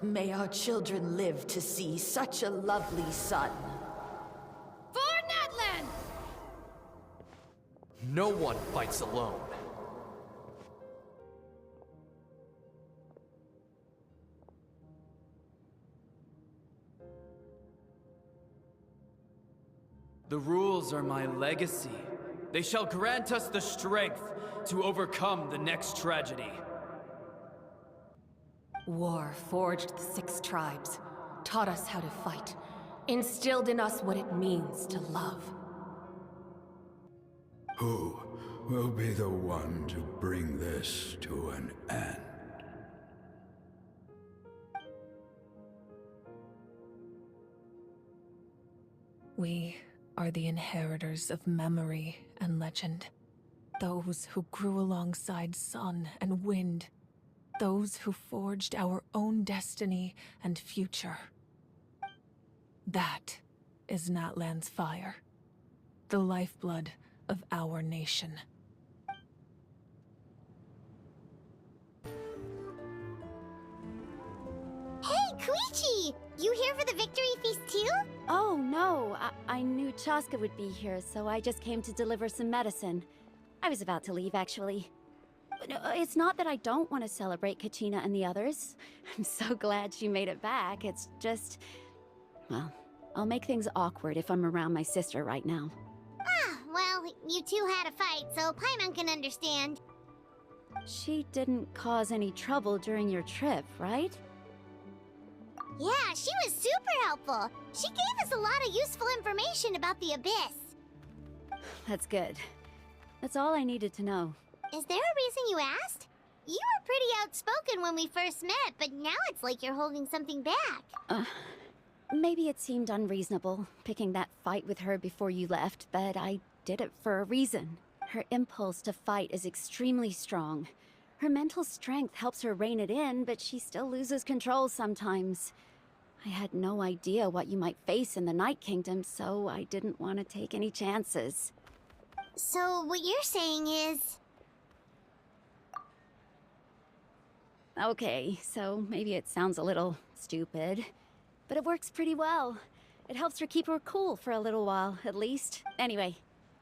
May our children live to see such a lovely son. For Natlan! No one fights alone. The rules are my legacy. They shall grant us the strength to overcome the next tragedy. War forged the 6 tribes, taught us how to fight, instilled in us what it means to love. Who will be the one to bring this to an end? We are the inheritors of memory and legend. Those who grew alongside sun and wind. Those who forged our own destiny and future. That is Natlan's fire. The lifeblood of our nation. Hey, Koichi! You here for the victory feast too? Oh, no. I knew Chaska would be here, so I just came to deliver some medicine. I was about to leave, actually. No, it's not that I don't want to celebrate Kachina and the others. I'm so glad she made it back. It's just... well, I'll make things awkward if I'm around my sister right now. Ah, well, you two had a fight, so Paimon can understand. She didn't cause any trouble during your trip, right? Yeah, she was super helpful. She gave us a lot of useful information about the Abyss. That's good. That's all I needed to know. Is there a reason you asked? You were pretty outspoken when we first met, but now it's like you're holding something back. Maybe it seemed unreasonable, picking that fight with her before you left, but I did it for a reason. Her impulse to fight is extremely strong. Her mental strength helps her rein it in, but she still loses control sometimes. I had no idea what you might face in the Night Kingdom, so I didn't want to take any chances. So what you're saying is... Okay, so maybe it sounds a little stupid, but it works pretty well. It helps her keep her cool for a little while, at least. Anyway,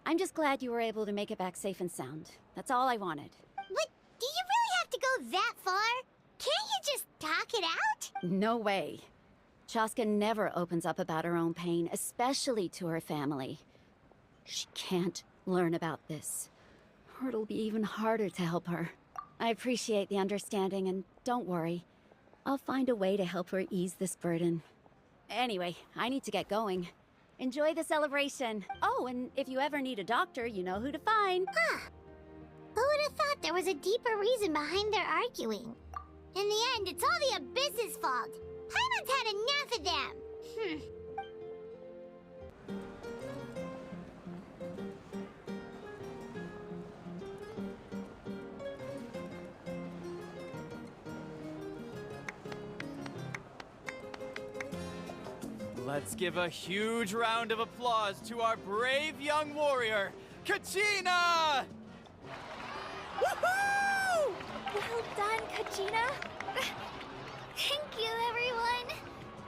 I'm just glad you were able to make it back safe and sound. That's all I wanted. But do you really have to go that far? Can't you just talk it out? No way. Chaska never opens up about her own pain, especially to her family. She can't learn about this, or it'll be even harder to help her. I appreciate the understanding, and don't worry. I'll find a way to help her ease this burden. Anyway, I need to get going. Enjoy the celebration. Oh, and if you ever need a doctor, you know who to find. Huh. Who would have thought there was a deeper reason behind their arguing? In the end, it's all the Abyss's fault. Paimon's had enough of them. Let's give a huge round of applause to our brave young warrior, Kachina! Woohoo! Well done, Kachina. Thank you, everyone.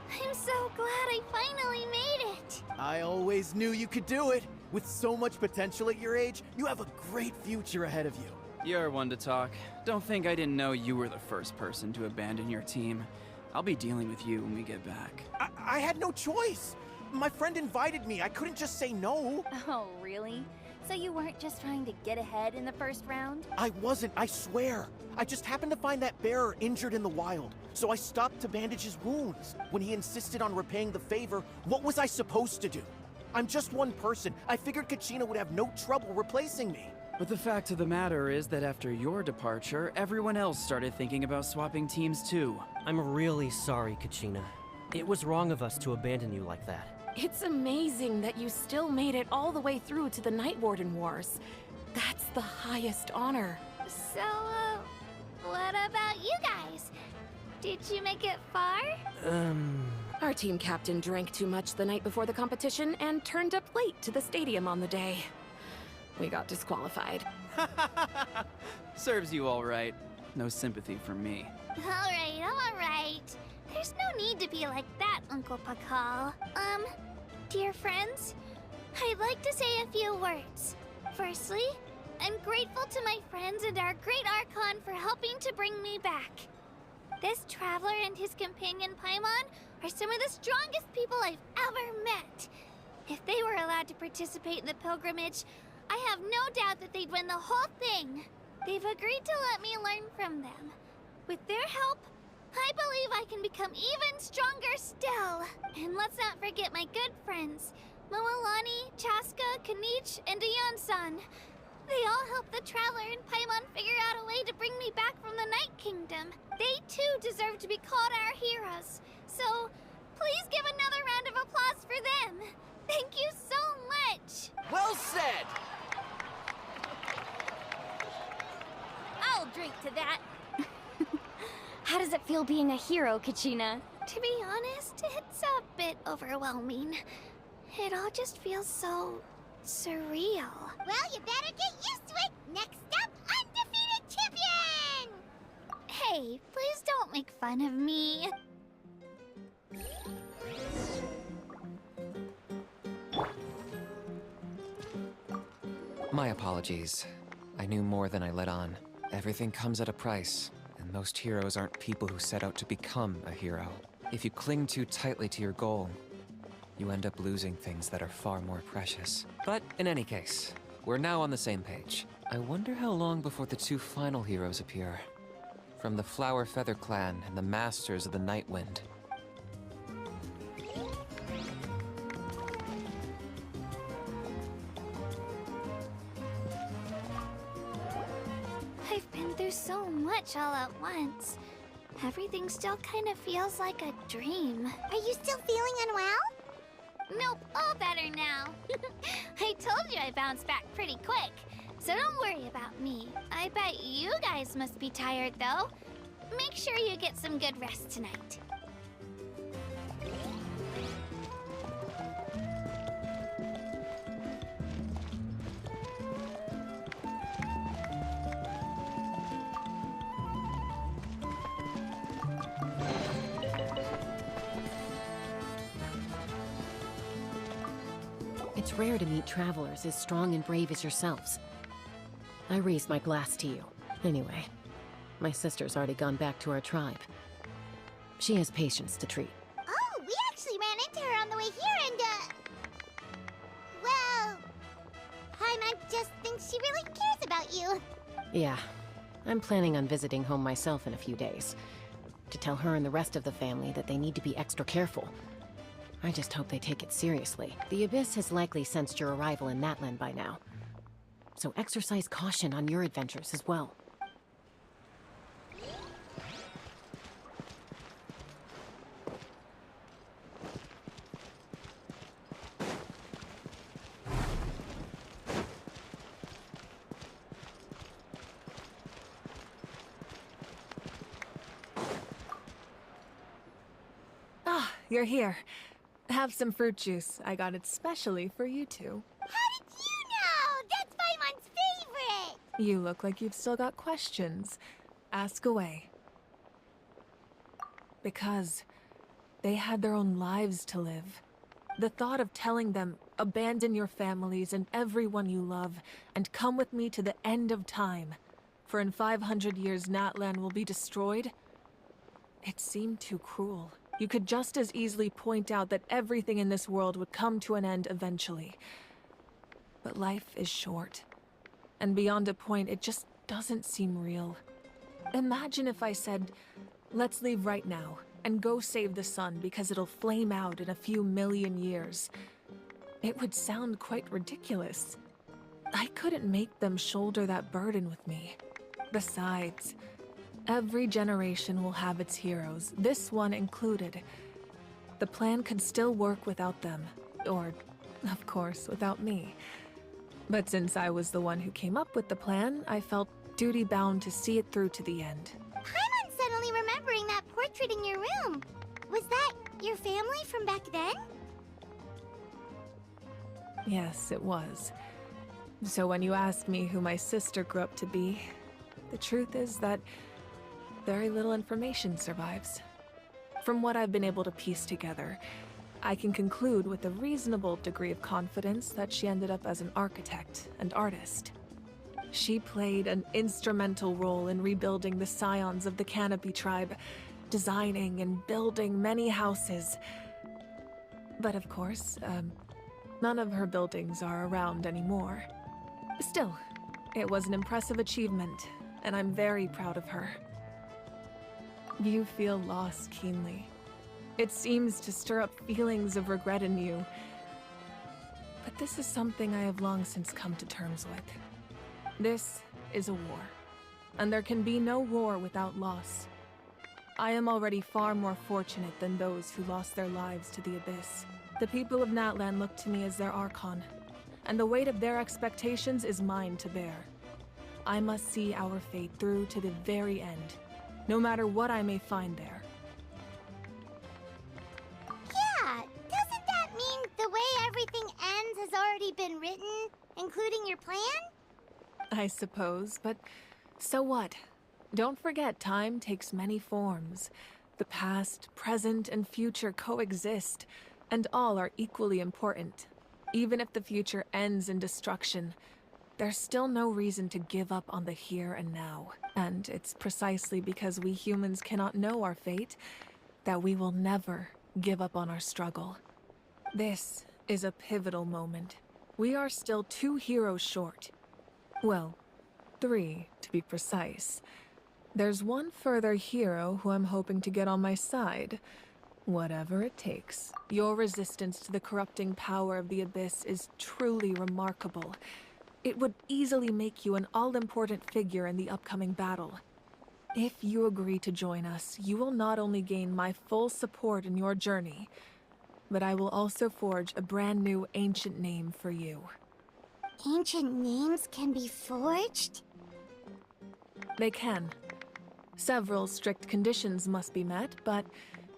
I'm so glad I finally made it. I always knew you could do it. With so much potential at your age, you have a great future ahead of you. You're one to talk. Don't think I didn't know you were the first person to abandon your team. I'll be dealing with you when we get back. I had no choice. My friend invited me. I couldn't just say no. Oh, really? So you weren't just trying to get ahead in the first round? I wasn't, I swear. I just happened to find that bearer injured in the wild, so I stopped to bandage his wounds. When he insisted on repaying the favor, what was I supposed to do? I'm just one person. I figured Kachina would have no trouble replacing me. But the fact of the matter is that after your departure, everyone else started thinking about swapping teams too. I'm really sorry, Kachina. It was wrong of us to abandon you like that. It's amazing that you still made it all the way through to the Night Warden Wars. That's the highest honor. So, what about you guys? Did you make it far? Our team captain drank too much the night before the competition and turned up late to the stadium on the day. We got disqualified. Serves you all right. No sympathy from me. All right. There's no need to be like that, Uncle Pakal. Dear friends, I'd like to say a few words. Firstly, I'm grateful to my friends and our great Archon for helping to bring me back. This traveler and his companion Paimon are some of the strongest people I've ever met. If they were allowed to participate in the pilgrimage, I have no doubt that they'd win the whole thing. They've agreed to let me learn from them. With their help, I believe I can become even stronger still. And let's not forget my good friends, Moalani, Chaska, Kanich, and Ayan-san. They all helped the Traveler and Paimon figure out a way to bring me back from the Night Kingdom. They too deserve to be called our heroes. So, please give another round of applause for them. Thank you so much. Well said! I'll drink to that. How does it feel being a hero, Kachina? To be honest, it's a bit overwhelming. It all just feels so surreal. Well, you better get used to it. Next up, undefeated champion! Hey, please don't make fun of me. My apologies. I knew more than I let on. Everything comes at a price, and most heroes aren't people who set out to become a hero. If you cling too tightly to your goal, you end up losing things that are far more precious. But in any case, we're now on the same page. I wonder how long before the two final heroes appear. From the Flower Feather Clan and the Masters of the Night Wind. I've been through so much all at once. Everything still kind of feels like a dream. Are you still feeling unwell? Nope, all better now. I told you I bounced back pretty quick. so don't worry about me. I bet you guys must be tired, though. Make sure you get some good rest tonight. It's rare to meet travelers as strong and brave as yourselves. I raise my glass to you. Anyway, my sister's already gone back to our tribe. She has patients to treat. Oh, we actually ran into her on the way here and, well, Paimon just thinks she really cares about you. Yeah, I'm planning on visiting home myself in a few days. To tell her and the rest of the family that they need to be extra careful. I just hope they take it seriously. The Abyss has likely sensed your arrival in Natlan by now. So exercise caution on your adventures as well. Ah, you're here. Have some fruit juice. I got it specially for you two. How did you know? That's Paimon's favorite! You look like you've still got questions. Ask away. Because they had their own lives to live. The thought of telling them, abandon your families and everyone you love, and come with me to the end of time, for in 500 years Natlan will be destroyed, it seemed too cruel. You could just as easily point out that everything in this world would come to an end eventually. But life is short. And beyond a point, it just doesn't seem real. Imagine if I said, let's leave right now, and go save the sun because it'll flame out in a few million years. It would sound quite ridiculous. I couldn't make them shoulder that burden with me. Besides, every generation will have its heroes, this one included. The plan could still work without them, or, of course, without me. But since I was the one who came up with the plan, I felt duty-bound to see it through to the end. Paimon's suddenly remembering that portrait in your room. Was that your family from back then? Yes, it was. So when you asked me who my sister grew up to be, the truth is that very little information survives. From what I've been able to piece together, I can conclude with a reasonable degree of confidence that she ended up as an architect and artist. She played an instrumental role in rebuilding the scions of the Canopy tribe, designing and building many houses. But of course, none of her buildings are around anymore. Still, it was an impressive achievement, and I'm very proud of her. You feel loss keenly. It seems to stir up feelings of regret in you. But this is something I have long since come to terms with. This is a war, and there can be no war without loss. I am already far more fortunate than those who lost their lives to the Abyss. The people of Natlan look to me as their Archon, and the weight of their expectations is mine to bear. I must see our fate through to the very end, no matter what I may find there. Yeah, doesn't that mean the way everything ends has already been written, including your plan? I suppose, but so what? Don't forget, time takes many forms. The past, present, and future coexist, and all are equally important. Even if the future ends in destruction, there's still no reason to give up on the here and now. And it's precisely because we humans cannot know our fate that we will never give up on our struggle. This is a pivotal moment. We are still 2 heroes short. Well, 3 to be precise. There's one further hero who I'm hoping to get on my side. Whatever it takes. Your resistance to the corrupting power of the Abyss is truly remarkable. It would easily make you an all-important figure in the upcoming battle. If you agree to join us, you will not only gain my full support in your journey, but I will also forge a brand new ancient name for you. Ancient names can be forged? They can. Several strict conditions must be met, but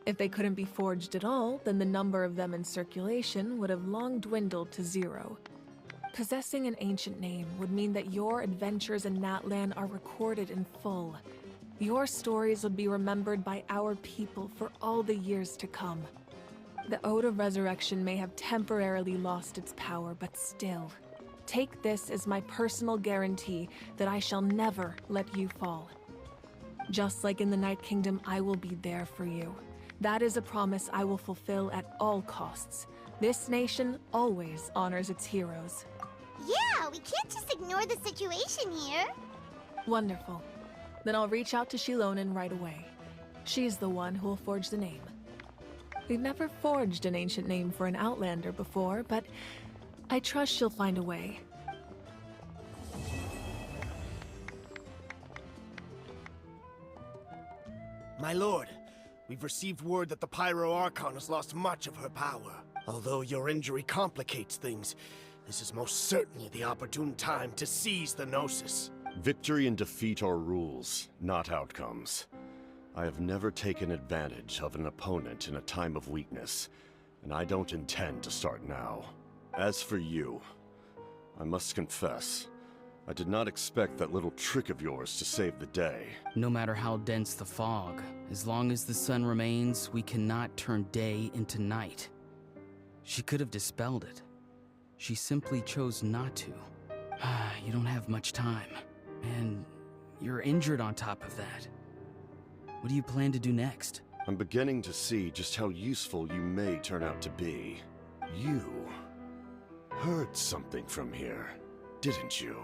if they couldn't be forged at all, then the number of them in circulation would have long dwindled to 0. Possessing an ancient name would mean that your adventures in Natlan are recorded in full. Your stories would be remembered by our people for all the years to come. The Ode of Resurrection may have temporarily lost its power, but still, take this as my personal guarantee that I shall never let you fall. Just like in the Night Kingdom, I will be there for you. That is a promise I will fulfill at all costs. This nation always honors its heroes. Yeah, we can't just ignore the situation here. Wonderful. Then I'll reach out to Shilonen right away. She's the one who will forge the name. We've never forged an ancient name for an Outlander before, but I trust she'll find a way. My lord, we've received word that the Pyro Archon has lost much of her power. Although your injury complicates things, this is most certainly the opportune time to seize the Gnosis. Victory and defeat are rules, not outcomes. I have never taken advantage of an opponent in a time of weakness, and I don't intend to start now. As for you, I must confess, I did not expect that little trick of yours to save the day. No matter how dense the fog, as long as the sun remains, we cannot turn day into night. She could have dispelled it. She simply chose not to. You don't have much time. And you're injured on top of that. What do you plan to do next? I'm beginning to see just how useful you may turn out to be. You heard something from here, didn't you?